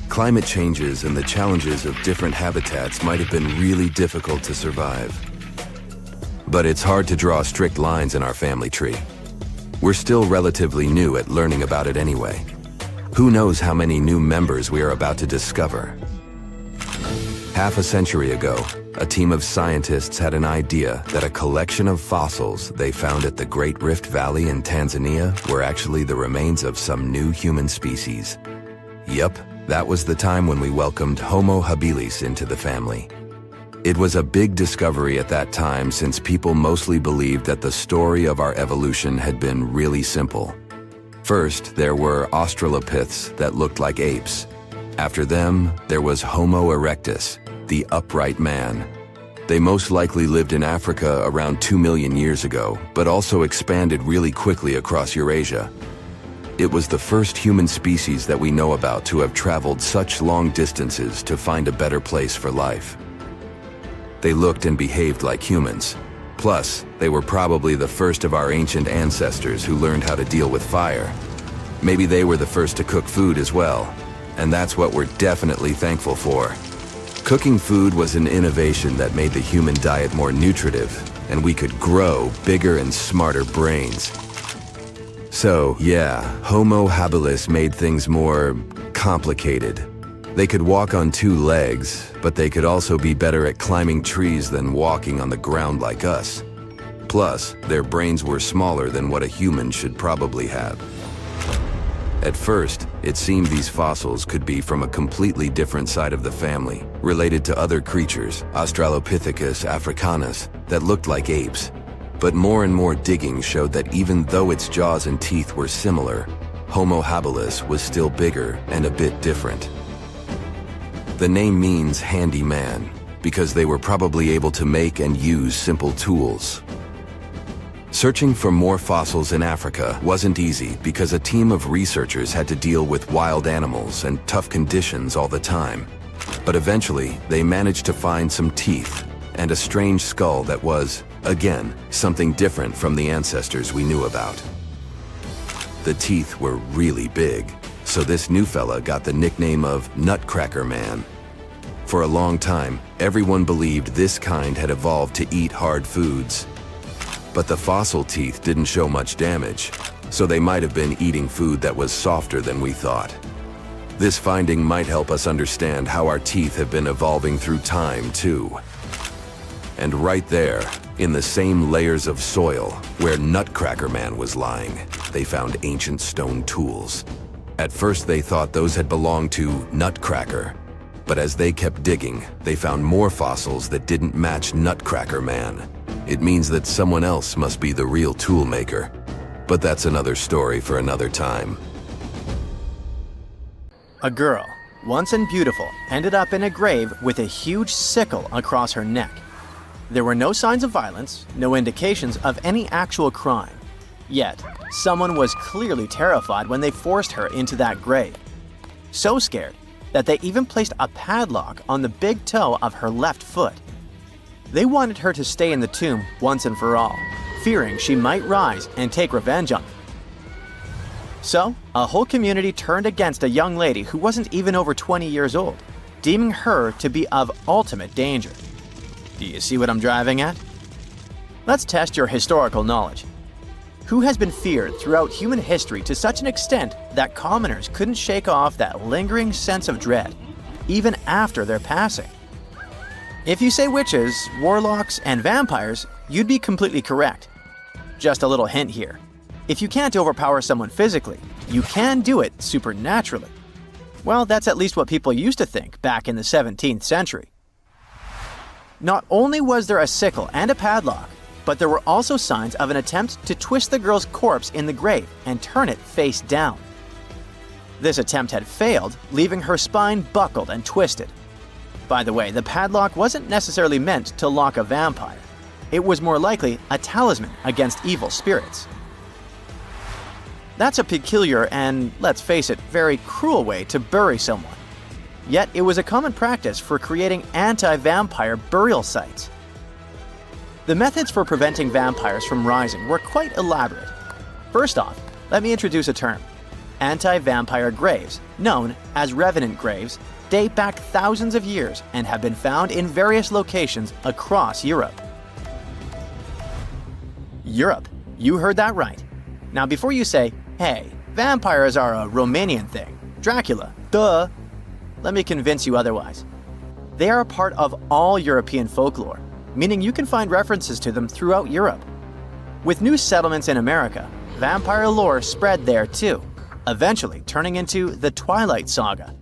Climate changes and the challenges of different habitats might have been really difficult to survive. But it's hard to draw strict lines in our family tree. We're still relatively new at learning about it anyway. Who knows how many new members we are about to discover? Half a century ago, a team of scientists had an idea that a collection of fossils they found at the Great Rift Valley in Tanzania were actually the remains of some new human species. Yup, that was the time when we welcomed Homo habilis into the family. It was a big discovery at that time since people mostly believed that the story of our evolution had been really simple. First, there were Australopiths that looked like apes. After them, there was Homo erectus, the upright man. They most likely lived in Africa around 2 million years ago, but also expanded really quickly across Eurasia. It was the first human species that we know about to have traveled such long distances to find a better place for life. They looked and behaved like humans. Plus, they were probably the first of our ancient ancestors who learned how to deal with fire. Maybe they were the first to cook food as well, and that's what we're definitely thankful for. Cooking food was an innovation that made the human diet more nutritive, and we could grow bigger and smarter brains. So, yeah, Homo habilis made things more complicated. They could walk on 2 legs, but they could also be better at climbing trees than walking on the ground like us. Plus, their brains were smaller than what a human should probably have. At first, it seemed these fossils could be from a completely different side of the family, related to other creatures, Australopithecus africanus, that looked like apes. But more and more digging showed that even though its jaws and teeth were similar, Homo habilis was still bigger and a bit different. The name means handy man, because they were probably able to make and use simple tools. Searching for more fossils in Africa wasn't easy because a team of researchers had to deal with wild animals and tough conditions all the time. But eventually, they managed to find some teeth and a strange skull that was, again, something different from the ancestors we knew about. The teeth were really big, so this new fella got the nickname of Nutcracker Man. For a long time, everyone believed this kind had evolved to eat hard foods. But the fossil teeth didn't show much damage, so they might have been eating food that was softer than we thought. This finding might help us understand how our teeth have been evolving through time, too. And right there, in the same layers of soil where Nutcracker Man was lying, they found ancient stone tools. At first they thought those had belonged to Nutcracker, but as they kept digging, they found more fossils that didn't match Nutcracker Man. It means that someone else must be the real tool maker. But that's another story for another time. A girl, once and beautiful, ended up in a grave with a huge sickle across her neck. There were no signs of violence, no indications of any actual crime. Yet, someone was clearly terrified when they forced her into that grave. So scared that they even placed a padlock on the big toe of her left foot. They wanted her to stay in the tomb once and for all, fearing she might rise and take revenge on them. So, a whole community turned against a young lady who wasn't even over 20 years old, deeming her to be of ultimate danger. Do you see what I'm driving at? Let's test your historical knowledge. Who has been feared throughout human history to such an extent that commoners couldn't shake off that lingering sense of dread, even after their passing? If you say witches, warlocks, and vampires, you'd be completely correct. Just a little hint here. If you can't overpower someone physically, you can do it supernaturally. Well, that's at least what people used to think back in the 17th century. Not only was there a sickle and a padlock, but there were also signs of an attempt to twist the girl's corpse in the grave and turn it face down. This attempt had failed, leaving her spine buckled and twisted. By the way, the padlock wasn't necessarily meant to lock a vampire. It was more likely a talisman against evil spirits. That's a peculiar and, let's face it, very cruel way to bury someone. Yet it was a common practice for creating anti-vampire burial sites. The methods for preventing vampires from rising were quite elaborate. First off, let me introduce a term. Anti-vampire graves, known as revenant graves, date back thousands of years and have been found in various locations across Europe. Europe, you heard that right. Now before you say, hey, vampires are a Romanian thing, Dracula, duh, let me convince you otherwise. They are a part of all European folklore, meaning you can find references to them throughout Europe. With new settlements in America, vampire lore spread there too, eventually turning into the Twilight Saga.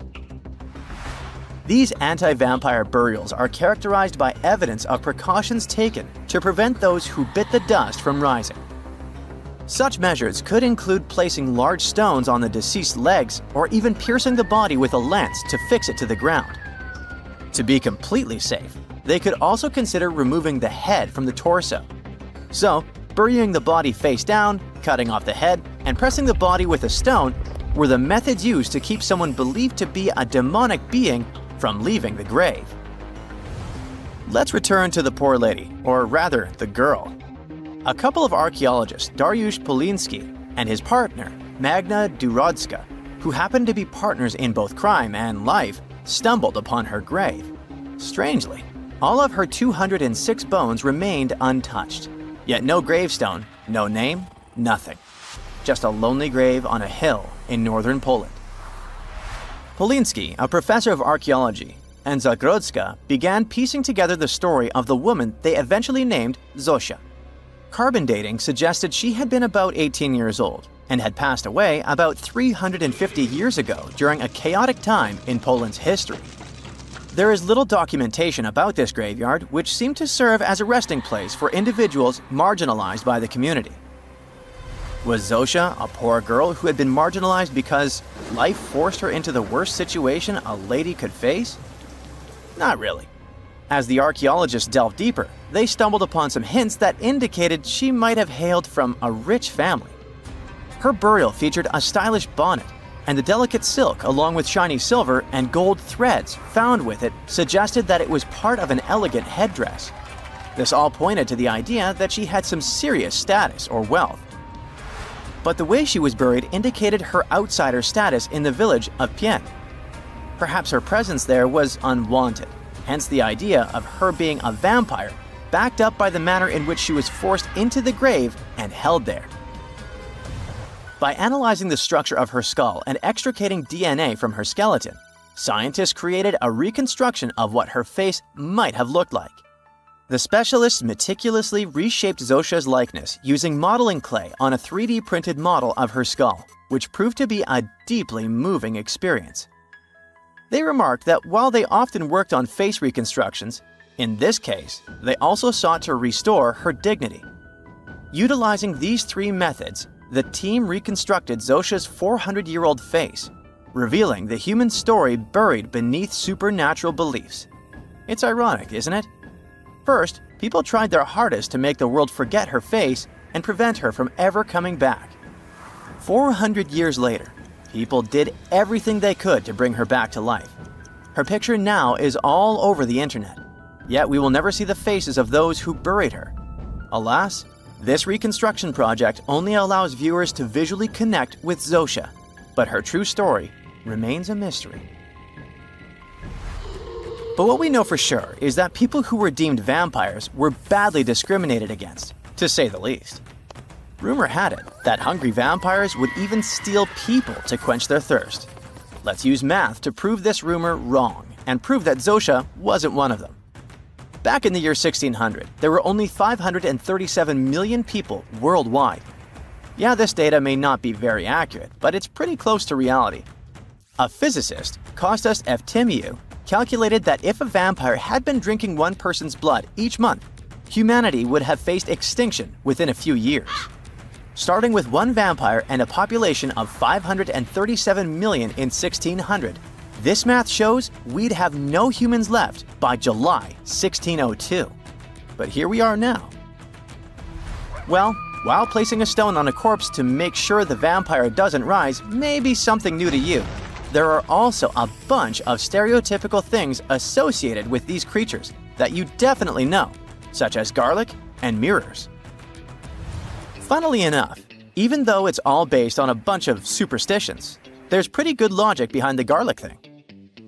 These anti-vampire burials are characterized by evidence of precautions taken to prevent those who bit the dust from rising. Such measures could include placing large stones on the deceased's legs or even piercing the body with a lance to fix it to the ground. To be completely safe, they could also consider removing the head from the torso. So, burying the body face down, cutting off the head, and pressing the body with a stone were the methods used to keep someone believed to be a demonic being from leaving the grave. Let's return to the poor lady, or rather, the girl. A couple of archaeologists, Dariusz Poliński and his partner, Magna Durodzka, who happened to be partners in both crime and life, stumbled upon her grave. Strangely, all of her 206 bones remained untouched. Yet no gravestone, no name, nothing. Just a lonely grave on a hill in northern Poland. Poliński, a professor of archaeology, and Zagrodzka began piecing together the story of the woman they eventually named Zosia. Carbon dating suggested she had been about 18 years old and had passed away about 350 years ago during a chaotic time in Poland's history. There is little documentation about this graveyard, which seemed to serve as a resting place for individuals marginalized by the community. Was Zosia a poor girl who had been marginalized because life forced her into the worst situation a lady could face? Not really. As the archaeologists delved deeper, they stumbled upon some hints that indicated she might have hailed from a rich family. Her burial featured a stylish bonnet, and the delicate silk along with shiny silver and gold threads found with it suggested that it was part of an elegant headdress. This all pointed to the idea that she had some serious status or wealth. But the way she was buried indicated her outsider status in the village of Pien. Perhaps her presence there was unwanted, hence the idea of her being a vampire, backed up by the manner in which she was forced into the grave and held there. By analyzing the structure of her skull and extricating DNA from her skeleton, scientists created a reconstruction of what her face might have looked like. The specialists meticulously reshaped Zosia's likeness using modeling clay on a 3D printed model of her skull, which proved to be a deeply moving experience. They remarked that while they often worked on face reconstructions, in this case, they also sought to restore her dignity. Utilizing these three methods, the team reconstructed Zosia's 400-year-old face, revealing the human story buried beneath supernatural beliefs. It's ironic, isn't it? First, people tried their hardest to make the world forget her face and prevent her from ever coming back. 400 years later, people did everything they could to bring her back to life. Her picture now is all over the internet, yet we will never see the faces of those who buried her. Alas, this reconstruction project only allows viewers to visually connect with Zosia, but her true story remains a mystery. But what we know for sure is that people who were deemed vampires were badly discriminated against, to say the least. Rumor had it that hungry vampires would even steal people to quench their thirst. Let's use math to prove this rumor wrong and prove that Zosia wasn't one of them. Back in the year 1600, there were only 537 million people worldwide. Yeah, this data may not be very accurate, but it's pretty close to reality. A physicist, Kostas Eftimiou, calculated that if a vampire had been drinking one person's blood each month, humanity would have faced extinction within a few years. Starting with one vampire and a population of 537 million in 1600, this math shows we'd have no humans left by July 1602. But here we are now. Well, while placing a stone on a corpse to make sure the vampire doesn't rise may be something new to you, there are also a bunch of stereotypical things associated with these creatures that you definitely know, such as garlic and mirrors. Funnily enough, even though it's all based on a bunch of superstitions, there's pretty good logic behind the garlic thing.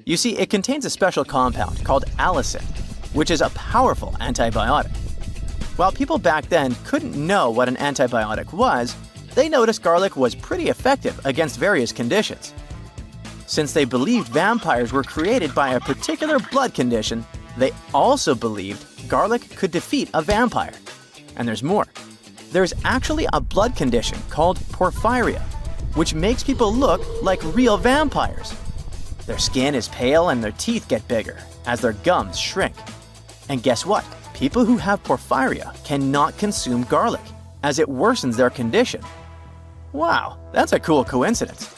You see, it contains a special compound called allicin, which is a powerful antibiotic. While people back then couldn't know what an antibiotic was, they noticed garlic was pretty effective against various conditions. Since they believed vampires were created by a particular blood condition, they also believed garlic could defeat a vampire. And there's more. There's actually a blood condition called porphyria, which makes people look like real vampires. Their skin is pale and their teeth get bigger as their gums shrink. And guess what? People who have porphyria cannot consume garlic, as it worsens their condition. Wow, that's a cool coincidence.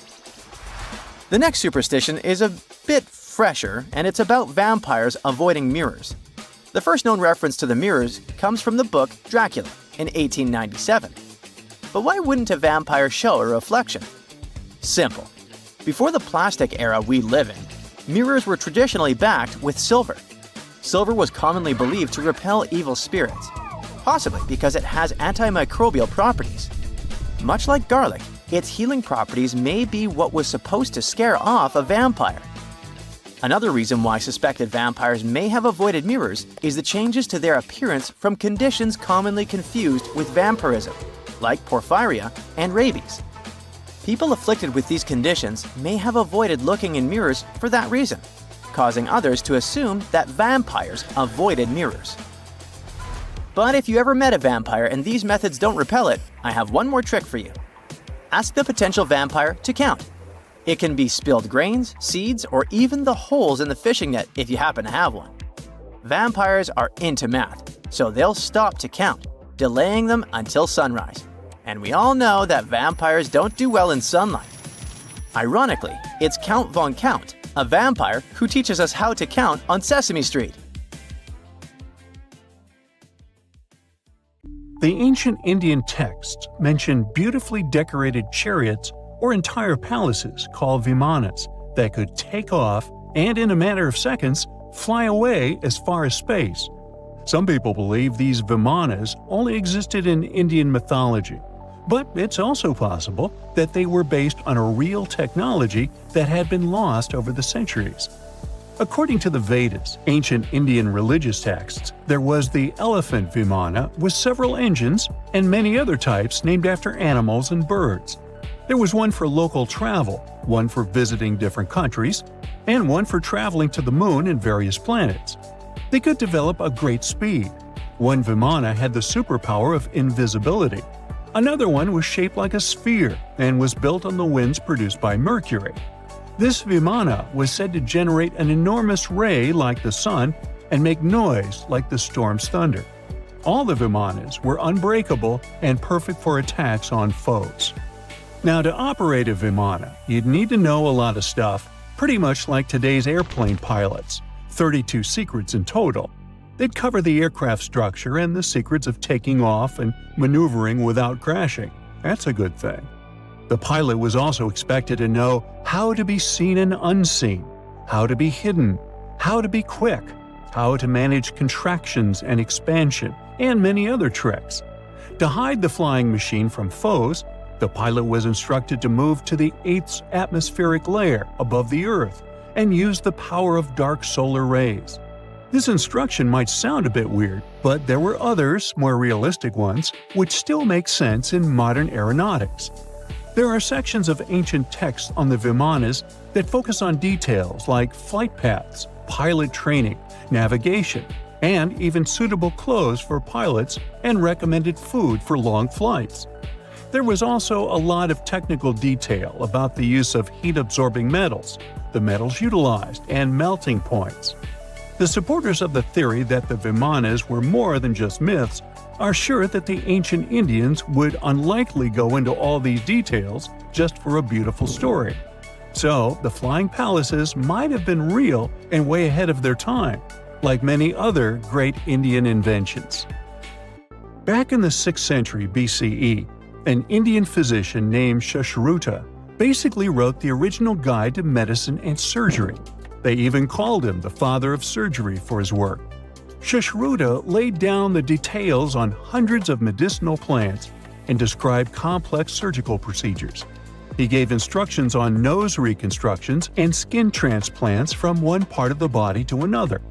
The next superstition is a bit fresher, and it's about vampires avoiding mirrors. The first known reference to the mirrors comes from the book Dracula in 1897. But why wouldn't a vampire show a reflection? Simple. Before the plastic era we live in, mirrors were traditionally backed with silver. Silver was commonly believed to repel evil spirits, possibly because it has antimicrobial properties. Much like garlic, its healing properties may be what was supposed to scare off a vampire. Another reason why suspected vampires may have avoided mirrors is the changes to their appearance from conditions commonly confused with vampirism, like porphyria and rabies. People afflicted with these conditions may have avoided looking in mirrors for that reason, causing others to assume that vampires avoided mirrors. But if you ever met a vampire and these methods don't repel it, I have one more trick for you. Ask the potential vampire to count. It can be spilled grains, seeds, or even the holes in the fishing net if you happen to have one. Vampires are into math, so they'll stop to count, delaying them until sunrise. And we all know that vampires don't do well in sunlight. Ironically, it's Count Von Count, a vampire who teaches us how to count on Sesame Street. The ancient Indian texts mention beautifully decorated chariots or entire palaces called vimanas that could take off and, in a matter of seconds, fly away as far as space. Some people believe these vimanas only existed in Indian mythology, but it's also possible that they were based on a real technology that had been lost over the centuries. According to the Vedas, ancient Indian religious texts, there was the elephant vimana with several engines and many other types named after animals and birds. There was one for local travel, one for visiting different countries, and one for traveling to the moon and various planets. They could develop a great speed. One vimana had the superpower of invisibility. Another one was shaped like a sphere and was built on the winds produced by Mercury. This vimana was said to generate an enormous ray like the sun and make noise like the storm's thunder. All the vimanas were unbreakable and perfect for attacks on foes. Now, to operate a vimana, you'd need to know a lot of stuff, pretty much like today's airplane pilots, 32 secrets in total. They'd cover the aircraft structure and the secrets of taking off and maneuvering without crashing. That's a good thing. The pilot was also expected to know how to be seen and unseen, how to be hidden, how to be quick, how to manage contractions and expansion, and many other tricks. To hide the flying machine from foes, the pilot was instructed to move to the 8th atmospheric layer above the Earth and use the power of dark solar rays. This instruction might sound a bit weird, but there were others, more realistic ones, which still make sense in modern aeronautics. There are sections of ancient texts on the vimanas that focus on details like flight paths, pilot training, navigation, and even suitable clothes for pilots and recommended food for long flights. There was also a lot of technical detail about the use of heat-absorbing metals, the metals utilized, and melting points. The supporters of the theory that the Vimanas were more than just myths are sure that the ancient Indians would unlikely go into all these details just for a beautiful story. So, the flying palaces might have been real and way ahead of their time, like many other great Indian inventions. Back in the 6th century BCE, an Indian physician named Sushruta basically wrote the original guide to medicine and surgery. They even called him the father of surgery for his work. Sushruta laid down the details on hundreds of medicinal plants and described complex surgical procedures. He gave instructions on nose reconstructions and skin transplants from one part of the body to another.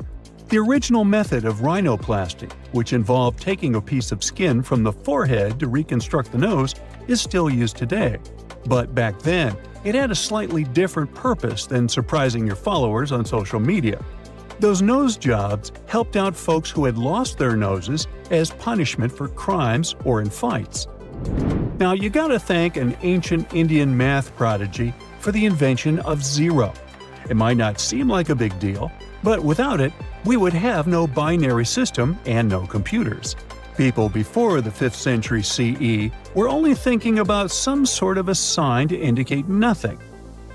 The original method of rhinoplasty, which involved taking a piece of skin from the forehead to reconstruct the nose, is still used today. But back then, it had a slightly different purpose than surprising your followers on social media. Those nose jobs helped out folks who had lost their noses as punishment for crimes or in fights. Now you gotta thank an ancient Indian math prodigy for the invention of zero. It might not seem like a big deal, but without it, we would have no binary system and no computers. People before the 5th century CE were only thinking about some sort of a sign to indicate nothing.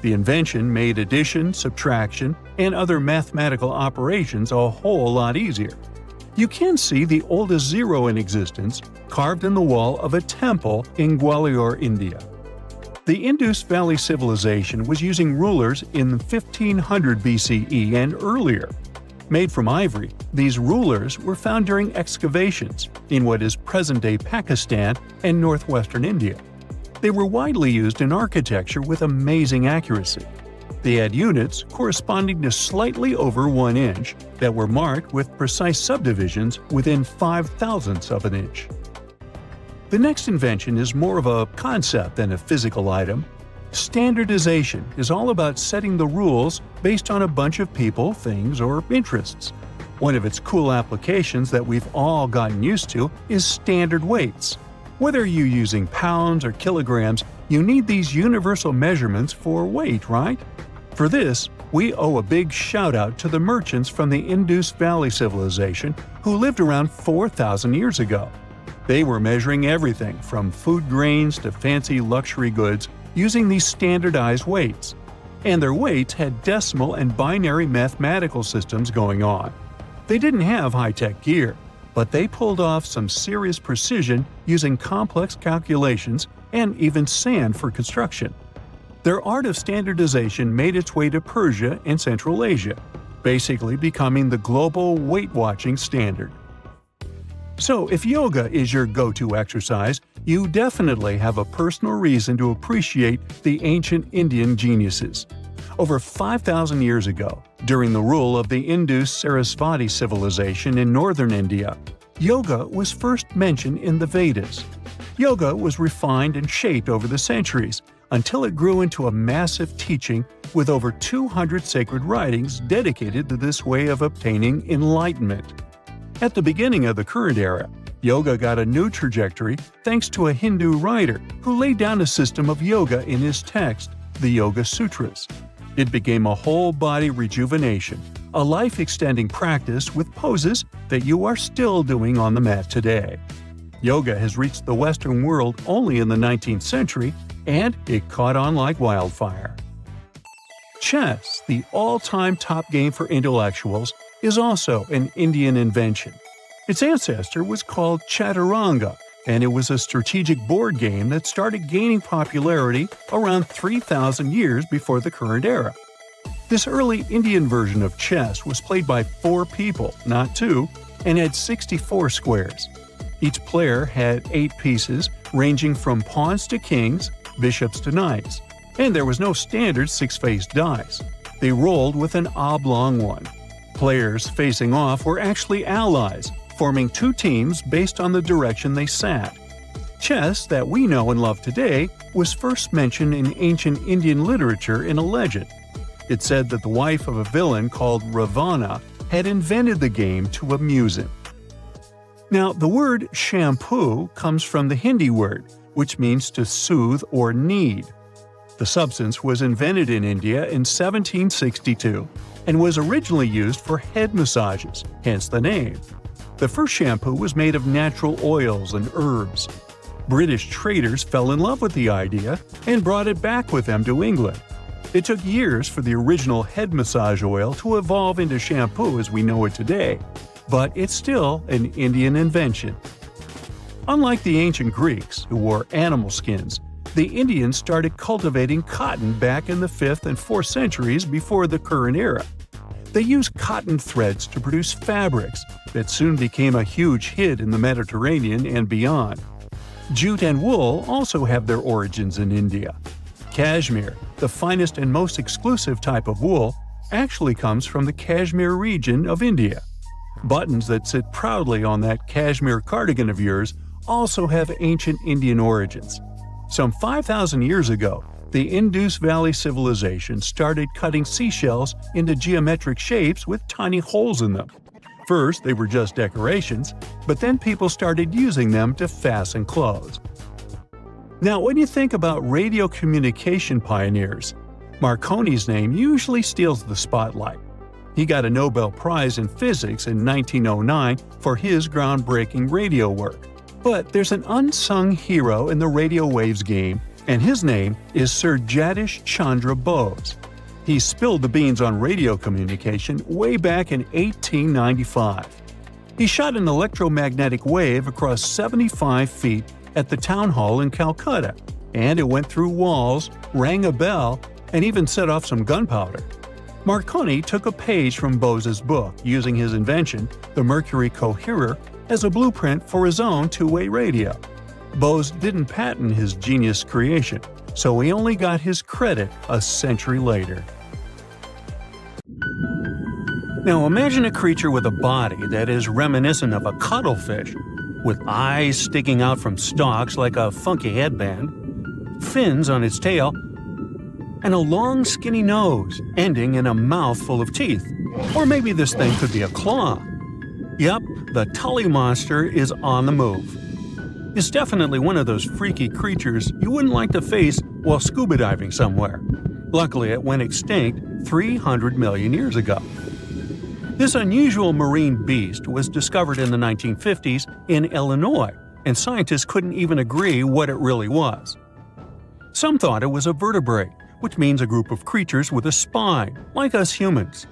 The invention made addition, subtraction, and other mathematical operations a whole lot easier. You can see the oldest zero in existence carved in the wall of a temple in Gwalior, India. The Indus Valley Civilization was using rulers in 1500 BCE and earlier. Made from ivory, these rulers were found during excavations in what is present-day Pakistan and northwestern India. They were widely used in architecture with amazing accuracy. They had units corresponding to slightly over 1 inch that were marked with precise subdivisions within 5/1000ths of an inch. The next invention is more of a concept than a physical item. Standardization is all about setting the rules based on a bunch of people, things, or interests. One of its cool applications that we've all gotten used to is standard weights. Whether you're using pounds or kilograms, you need these universal measurements for weight, right? For this, we owe a big shout-out to the merchants from the Indus Valley Civilization who lived around 4,000 years ago. They were measuring everything from food grains to fancy luxury goods using these standardized weights. And their weights had decimal and binary mathematical systems going on. They didn't have high-tech gear, but they pulled off some serious precision using complex calculations and even sand for construction. Their art of standardization made its way to Persia and Central Asia, basically becoming the global weight-watching standard. So if yoga is your go-to exercise, you definitely have a personal reason to appreciate the ancient Indian geniuses. Over 5,000 years ago, during the rule of the Indus-Sarasvati civilization in northern India, yoga was first mentioned in the Vedas. Yoga was refined and shaped over the centuries until it grew into a massive teaching with over 200 sacred writings dedicated to this way of obtaining enlightenment. At the beginning of the current era, yoga got a new trajectory thanks to a Hindu writer who laid down a system of yoga in his text, the Yoga Sutras. It became a whole-body rejuvenation, a life-extending practice with poses that you are still doing on the mat today. Yoga has reached the Western world only in the 19th century, and it caught on like wildfire. Chess, the all-time top game for intellectuals, is also an Indian invention. Its ancestor was called Chaturanga, and it was a strategic board game that started gaining popularity around 3,000 years before the current era. This early Indian version of chess was played by 4 people, not 2, and had 64 squares. Each player had 8 pieces, ranging from pawns to kings, bishops to knights, and there was no standard 6-faced dice. They rolled with an oblong one. Players facing off were actually allies, forming 2 teams based on the direction they sat. Chess, that we know and love today, was first mentioned in ancient Indian literature in a legend. It said that the wife of a villain called Ravana had invented the game to amuse him. Now, the word shampoo comes from the Hindi word, which means to soothe or knead. The substance was invented in India in 1762 and was originally used for head massages, hence the name. The first shampoo was made of natural oils and herbs. British traders fell in love with the idea and brought it back with them to England. It took years for the original head massage oil to evolve into shampoo as we know it today, but it's still an Indian invention. Unlike the ancient Greeks, who wore animal skins, the Indians started cultivating cotton back in the 5th and 4th centuries before the current era. They used cotton threads to produce fabrics that soon became a huge hit in the Mediterranean and beyond. Jute and wool also have their origins in India. Cashmere, the finest and most exclusive type of wool, actually comes from the Kashmir region of India. Buttons that sit proudly on that cashmere cardigan of yours also have ancient Indian origins. Some 5,000 years ago, the Indus Valley Civilization started cutting seashells into geometric shapes with tiny holes in them. First, they were just decorations, but then people started using them to fasten clothes. Now, when you think about radio communication pioneers, Marconi's name usually steals the spotlight. He got a Nobel Prize in Physics in 1909 for his groundbreaking radio work. But there's an unsung hero in the radio waves game, and his name is Sir Jagdish Chandra Bose. He spilled the beans on radio communication way back in 1895. He shot an electromagnetic wave across 75 feet at the town hall in Calcutta, and it went through walls, rang a bell, and even set off some gunpowder. Marconi took a page from Bose's book, using his invention, the Mercury Coherer, as a blueprint for his own two-way radio. Bose didn't patent his genius creation, so he only got his credit a century later. Now imagine a creature with a body that is reminiscent of a cuttlefish, with eyes sticking out from stalks like a funky headband, fins on its tail, and a long skinny nose ending in a mouth full of teeth. Or maybe this thing could be a claw. Yep, the Tully monster is on the move. It's definitely one of those freaky creatures you wouldn't like to face while scuba diving somewhere. Luckily, it went extinct 300 million years ago. This unusual marine beast was discovered in the 1950s in Illinois, and scientists couldn't even agree what it really was. Some thought it was a vertebrate, which means a group of creatures with a spine, like us humans.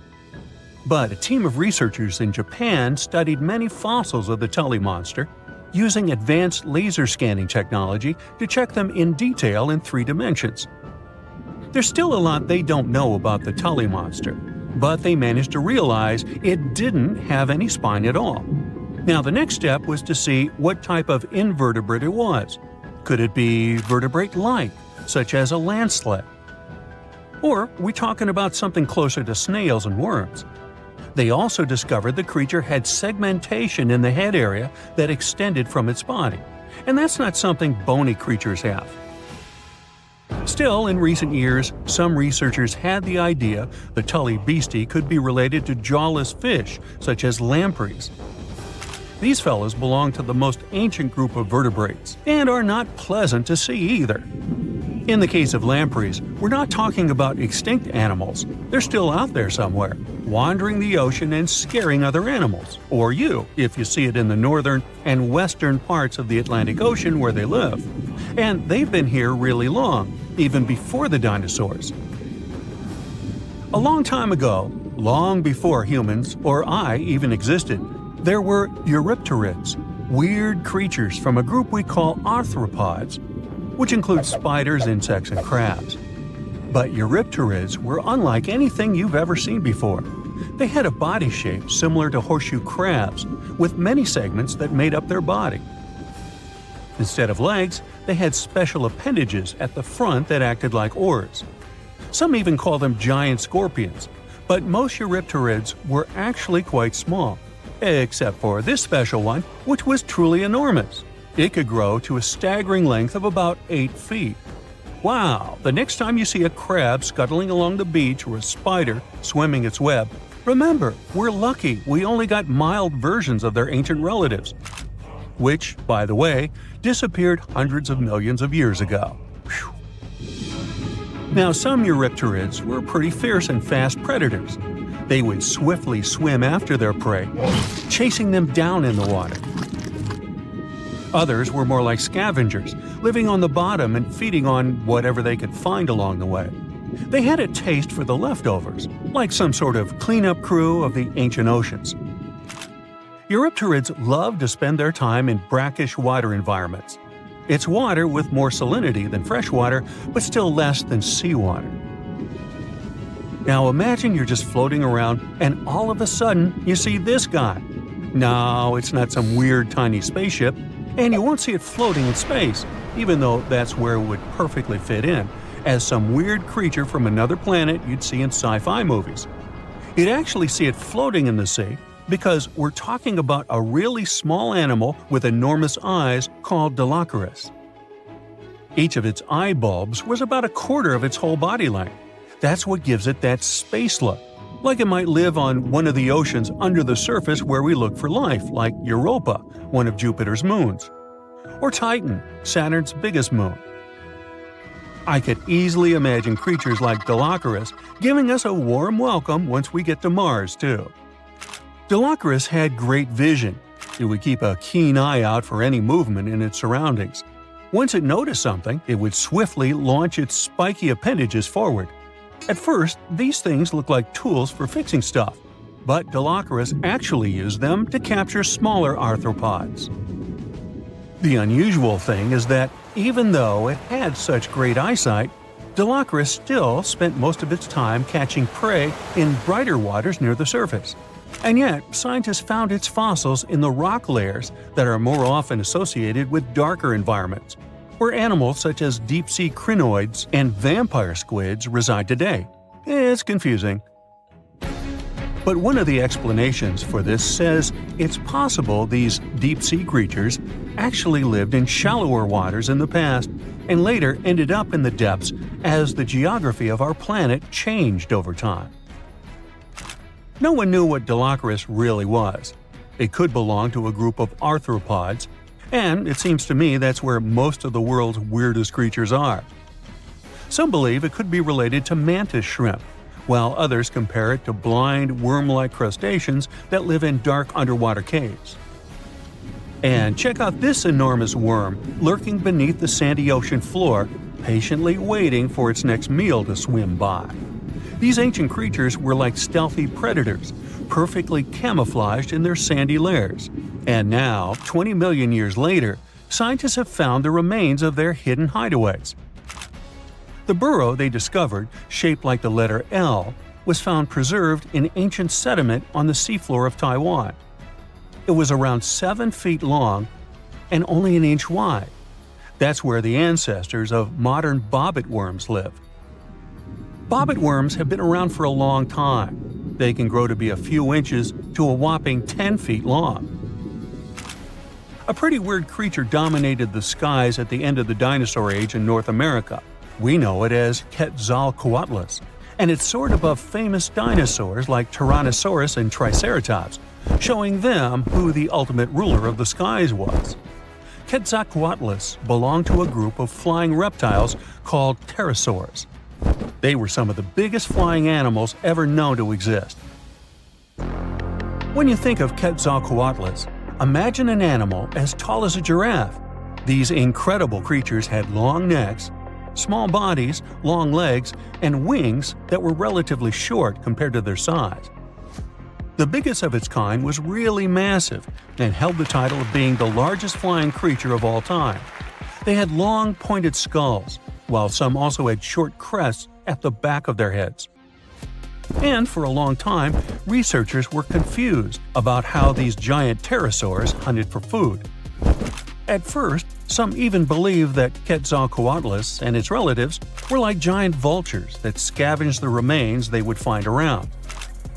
But a team of researchers in Japan studied many fossils of the Tully monster, using advanced laser scanning technology to check them in detail in 3 dimensions. There's still a lot they don't know about the Tully monster, but they managed to realize it didn't have any spine at all. Now the next step was to see what type of invertebrate it was. Could it be vertebrate-like, such as a land sled? Or are we talking about something closer to snails and worms? They also discovered the creature had segmentation in the head area that extended from its body, and that's not something bony creatures have. Still, in recent years, some researchers had the idea the Tully beastie could be related to jawless fish, such as lampreys. These fellows belong to the most ancient group of vertebrates, and are not pleasant to see either. In the case of lampreys, we're not talking about extinct animals. They're still out there somewhere, wandering the ocean and scaring other animals, or you, if you see it in the northern and western parts of the Atlantic Ocean where they live. And they've been here really long, even before the dinosaurs. A long time ago, long before humans or I even existed, there were eurypterids, weird creatures from a group we call arthropods, which includes spiders, insects, and crabs. But eurypterids were unlike anything you've ever seen before. They had a body shape similar to horseshoe crabs, with many segments that made up their body. Instead of legs, they had special appendages at the front that acted like oars. Some even call them giant scorpions, but most eurypterids were actually quite small, except for this special one, which was truly enormous. It could grow to a staggering length of about 8 feet. Wow! The next time you see a crab scuttling along the beach or a spider swimming its web, remember, we're lucky we only got mild versions of their ancient relatives. which, by the way, disappeared hundreds of millions of years ago. Whew. Now, some Eurypterids were pretty fierce and fast predators. They would swiftly swim after their prey, chasing them down in the water. Others were more like scavengers, living on the bottom and feeding on whatever they could find along the way. They had a taste for the leftovers, like some sort of cleanup crew of the ancient oceans. Eurypterids loved to spend their time in brackish water environments. It's water with more salinity than fresh water, but still less than seawater. Now imagine you're just floating around and all of a sudden you see this guy. No, it's not some weird tiny spaceship, and you won't see it floating in space, even though that's where it would perfectly fit in, as some weird creature from another planet you'd see in sci-fi movies. You'd actually see it floating in the sea because we're talking about a really small animal with enormous eyes called Dilophosaurus. Each of its eye bulbs was about a quarter of its whole body length. That's what gives it that space look, like it might live on one of the oceans under the surface where we look for life, like Europa, one of Jupiter's moons, or Titan, Saturn's biggest moon. I could easily imagine creatures like Dilophosaurus giving us a warm welcome once we get to Mars, too. Dilophosaurus had great vision. It would keep a keen eye out for any movement in its surroundings. Once it noticed something, it would swiftly launch its spiky appendages forward. At first, these things looked like tools for fixing stuff, but Dilophosaurus actually used them to capture smaller arthropods. The unusual thing is that even though it had such great eyesight, Dilophosaurus still spent most of its time catching prey in brighter waters near the surface. And yet, scientists found its fossils in the rock layers that are more often associated with darker environments, where animals such as deep-sea crinoids and vampire squids reside today. It's confusing. But one of the explanations for this says it's possible these deep-sea creatures actually lived in shallower waters in the past and later ended up in the depths as the geography of our planet changed over time. No one knew what Dilophosaurus really was. It could belong to a group of arthropods, and it seems to me that's where most of the world's weirdest creatures are. Some believe it could be related to mantis shrimp, while others compare it to blind, worm-like crustaceans that live in dark underwater caves. And check out this enormous worm lurking beneath the sandy ocean floor, patiently waiting for its next meal to swim by. These ancient creatures were like stealthy predators, perfectly camouflaged in their sandy lairs. And now, 20 million years later, scientists have found the remains of their hidden hideaways. The burrow they discovered, shaped like the letter L, was found preserved in ancient sediment on the seafloor of Taiwan. It was around 7 feet long and only an inch wide. That's where the ancestors of modern bobbit worms live. Bobbit worms have been around for a long time. They can grow to be a few inches to a whopping 10 feet long. A pretty weird creature dominated the skies at the end of the dinosaur age in North America. We know it as Quetzalcoatlus, and it soared above famous dinosaurs like Tyrannosaurus and Triceratops, showing them who the ultimate ruler of the skies was. Quetzalcoatlus belonged to a group of flying reptiles called pterosaurs. They were some of the biggest flying animals ever known to exist. When you think of Quetzalcoatlus, imagine an animal as tall as a giraffe. These incredible creatures had long necks, small bodies, long legs, and wings that were relatively short compared to their size. The biggest of its kind was really massive and held the title of being the largest flying creature of all time. They had long, pointed skulls, while some also had short crests at the back of their heads. And for a long time, researchers were confused about how these giant pterosaurs hunted for food. At first, some even believed that Quetzalcoatlus and its relatives were like giant vultures that scavenged the remains they would find around.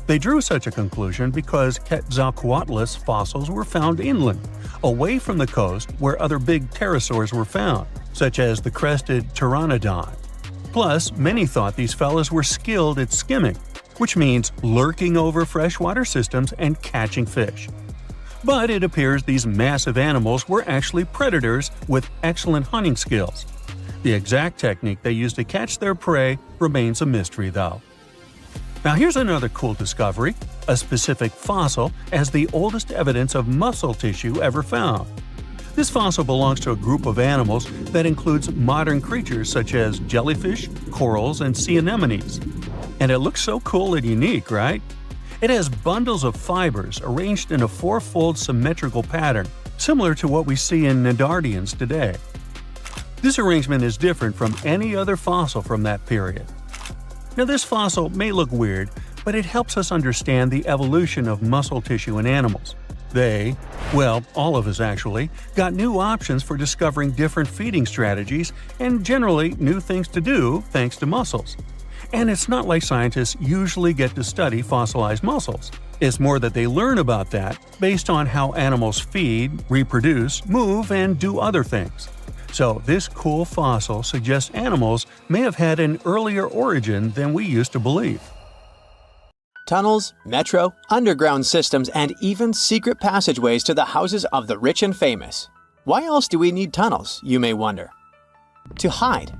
They drew such a conclusion because Quetzalcoatlus fossils were found inland, away from the coast where other big pterosaurs were found, such as the crested pteranodon. Plus, many thought these fellas were skilled at skimming, which means lurking over freshwater systems and catching fish. But it appears these massive animals were actually predators with excellent hunting skills. The exact technique they used to catch their prey remains a mystery, though. Now here's another cool discovery: a specific fossil as the oldest evidence of muscle tissue ever found. This fossil belongs to a group of animals that includes modern creatures such as jellyfish, corals, and sea anemones. And it looks so cool and unique, right? It has bundles of fibers arranged in a four-fold symmetrical pattern, similar to what we see in Nedardians today. This arrangement is different from any other fossil from that period. Now, this fossil may look weird, but it helps us understand the evolution of muscle tissue in animals. They, well, all of us actually, got new options for discovering different feeding strategies and generally new things to do thanks to muscles. And it's not like scientists usually get to study fossilized muscles. It's more that they learn about that based on how animals feed, reproduce, move, and do other things. So this cool fossil suggests animals may have had an earlier origin than we used to believe. Tunnels, metro, underground systems, and even secret passageways to the houses of the rich and famous. Why else do we need tunnels, you may wonder? To hide.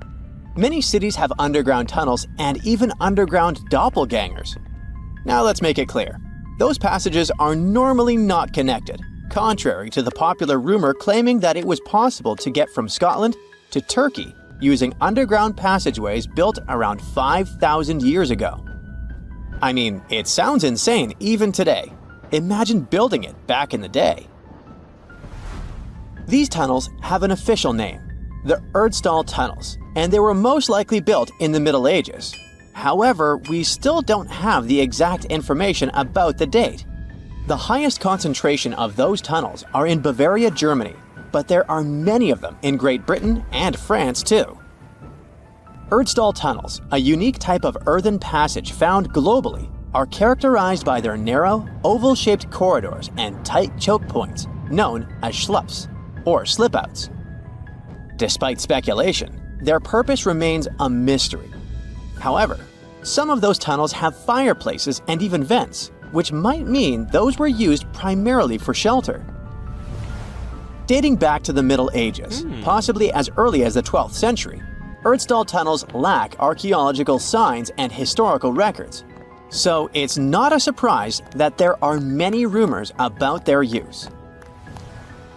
Many cities have underground tunnels and even underground doppelgangers. Now let's make it clear. Those passages are normally not connected, contrary to the popular rumor claiming that it was possible to get from Scotland to Turkey using underground passageways built around 5,000 years ago. I mean, it sounds insane even today. Imagine building it back in the day. These tunnels have an official name, the Erdstall Tunnels, and they were most likely built in the Middle Ages. However, we still don't have the exact information about the date. The highest concentration of those tunnels are in Bavaria, Germany, but there are many of them in Great Britain and France too. Erdstall tunnels, a unique type of earthen passage found globally, are characterized by their narrow, oval-shaped corridors and tight choke points, known as schlups, or slip-outs. Despite speculation, their purpose remains a mystery. However, some of those tunnels have fireplaces and even vents, which might mean those were used primarily for shelter. Dating back to the Middle Ages, possibly as early as the 12th century, Erdstall tunnels lack archaeological signs and historical records. So it's not a surprise that there are many rumors about their use.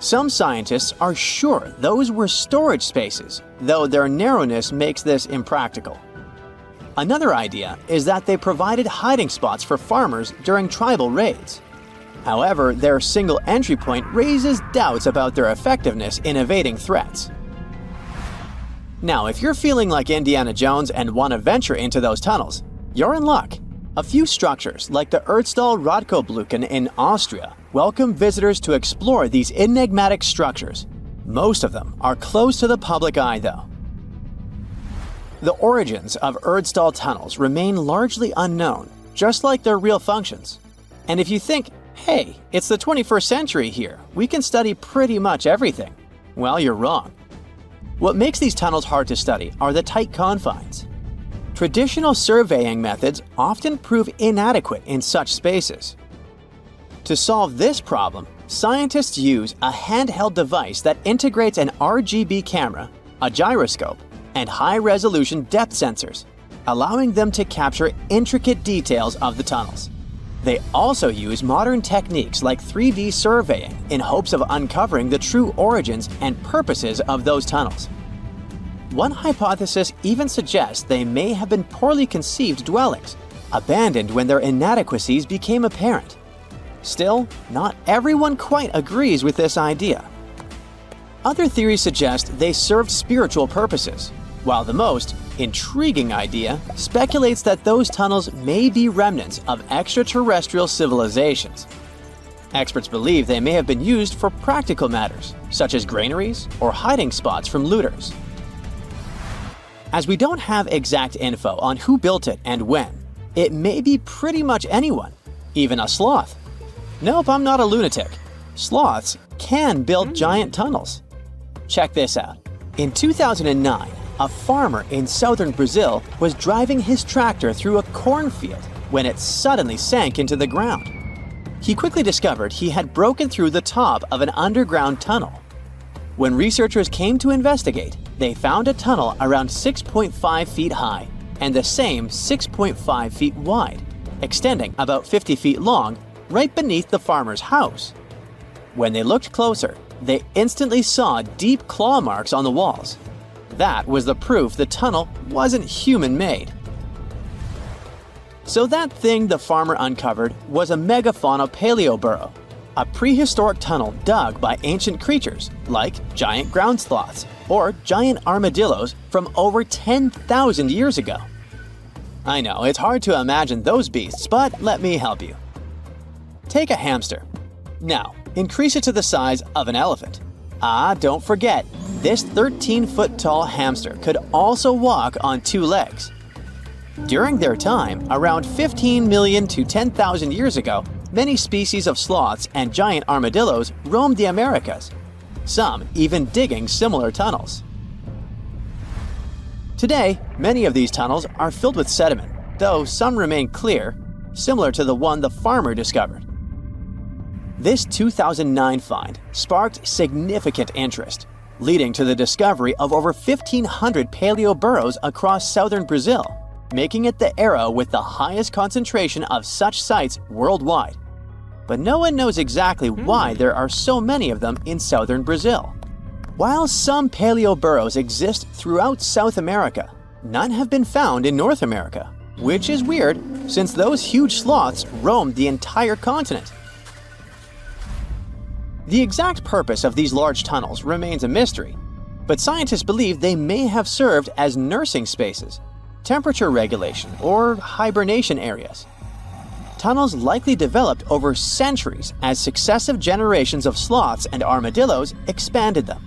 Some scientists are sure those were storage spaces, though their narrowness makes this impractical. Another idea is that they provided hiding spots for farmers during tribal raids. However, their single entry point raises doubts about their effectiveness in evading threats. Now, if you're feeling like Indiana Jones and want to venture into those tunnels, you're in luck. A few structures, like the Erdstall Radkobluken in Austria, welcome visitors to explore these enigmatic structures. Most of them are closed to the public eye, though. The origins of Erdstall tunnels remain largely unknown, just like their real functions. And if you think, hey, it's the 21st century here, we can study pretty much everything, well, you're wrong. What makes these tunnels hard to study are the tight confines. Traditional surveying methods often prove inadequate in such spaces. To solve this problem, scientists use a handheld device that integrates an RGB camera, a gyroscope, and high-resolution depth sensors, allowing them to capture intricate details of the tunnels. They also use modern techniques like 3D surveying in hopes of uncovering the true origins and purposes of those tunnels. One hypothesis even suggests they may have been poorly conceived dwellings, abandoned when their inadequacies became apparent. Still, not everyone quite agrees with this idea. Other theories suggest they served spiritual purposes, while the most intriguing idea speculates that those tunnels may be remnants of extraterrestrial civilizations. Experts believe they may have been used for practical matters, such as granaries or hiding spots from looters. As we don't have exact info on who built it and when, it may be pretty much anyone, even a sloth. Nope, I'm not a lunatic. Sloths can build giant tunnels. Check this out. In 2009, a farmer in southern Brazil was driving his tractor through a cornfield when it suddenly sank into the ground. he quickly discovered he had broken through the top of an underground tunnel. When researchers came to investigate, they found a tunnel around 6.5 feet high and the same 6.5 feet wide, extending about 50 feet long, right beneath the farmer's house. When they looked closer, they instantly saw deep claw marks on the walls. That was the proof the tunnel wasn't human-made. So that thing the farmer uncovered was a megafauna paleoburrow, a prehistoric tunnel dug by ancient creatures like giant ground sloths or giant armadillos from over 10,000 years ago. I know, it's hard to imagine those beasts, but let me help you. Take a hamster. Now, increase it to the size of an elephant. Don't forget, this 13-foot tall hamster could also walk on 2 legs. During their time, around 15 million to 10,000 years ago, many species of sloths and giant armadillos roamed the Americas, some even digging similar tunnels. Today, many of these tunnels are filled with sediment, though some remain clear, similar to the one the farmer discovered. This 2009 find sparked significant interest, leading to the discovery of over 1,500 paleoburrows across southern Brazil, making it the era with the highest concentration of such sites worldwide. But no one knows exactly why there are so many of them in southern Brazil. While some paleoburrows exist throughout South America, none have been found in North America, which is weird since those huge sloths roamed the entire continent. The exact purpose of these large tunnels remains a mystery, but scientists believe they may have served as nursing spaces, temperature regulation, or hibernation areas. Tunnels likely developed over centuries as successive generations of sloths and armadillos expanded them.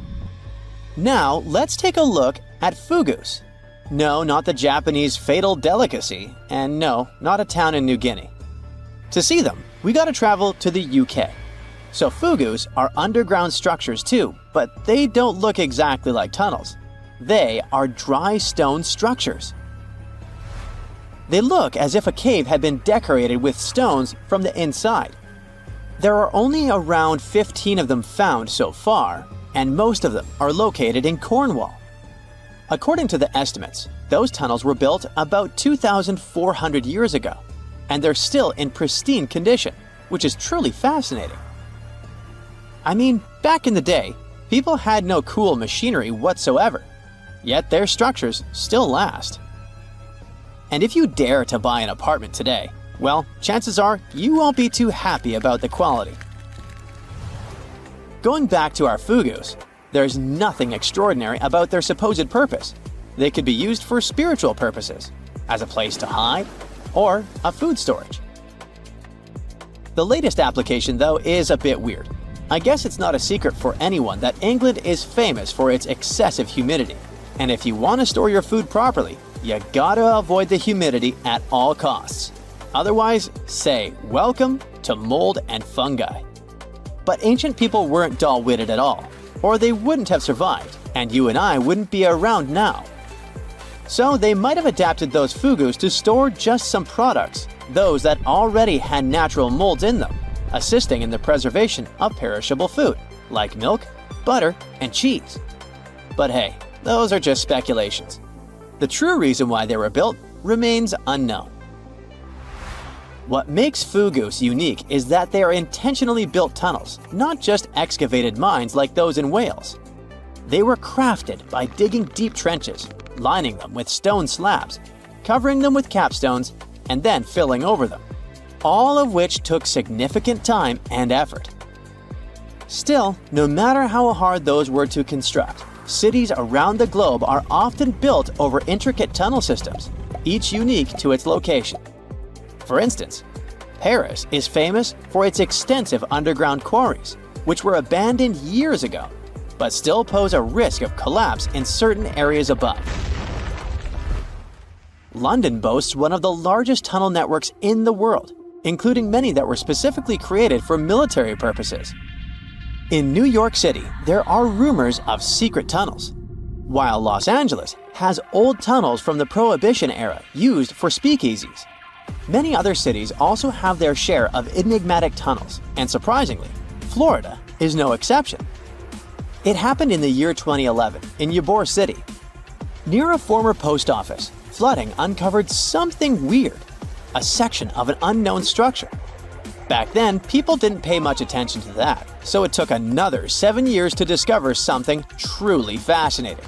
Now, let's take a look at fugus. No, not the Japanese fatal delicacy, and no, not a town in New Guinea. To see them, we gotta travel to the UK. So fugus are underground structures too, but they don't look exactly like tunnels. They are dry stone structures. They look as if a cave had been decorated with stones from the inside. There are only around 15 of them found so far, and most of them are located in Cornwall. According to the estimates, those tunnels were built about 2,400 years ago, and they're still in pristine condition, which is truly fascinating. I mean, back in the day, people had no cool machinery whatsoever, yet their structures still last. And if you dare to buy an apartment today, well, chances are you won't be too happy about the quality. Going back to our fugus, there's nothing extraordinary about their supposed purpose. They could be used for spiritual purposes, as a place to hide, or a food storage. The latest application, though, is a bit weird. I guess it's not a secret for anyone that England is famous for its excessive humidity. And if you want to store your food properly, you gotta avoid the humidity at all costs. Otherwise, say welcome to mold and fungi. But ancient people weren't dull-witted at all, or they wouldn't have survived, and you and I wouldn't be around now. So they might have adapted those fugus to store just some products, those that already had natural molds in them, assisting in the preservation of perishable food, like milk, butter, and cheese. But hey, those are just speculations. The true reason why they were built remains unknown. What makes fugus unique is that they are intentionally built tunnels, not just excavated mines like those in Wales. They were crafted by digging deep trenches, lining them with stone slabs, covering them with capstones, and then filling over them, all of which took significant time and effort. Still, no matter how hard those were to construct, cities around the globe are often built over intricate tunnel systems, each unique to its location. For instance, Paris is famous for its extensive underground quarries, which were abandoned years ago, but still pose a risk of collapse in certain areas above. London boasts one of the largest tunnel networks in the world, including many that were specifically created for military purposes. In New York City, there are rumors of secret tunnels, while Los Angeles has old tunnels from the Prohibition era used for speakeasies. Many other cities also have their share of enigmatic tunnels, and surprisingly, Florida is no exception. It happened in the year 2011 in Ybor City. Near a former post office, flooding uncovered something weird, a section of an unknown structure. Back then, people didn't pay much attention to that, so it took another 7 years to discover something truly fascinating.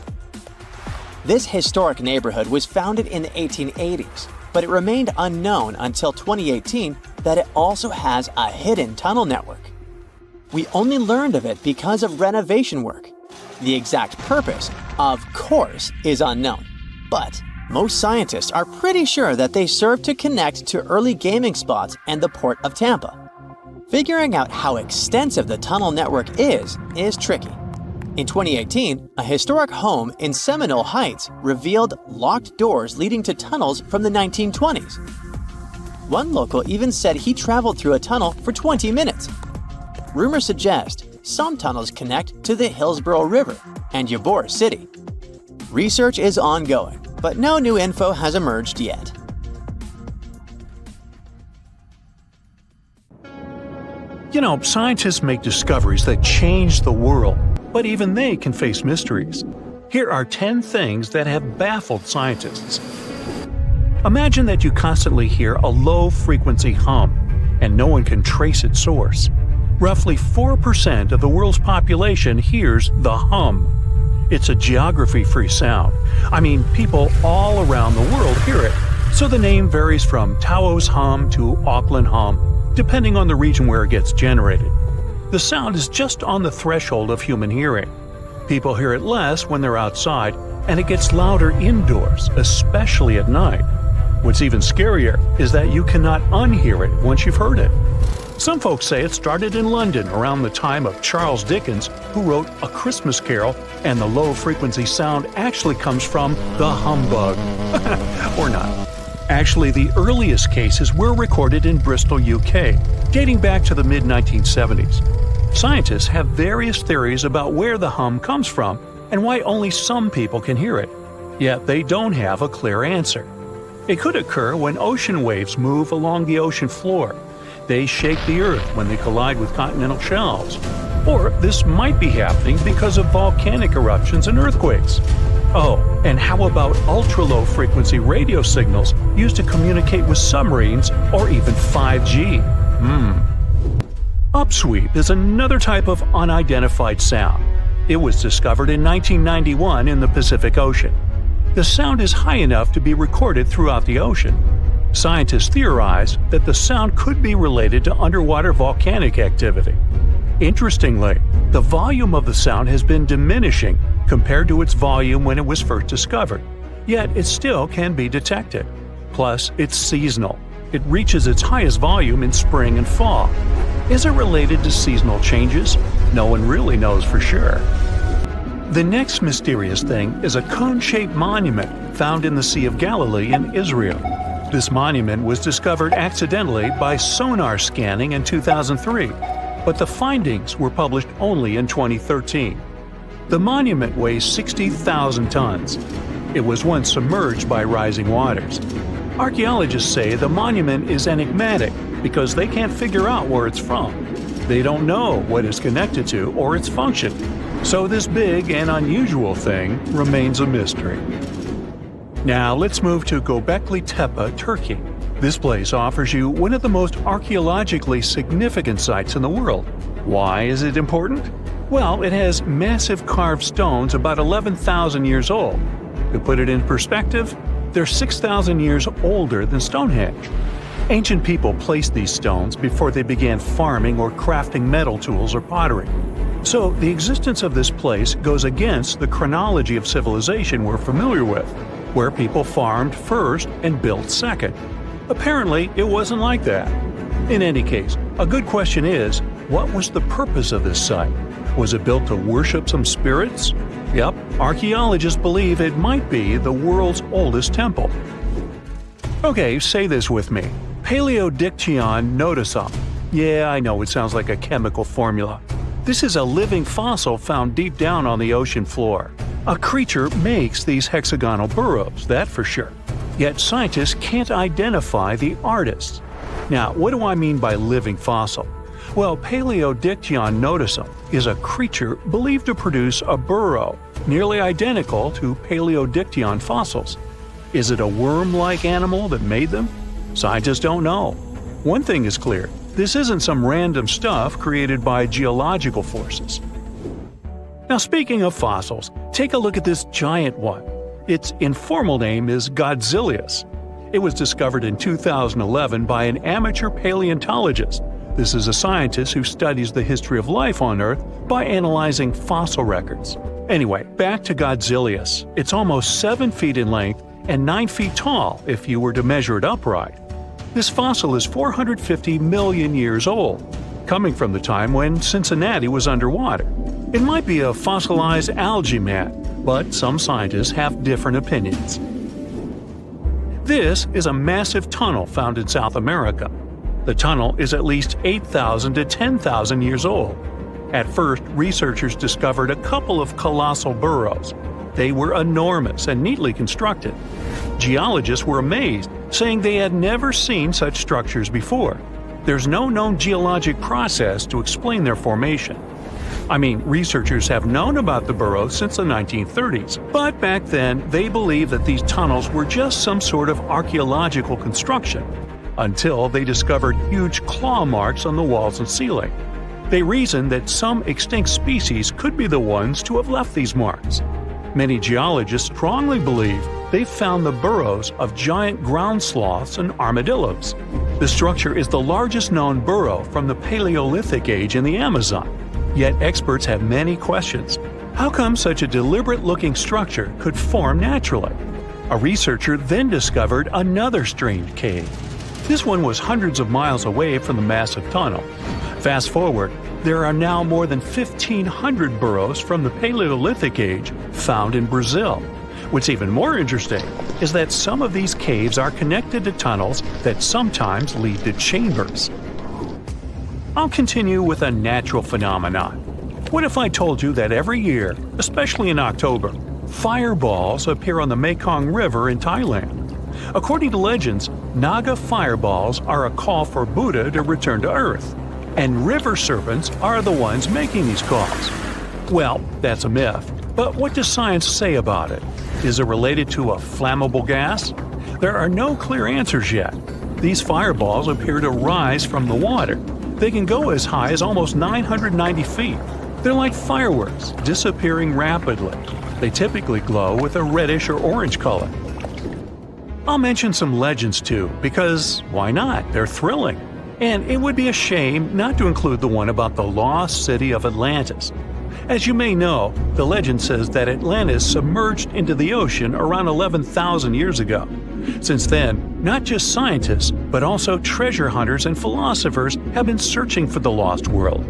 This historic neighborhood was founded in the 1880s, but it remained unknown until 2018 that it also has a hidden tunnel network. We only learned of it because of renovation work. The exact purpose, of course, is unknown, but most scientists are pretty sure that they serve to connect to early gaming spots and the port of Tampa. Figuring out how extensive the tunnel network is tricky. In 2018, a historic home in Seminole Heights revealed locked doors leading to tunnels from the 1920s. One local even said he traveled through a tunnel for 20 minutes. Rumors suggest some tunnels connect to the Hillsborough River and Ybor City. Research is ongoing, but no new info has emerged yet. You know, scientists make discoveries that change the world, but even they can face mysteries. Here are 10 things that have baffled scientists. Imagine that you constantly hear a low-frequency hum, and no one can trace its source. Roughly 4% of the world's population hears the hum. It's a geography-free sound. I mean, people all around the world hear it, so the name varies from Taos hum to Auckland hum, depending on the region where it gets generated. The sound is just on the threshold of human hearing. People hear it less when they're outside, and it gets louder indoors, especially at night. What's even scarier is that you cannot unhear it once you've heard it. Some folks say it started in London around the time of Charles Dickens, who wrote A Christmas Carol, and the low-frequency sound actually comes from the humbug. Or not. Actually, the earliest cases were recorded in Bristol, UK, dating back to the mid-1970s. Scientists have various theories about where the hum comes from and why only some people can hear it, yet they don't have a clear answer. It could occur when ocean waves move along the ocean floor. They shake the Earth when they collide with continental shelves. Or this might be happening because of volcanic eruptions and earthquakes. Oh, and how about ultra-low frequency radio signals used to communicate with submarines or even 5G? Upsweep is another type of unidentified sound. It was discovered in 1991 in the Pacific Ocean. The sound is high enough to be recorded throughout the ocean. Scientists theorize that the sound could be related to underwater volcanic activity. Interestingly, the volume of the sound has been diminishing compared to its volume when it was first discovered, yet it still can be detected. Plus, it's seasonal. It reaches its highest volume in spring and fall. Is it related to seasonal changes? No one really knows for sure. The next mysterious thing is a cone-shaped monument found in the Sea of Galilee in Israel. This monument was discovered accidentally by sonar scanning in 2003, but the findings were published only in 2013. The monument weighs 60,000 tons. It was once submerged by rising waters. Archaeologists say the monument is enigmatic because they can't figure out where it's from. They don't know what it's connected to or its function. So this big and unusual thing remains a mystery. Now let's move to Göbekli Tepe, Turkey. This place offers you one of the most archaeologically significant sites in the world. Why is it important? Well, it has massive carved stones about 11,000 years old. To put it in perspective, they're 6,000 years older than Stonehenge. Ancient people placed these stones before they began farming or crafting metal tools or pottery. So the existence of this place goes against the chronology of civilization we're familiar with, where people farmed first and built second. Apparently, it wasn't like that. In any case, a good question is, what was the purpose of this site? Was it built to worship some spirits? Yep, archaeologists believe it might be the world's oldest temple. Okay, say this with me. Paleodictyon notusum. Yeah, I know it sounds like a chemical formula. This is a living fossil found deep down on the ocean floor. A creature makes these hexagonal burrows, that for sure. yet scientists can't identify the artists. Now, what do I mean by living fossil? Well, Paleodictyon notisum is a creature believed to produce a burrow nearly identical to Paleodictyon fossils. Is it a worm-like animal that made them? Scientists don't know. One thing is clear, this isn't some random stuff created by geological forces. Now, speaking of fossils, take a look at this giant one. Its informal name is Godzillius. It was discovered in 2011 by an amateur paleontologist. This is a scientist who studies the history of life on Earth by analyzing fossil records. Anyway, back to Godzillius. It's almost 7 feet in length and 9 feet tall if you were to measure it upright. This fossil is 450 million years old, coming from the time when Cincinnati was underwater. It might be a fossilized algae mat, but some scientists have different opinions. This is a massive tunnel found in South America. The tunnel is at least 8,000 to 10,000 years old. At first, researchers discovered a couple of colossal burrows. They were enormous and neatly constructed. Geologists were amazed, saying they had never seen such structures before. There's no known geologic process to explain their formation. I mean, researchers have known about the burrows since the 1930s, but back then they believed that these tunnels were just some sort of archaeological construction, until they discovered huge claw marks on the walls and ceiling. They reasoned that some extinct species could be the ones to have left these marks. Many geologists strongly believe they found the burrows of giant ground sloths and armadillos. The structure is the largest known burrow from the Paleolithic age in the Amazon. Yet experts have many questions. How come such a deliberate-looking structure could form naturally? A researcher then discovered another strange cave. This one was hundreds of miles away from the massive tunnel. Fast forward, there are now more than 1,500 burrows from the Paleolithic age found in Brazil. What's even more interesting is that some of these caves are connected to tunnels that sometimes lead to chambers. I'll continue with a natural phenomenon. What if I told you that every year, especially in October, fireballs appear on the Mekong River in Thailand? According to legends, Naga fireballs are a call for Buddha to return to Earth, and river serpents are the ones making these calls. Well, that's a myth, but what does science say about it? Is it related to a flammable gas? There are no clear answers yet. These fireballs appear to rise from the water. They can go as high as almost 990 feet. They're like fireworks, disappearing rapidly. They typically glow with a reddish or orange color. I'll mention some legends too, because why not? They're thrilling. And it would be a shame not to include the one about the lost city of Atlantis. As you may know, the legend says that Atlantis submerged into the ocean around 11,000 years ago. Since then, not just scientists, but also treasure hunters and philosophers have been searching for the lost world.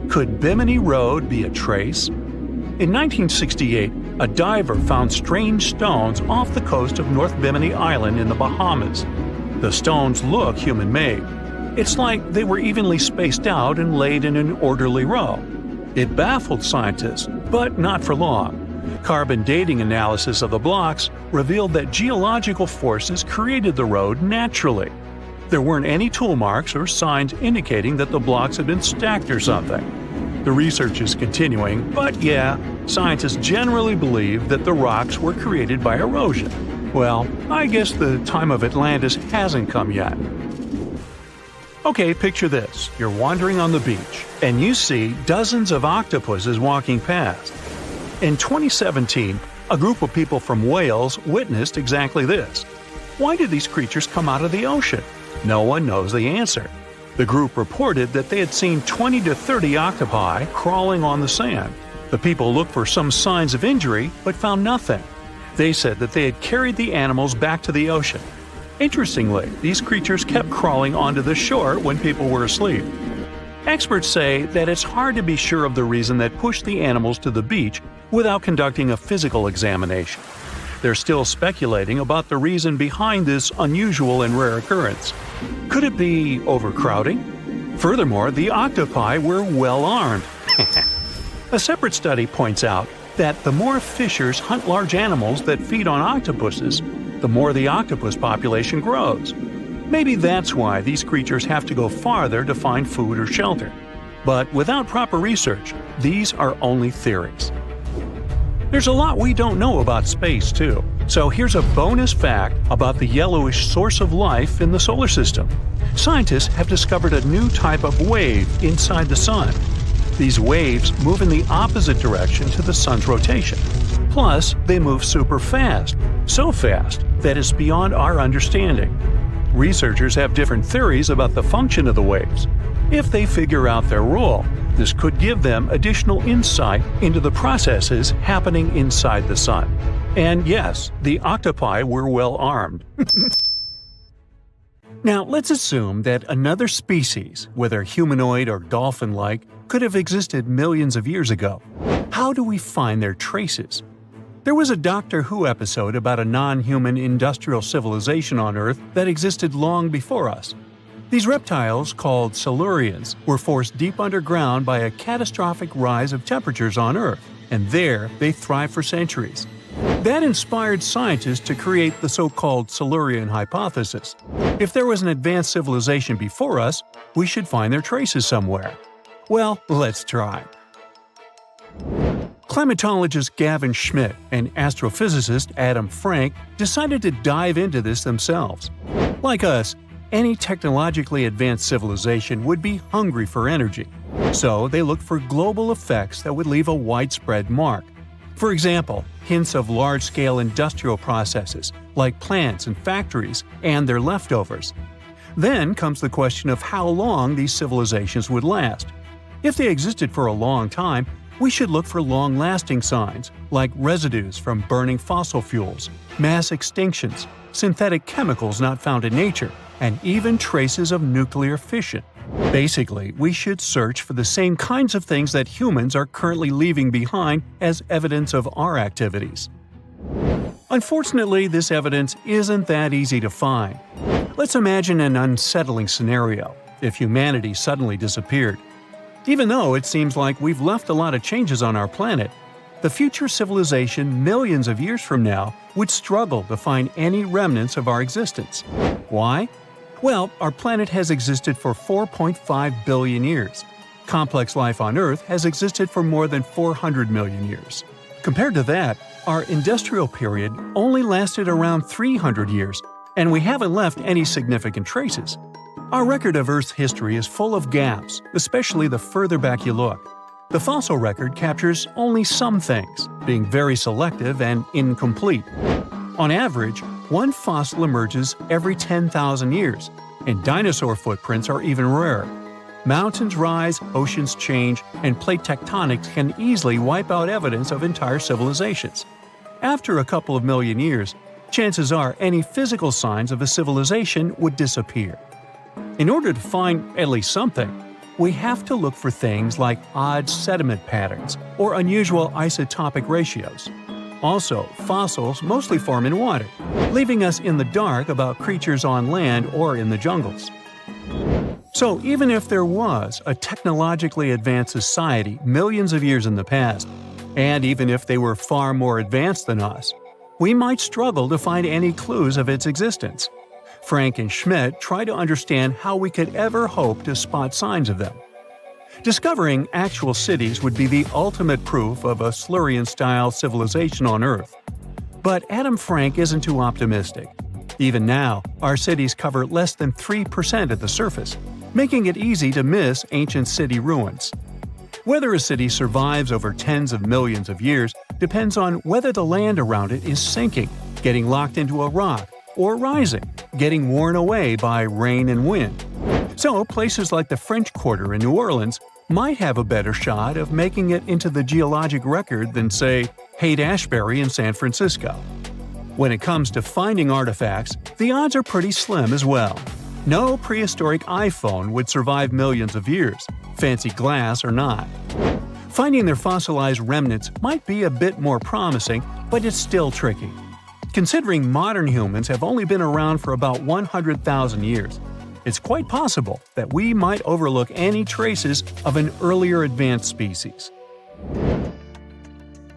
Could Bimini Road be a trace? In 1968, a diver found strange stones off the coast of North Bimini Island in the Bahamas. The stones look human-made. It's like they were evenly spaced out and laid in an orderly row. It baffled scientists, but not for long. Carbon dating analysis of the blocks revealed that geological forces created the road naturally. There weren't any tool marks or signs indicating that the blocks had been stacked or something. The research is continuing, but yeah, scientists generally believe that the rocks were created by erosion. Well, I guess the time of Atlantis hasn't come yet. Okay, picture this. You're wandering on the beach, and you see dozens of octopuses walking past. In 2017, a group of people from Wales witnessed exactly this. Why did these creatures come out of the ocean? No one knows the answer. The group reported that they had seen 20 to 30 octopi crawling on the sand. The people looked for some signs of injury, but found nothing. They said that they had carried the animals back to the ocean. Interestingly, these creatures kept crawling onto the shore when people were asleep. Experts say that it's hard to be sure of the reason that pushed the animals to the beach without conducting a physical examination. They're still speculating about the reason behind this unusual and rare occurrence. Could it be overcrowding? Furthermore, the octopi were well armed. A separate study points out that the more fishers hunt large animals that feed on octopuses, the more the octopus population grows. Maybe that's why these creatures have to go farther to find food or shelter. But without proper research, these are only theories. There's a lot we don't know about space, too. So here's a bonus fact about the yellowish source of life in the solar system. Scientists have discovered a new type of wave inside the Sun. These waves move in the opposite direction to the Sun's rotation. Plus, they move super fast, so fast that it's beyond our understanding. Researchers have different theories about the function of the waves. If they figure out their role, this could give them additional insight into the processes happening inside the Sun. And yes, the octopi were well armed. Now, let's assume that another species, whether humanoid or dolphin-like, could have existed millions of years ago. How do we find their traces? There was a Doctor Who episode about a non-human industrial civilization on Earth that existed long before us. These reptiles, called Silurians, were forced deep underground by a catastrophic rise of temperatures on Earth, and there they thrived for centuries. That inspired scientists to create the so-called Silurian hypothesis. If there was an advanced civilization before us, we should find their traces somewhere. Well, let's try. Climatologist Gavin Schmidt and astrophysicist Adam Frank decided to dive into this themselves. Like us, any technologically advanced civilization would be hungry for energy. So they looked for global effects that would leave a widespread mark. For example, hints of large-scale industrial processes, like plants and factories, and their leftovers. Then comes the question of how long these civilizations would last. If they existed for a long time, we should look for long-lasting signs, like residues from burning fossil fuels, mass extinctions, synthetic chemicals not found in nature, and even traces of nuclear fission. Basically, we should search for the same kinds of things that humans are currently leaving behind as evidence of our activities. Unfortunately, this evidence isn't that easy to find. Let's imagine an unsettling scenario if humanity suddenly disappeared. Even though it seems like we've left a lot of changes on our planet, the future civilization millions of years from now would struggle to find any remnants of our existence. Why? Well, our planet has existed for 4.5 billion years. Complex life on Earth has existed for more than 400 million years. Compared to that, our industrial period only lasted around 300 years, and we haven't left any significant traces. Our record of Earth's history is full of gaps, especially the further back you look. The fossil record captures only some things, being very selective and incomplete. On average, one fossil emerges every 10,000 years, and dinosaur footprints are even rarer. Mountains rise, oceans change, and plate tectonics can easily wipe out evidence of entire civilizations. After a couple of million years, chances are any physical signs of a civilization would disappear. In order to find at least something, we have to look for things like odd sediment patterns or unusual isotopic ratios. Also, fossils mostly form in water, leaving us in the dark about creatures on land or in the jungles. So even if there was a technologically advanced society millions of years in the past, and even if they were far more advanced than us, we might struggle to find any clues of its existence. Frank and Schmidt try to understand how we could ever hope to spot signs of them. Discovering actual cities would be the ultimate proof of a Silurian-style civilization on Earth. But Adam Frank isn't too optimistic. Even now, our cities cover less than 3% of the surface, making it easy to miss ancient city ruins. Whether a city survives over tens of millions of years depends on whether the land around it is sinking, getting locked into a rock, or rising, getting worn away by rain and wind. So, places like the French Quarter in New Orleans might have a better shot of making it into the geologic record than, say, Haight-Ashbury in San Francisco. When it comes to finding artifacts, the odds are pretty slim as well. No prehistoric iPhone would survive millions of years, fancy glass or not. Finding their fossilized remnants might be a bit more promising, but it's still tricky. Considering modern humans have only been around for about 100,000 years, it's quite possible that we might overlook any traces of an earlier advanced species.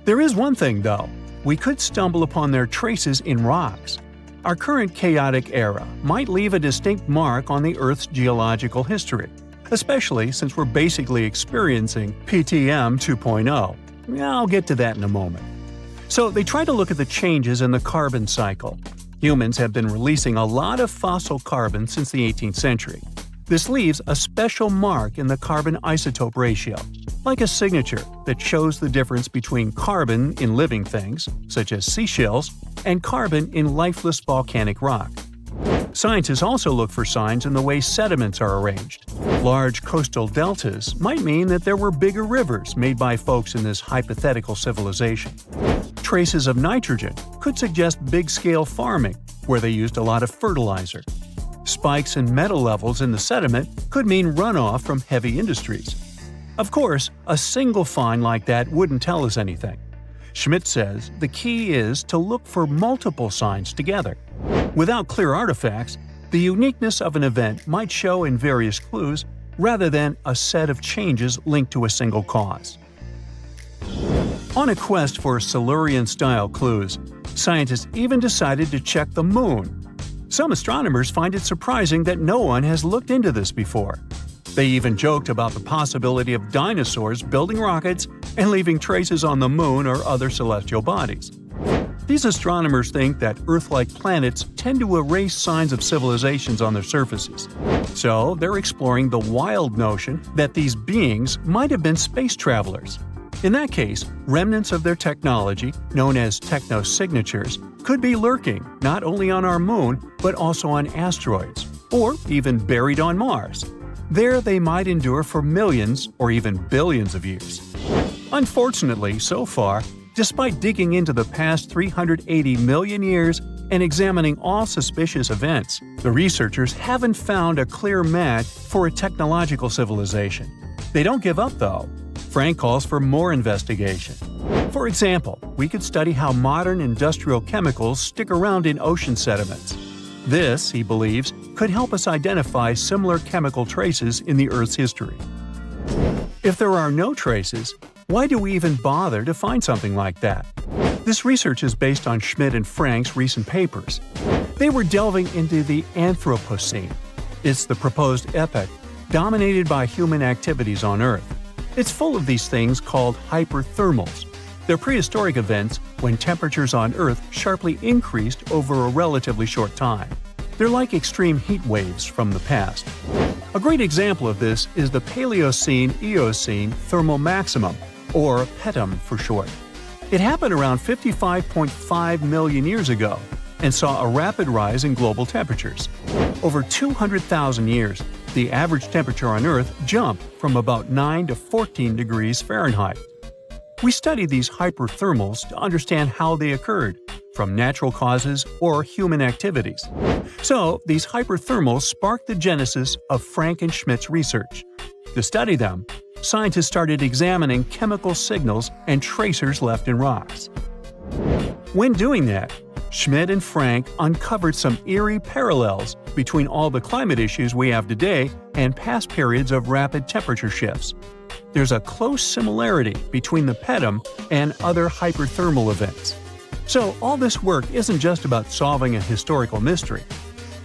There is one thing, though. We could stumble upon their traces in rocks. Our current chaotic era might leave a distinct mark on the Earth's geological history, especially since we're basically experiencing PTM 2.0. I'll get to that in a moment. So they try to look at the changes in the carbon cycle. Humans have been releasing a lot of fossil carbon since the 18th century. This leaves a special mark in the carbon isotope ratio, like a signature that shows the difference between carbon in living things, such as seashells, and carbon in lifeless volcanic rock. Scientists also look for signs in the way sediments are arranged. Large coastal deltas might mean that there were bigger rivers made by folks in this hypothetical civilization. Traces of nitrogen could suggest big-scale farming, where they used a lot of fertilizer. Spikes in metal levels in the sediment could mean runoff from heavy industries. Of course, a single find like that wouldn't tell us anything. Schmidt says the key is to look for multiple signs together. Without clear artifacts, the uniqueness of an event might show in various clues rather than a set of changes linked to a single cause. On a quest for Silurian-style clues, scientists even decided to check the Moon. Some astronomers find it surprising that no one has looked into this before. They even joked about the possibility of dinosaurs building rockets and leaving traces on the Moon or other celestial bodies. These astronomers think that Earth-like planets tend to erase signs of civilizations on their surfaces. So they're exploring the wild notion that these beings might have been space travelers. In that case, remnants of their technology, known as technosignatures, could be lurking not only on our Moon but also on asteroids, or even buried on Mars. There they might endure for millions or even billions of years. Unfortunately, so far, despite digging into the past 380 million years and examining all suspicious events, the researchers haven't found a clear match for a technological civilization. They don't give up, though. Frank calls for more investigation. For example, we could study how modern industrial chemicals stick around in ocean sediments. This, he believes, could help us identify similar chemical traces in the Earth's history. If there are no traces, why do we even bother to find something like that? This research is based on Schmidt and Frank's recent papers. They were delving into the Anthropocene. It's the proposed epoch, dominated by human activities on Earth. It's full of these things called hyperthermals. They're prehistoric events when temperatures on Earth sharply increased over a relatively short time. They're like extreme heat waves from the past. A great example of this is the Paleocene-Eocene thermal maximum, or PETM for short. It happened around 55.5 million years ago and saw a rapid rise in global temperatures. Over 200,000 years, the average temperature on Earth jumped from about 9 to 14 degrees Fahrenheit. We studied these hyperthermals to understand how they occurred, from natural causes or human activities. So, these hyperthermals sparked the genesis of Frank and Schmidt's research. To study them, scientists started examining chemical signals and tracers left in rocks. When doing that, Schmidt and Frank uncovered some eerie parallels between all the climate issues we have today and past periods of rapid temperature shifts. There's a close similarity between the PETM and other hyperthermal events. So all this work isn't just about solving a historical mystery.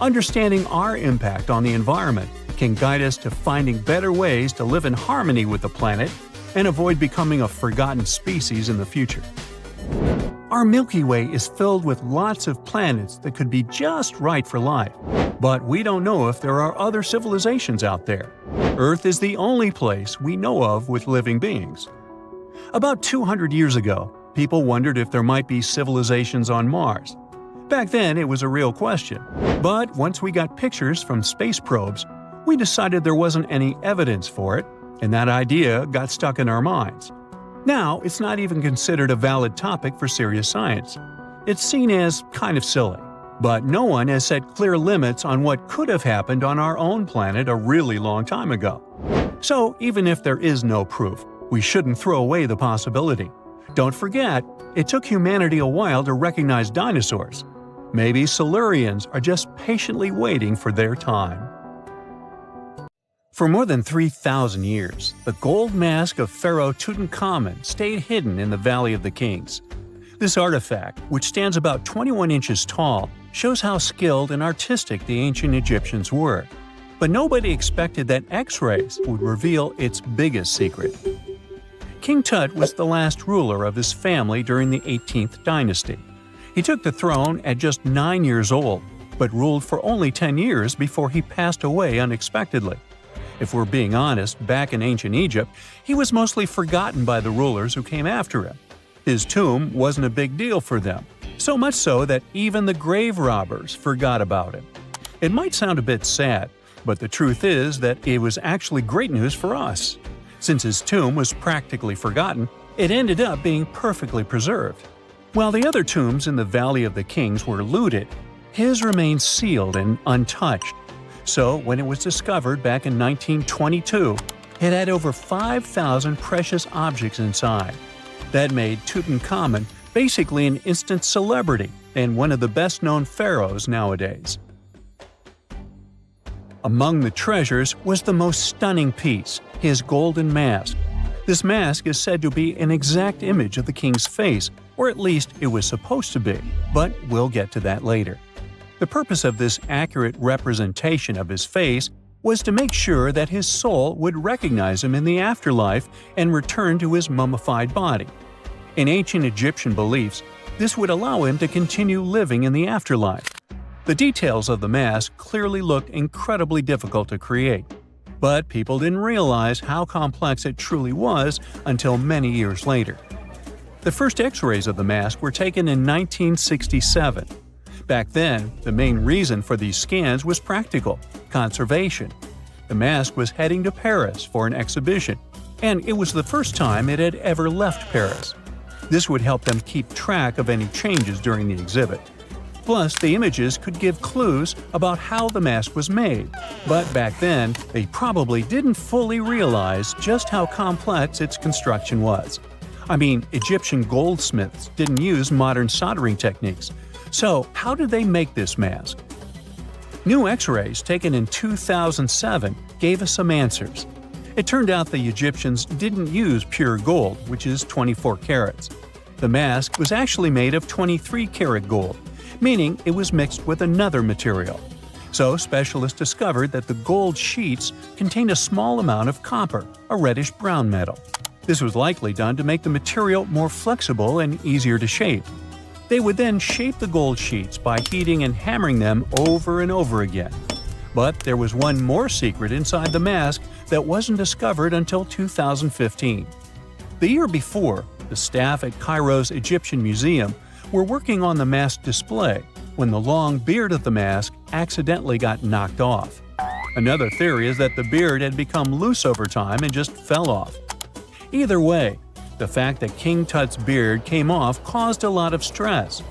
Understanding our impact on the environment can guide us to finding better ways to live in harmony with the planet and avoid becoming a forgotten species in the future. Our Milky Way is filled with lots of planets that could be just right for life, but we don't know if there are other civilizations out there. Earth is the only place we know of with living beings. About 200 years ago, people wondered if there might be civilizations on Mars. Back then, it was a real question, but once we got pictures from space probes, we decided there wasn't any evidence for it, and that idea got stuck in our minds. Now, it's not even considered a valid topic for serious science. It's seen as kind of silly. But no one has set clear limits on what could have happened on our own planet a really long time ago. So, even if there is no proof, we shouldn't throw away the possibility. Don't forget, it took humanity a while to recognize dinosaurs. Maybe Silurians are just patiently waiting for their time. For more than 3,000 years, the gold mask of Pharaoh Tutankhamun stayed hidden in the Valley of the Kings. This artifact, which stands about 21 inches tall, shows how skilled and artistic the ancient Egyptians were. But nobody expected that X-rays would reveal its biggest secret. King Tut was the last ruler of his family during the 18th dynasty. He took the throne at just 9 years old, but ruled for only 10 years before he passed away unexpectedly. If we're being honest, back in ancient Egypt, he was mostly forgotten by the rulers who came after him. His tomb wasn't a big deal for them, so much so that even the grave robbers forgot about him. It might sound a bit sad, but the truth is that it was actually great news for us. Since his tomb was practically forgotten, it ended up being perfectly preserved. While the other tombs in the Valley of the Kings were looted, his remained sealed and untouched. So, when it was discovered back in 1922, it had over 5,000 precious objects inside. That made Tutankhamun basically an instant celebrity and one of the best-known pharaohs nowadays. Among the treasures was the most stunning piece, his golden mask. This mask is said to be an exact image of the king's face, or at least it was supposed to be, but we'll get to that later. The purpose of this accurate representation of his face was to make sure that his soul would recognize him in the afterlife and return to his mummified body. In ancient Egyptian beliefs, this would allow him to continue living in the afterlife. The details of the mask clearly looked incredibly difficult to create, but people didn't realize how complex it truly was until many years later. The first X-rays of the mask were taken in 1967. Back then, the main reason for these scans was practical – conservation. The mask was heading to Paris for an exhibition, and it was the first time it had ever left Paris. This would help them keep track of any changes during the exhibit. Plus, the images could give clues about how the mask was made. But back then, they probably didn't fully realize just how complex its construction was. I mean, Egyptian goldsmiths didn't use modern soldering techniques. So, how did they make this mask? New X-rays taken in 2007 gave us some answers. It turned out the Egyptians didn't use pure gold, which is 24 carats. The mask was actually made of 23-karat gold, meaning it was mixed with another material. So specialists discovered that the gold sheets contained a small amount of copper, a reddish-brown metal. This was likely done to make the material more flexible and easier to shape. They would then shape the gold sheets by heating and hammering them over and over again. But there was one more secret inside the mask that wasn't discovered until 2015. The year before, the staff at Cairo's Egyptian Museum were working on the mask display when the long beard of the mask accidentally got knocked off. Another theory is that the beard had become loose over time and just fell off. Either way, the fact that King Tut's beard came off caused a lot of stress.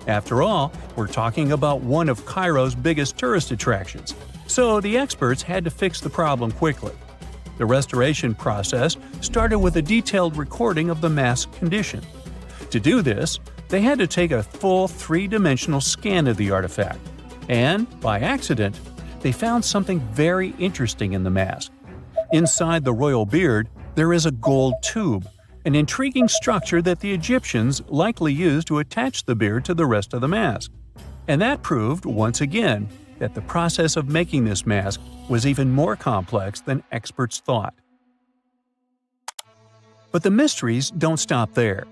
After all, we're talking about one of Cairo's biggest tourist attractions, so the experts had to fix the problem quickly. The restoration process started with a detailed recording of the mask's condition. To do this, they had to take a full three-dimensional scan of the artifact. And, by accident, they found something very interesting in the mask. Inside the royal beard, there is a gold tube, an intriguing structure that the Egyptians likely used to attach the beard to the rest of the mask. And that proved, once again, that the process of making this mask was even more complex than experts thought. But the mysteries don't stop there.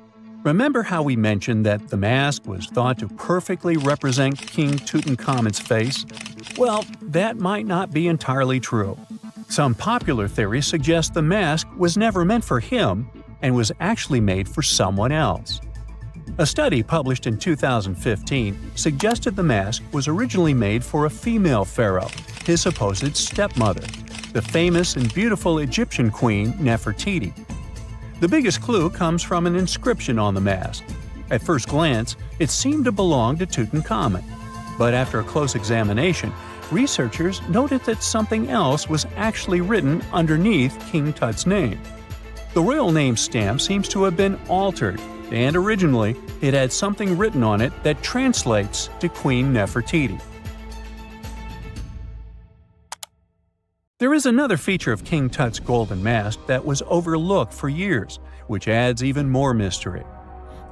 Remember how we mentioned that the mask was thought to perfectly represent King Tutankhamun's face? Well, that might not be entirely true. Some popular theories suggest the mask was never meant for him and was actually made for someone else. A study published in 2015 suggested the mask was originally made for a female pharaoh, his supposed stepmother, the famous and beautiful Egyptian queen Nefertiti. The biggest clue comes from an inscription on the mask. At first glance, it seemed to belong to Tutankhamun. But after a close examination, researchers noted that something else was actually written underneath King Tut's name. The royal name stamp seems to have been altered, and originally it had something written on it that translates to Queen Nefertiti. There is another feature of King Tut's golden mask that was overlooked for years, which adds even more mystery.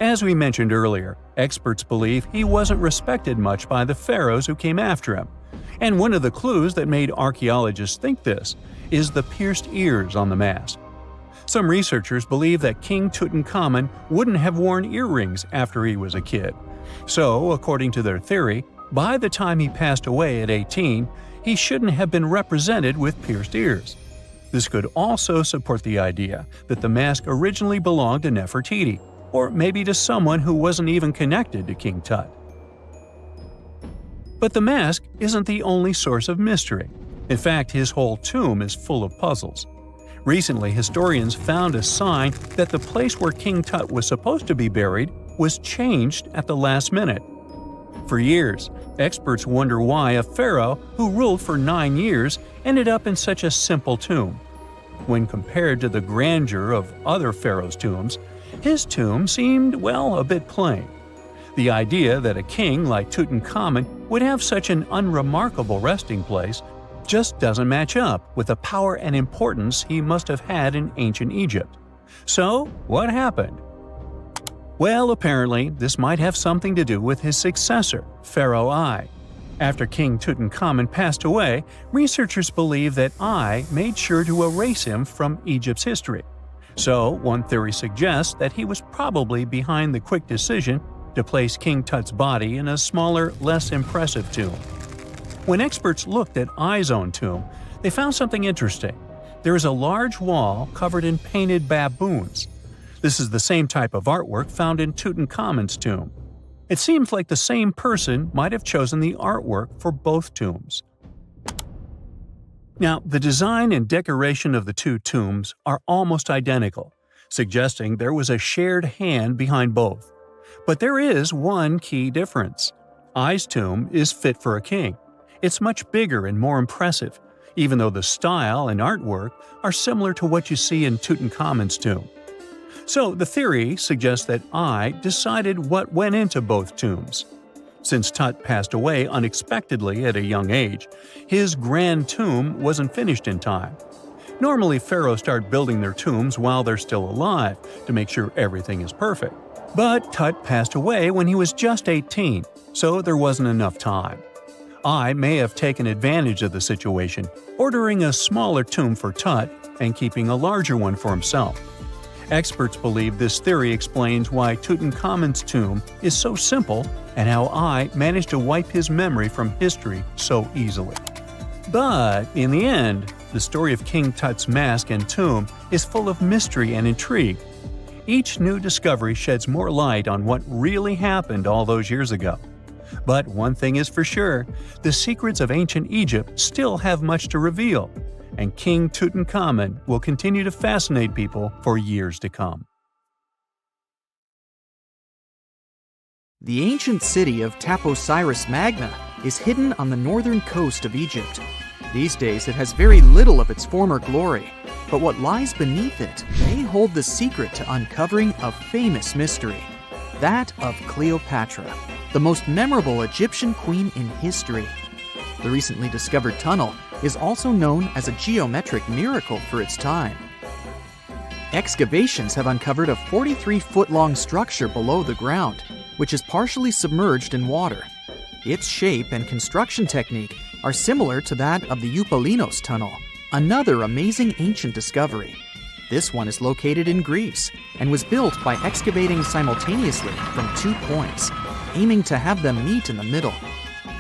As we mentioned earlier, experts believe he wasn't respected much by the pharaohs who came after him. And one of the clues that made archaeologists think this is the pierced ears on the mask. Some researchers believe that King Tutankhamun wouldn't have worn earrings after he was a kid. So, according to their theory, by the time he passed away at 18, he shouldn't have been represented with pierced ears. This could also support the idea that the mask originally belonged to Nefertiti, or maybe to someone who wasn't even connected to King Tut. But the mask isn't the only source of mystery. In fact, his whole tomb is full of puzzles. Recently, historians found a sign that the place where King Tut was supposed to be buried was changed at the last minute. For years, experts wonder why a pharaoh who ruled for 9 years ended up in such a simple tomb. When compared to the grandeur of other pharaohs' tombs, his tomb seemed, well, a bit plain. The idea that a king like Tutankhamun would have such an unremarkable resting place just doesn't match up with the power and importance he must have had in ancient Egypt. So, what happened? Well, apparently, this might have something to do with his successor, Pharaoh I. After King Tutankhamun passed away, researchers believe that I made sure to erase him from Egypt's history. So, one theory suggests that he was probably behind the quick decision to place King Tut's body in a smaller, less impressive tomb. When experts looked at I's own tomb, they found something interesting. There is a large wall covered in painted baboons. This is the same type of artwork found in Tutankhamun's tomb. It seems like the same person might have chosen the artwork for both tombs. Now, the design and decoration of the two tombs are almost identical, suggesting there was a shared hand behind both. But there is one key difference. I's tomb is fit for a king. It's much bigger and more impressive, even though the style and artwork are similar to what you see in Tutankhamun's tomb. So the theory suggests that I decided what went into both tombs. Since Tut passed away unexpectedly at a young age, his grand tomb wasn't finished in time. Normally, pharaohs start building their tombs while they're still alive to make sure everything is perfect. But Tut passed away when he was just 18, so there wasn't enough time. I may have taken advantage of the situation, ordering a smaller tomb for Tut and keeping a larger one for himself. Experts believe this theory explains why Tutankhamun's tomb is so simple and how I managed to wipe his memory from history so easily. But in the end, the story of King Tut's mask and tomb is full of mystery and intrigue. Each new discovery sheds more light on what really happened all those years ago. But one thing is for sure, the secrets of ancient Egypt still have much to reveal, and King Tutankhamun will continue to fascinate people for years to come. The ancient city of Taposiris Magna is hidden on the northern coast of Egypt. These days it has very little of its former glory, but what lies beneath it may hold the secret to uncovering a famous mystery, that of Cleopatra, the most memorable Egyptian queen in history. The recently discovered tunnel is also known as a geometric miracle for its time. Excavations have uncovered a 43-foot-long structure below the ground, which is partially submerged in water. Its shape and construction technique are similar to that of the Eupalinos Tunnel, another amazing ancient discovery. This one is located in Greece and was built by excavating simultaneously from 2 points, aiming to have them meet in the middle.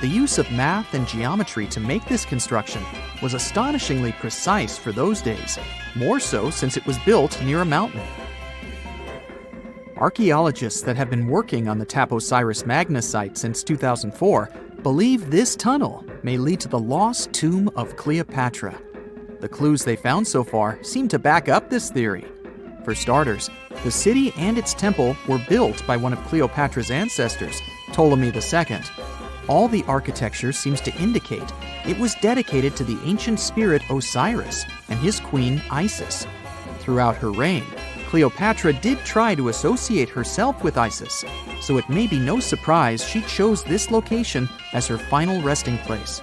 The use of math and geometry to make this construction was astonishingly precise for those days, more so since it was built near a mountain. Archaeologists that have been working on the Taposiris Magna site since 2004 believe this tunnel may lead to the lost tomb of Cleopatra. The clues they found so far seem to back up this theory. For starters, the city and its temple were built by one of Cleopatra's ancestors, Ptolemy II. All the architecture seems to indicate it was dedicated to the ancient spirit Osiris and his queen Isis. Throughout her reign, Cleopatra did try to associate herself with Isis, so it may be no surprise she chose this location as her final resting place.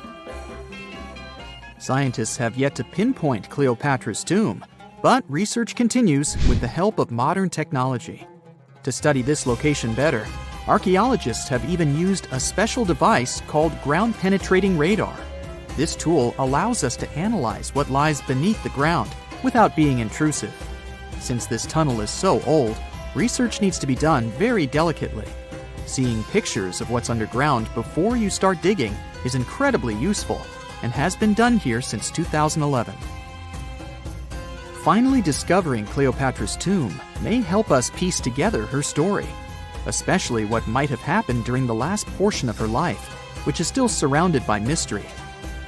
Scientists have yet to pinpoint Cleopatra's tomb, but research continues with the help of modern technology. To study this location better, archaeologists have even used a special device called ground-penetrating radar. This tool allows us to analyze what lies beneath the ground without being intrusive. Since this tunnel is so old, research needs to be done very delicately. Seeing pictures of what's underground before you start digging is incredibly useful and has been done here since 2011. Finally discovering Cleopatra's tomb may help us piece together her story, especially what might have happened during the last portion of her life, which is still surrounded by mystery.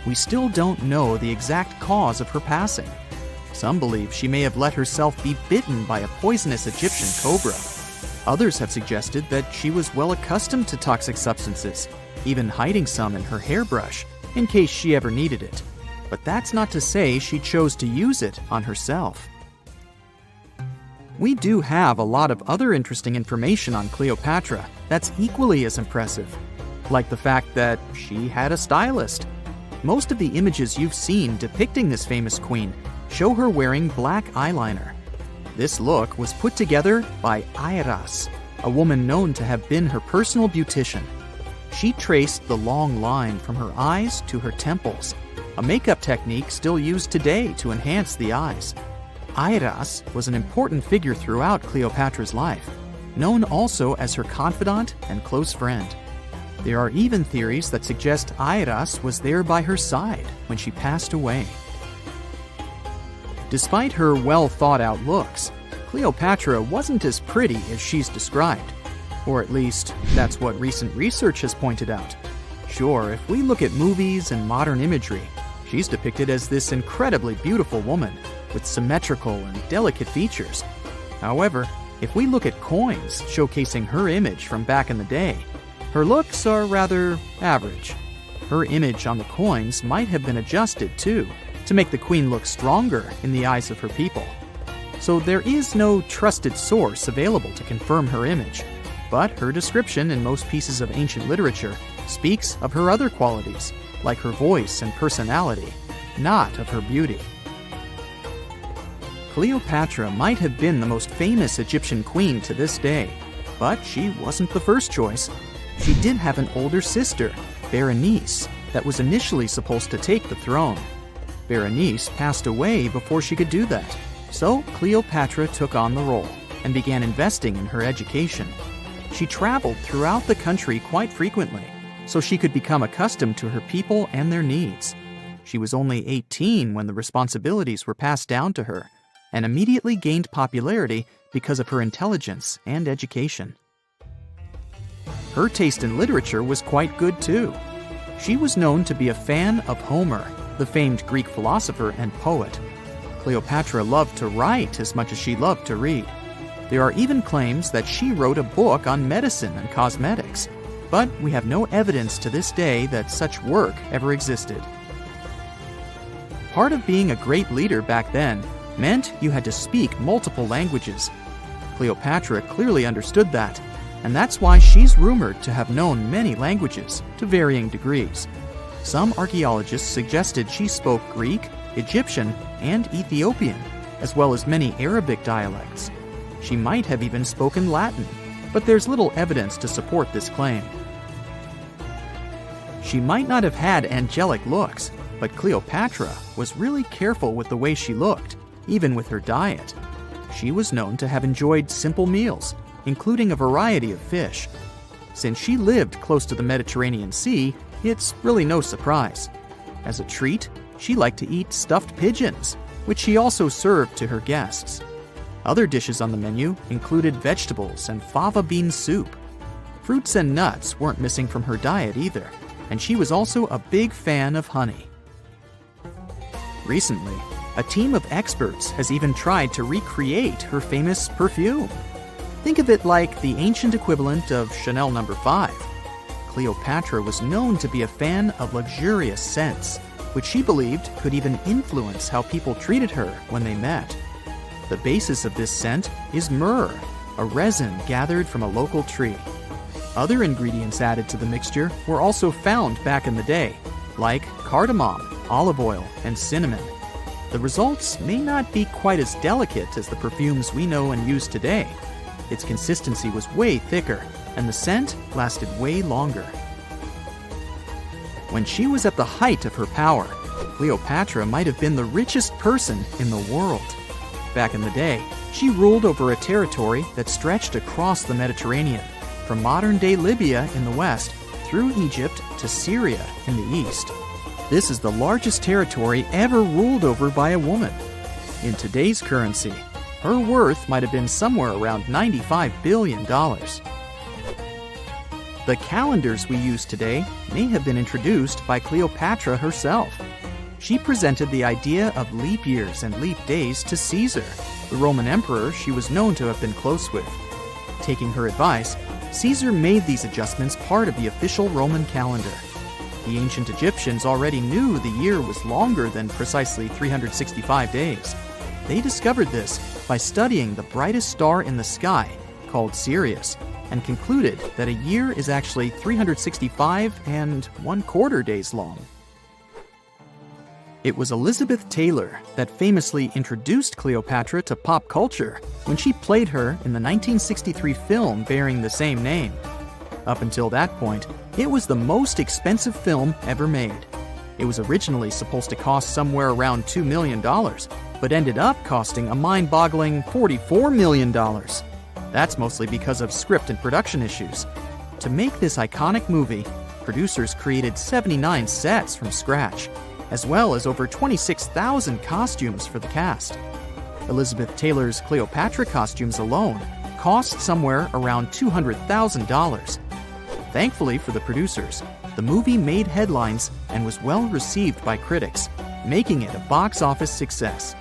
We still don't know the exact cause of her passing. Some believe she may have let herself be bitten by a poisonous Egyptian cobra. Others have suggested that she was well accustomed to toxic substances, even hiding some in her hairbrush in case she ever needed it. But that's not to say she chose to use it on herself. We do have a lot of other interesting information on Cleopatra that's equally as impressive, like the fact that she had a stylist. Most of the images you've seen depicting this famous queen show her wearing black eyeliner. This look was put together by Iras, a woman known to have been her personal beautician. She traced the long line from her eyes to her temples, a makeup technique still used today to enhance the eyes. Iras was an important figure throughout Cleopatra's life, known also as her confidant and close friend. There are even theories that suggest Iras was there by her side when she passed away. Despite her well-thought-out looks, Cleopatra wasn't as pretty as she's described. Or at least, that's what recent research has pointed out. Sure, if we look at movies and modern imagery, she's depicted as this incredibly beautiful woman with symmetrical and delicate features. However, if we look at coins showcasing her image from back in the day, her looks are rather average. Her image on the coins might have been adjusted, too, to make the queen look stronger in the eyes of her people. So there is no trusted source available to confirm her image, but her description in most pieces of ancient literature speaks of her other qualities, like her voice and personality, not of her beauty. Cleopatra might have been the most famous Egyptian queen to this day, but she wasn't the first choice. She did have an older sister, Berenice, that was initially supposed to take the throne. Berenice passed away before she could do that, so Cleopatra took on the role and began investing in her education. She traveled throughout the country quite frequently, so she could become accustomed to her people and their needs. She was only 18 when the responsibilities were passed down to her, and immediately gained popularity because of her intelligence and education. Her taste in literature was quite good too. She was known to be a fan of Homer, the famed Greek philosopher and poet. Cleopatra loved to write as much as she loved to read. There are even claims that she wrote a book on medicine and cosmetics, but we have no evidence to this day that such work ever existed. Part of being a great leader back then meant you had to speak multiple languages. Cleopatra clearly understood that, and that's why she's rumored to have known many languages to varying degrees. Some archaeologists suggested she spoke Greek, Egyptian, and Ethiopian, as well as many Arabic dialects. She might have even spoken Latin, but there's little evidence to support this claim. She might not have had angelic looks, but Cleopatra was really careful with the way she looked, even with her diet. She was known to have enjoyed simple meals, including a variety of fish. Since she lived close to the Mediterranean Sea, it's really no surprise. As a treat, she liked to eat stuffed pigeons, which she also served to her guests. Other dishes on the menu included vegetables and fava bean soup. Fruits and nuts weren't missing from her diet either, and she was also a big fan of honey. Recently, a team of experts has even tried to recreate her famous perfume. Think of it like the ancient equivalent of Chanel No. 5. Cleopatra was known to be a fan of luxurious scents, which she believed could even influence how people treated her when they met. The basis of this scent is myrrh, a resin gathered from a local tree. Other ingredients added to the mixture were also found back in the day, like cardamom, olive oil, and cinnamon. The results may not be quite as delicate as the perfumes we know and use today, Its consistency was way thicker, and the scent lasted way longer. When she was at the height of her power, Cleopatra might have been the richest person in the world. Back in the day, she ruled over a territory that stretched across the Mediterranean, from modern-day Libya in the west through Egypt to Syria in the east. This is the largest territory ever ruled over by a woman. In today's currency, her worth might have been somewhere around $95 billion. The calendars we use today may have been introduced by Cleopatra herself. She presented the idea of leap years and leap days to Caesar, the Roman emperor she was known to have been close with. Taking her advice, Caesar made these adjustments part of the official Roman calendar. The ancient Egyptians already knew the year was longer than precisely 365 days. They discovered this by studying the brightest star in the sky, called Sirius, and concluded that a year is actually 365 1/4 days long. It was Elizabeth Taylor that famously introduced Cleopatra to pop culture when she played her in the 1963 film bearing the same name. Up until that point, it was the most expensive film ever made. It was originally supposed to cost somewhere around $2 million, but ended up costing a mind-boggling $44 million. That's mostly because of script and production issues. To make this iconic movie, producers created 79 sets from scratch, as well as over 26,000 costumes for the cast. Elizabeth Taylor's Cleopatra costumes alone cost somewhere around $200,000. Thankfully for the producers, the movie made headlines and was well received by critics, making it a box office success.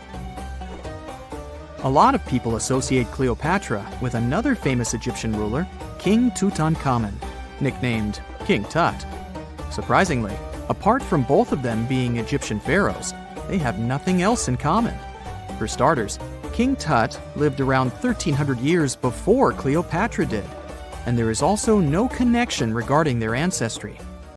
A lot of people associate Cleopatra with another famous Egyptian ruler, King Tutankhamun, nicknamed King Tut. Surprisingly, apart from both of them being Egyptian pharaohs, they have nothing else in common. For starters, King Tut lived around 1,300 years before Cleopatra did, and there is also no connection regarding their ancestry.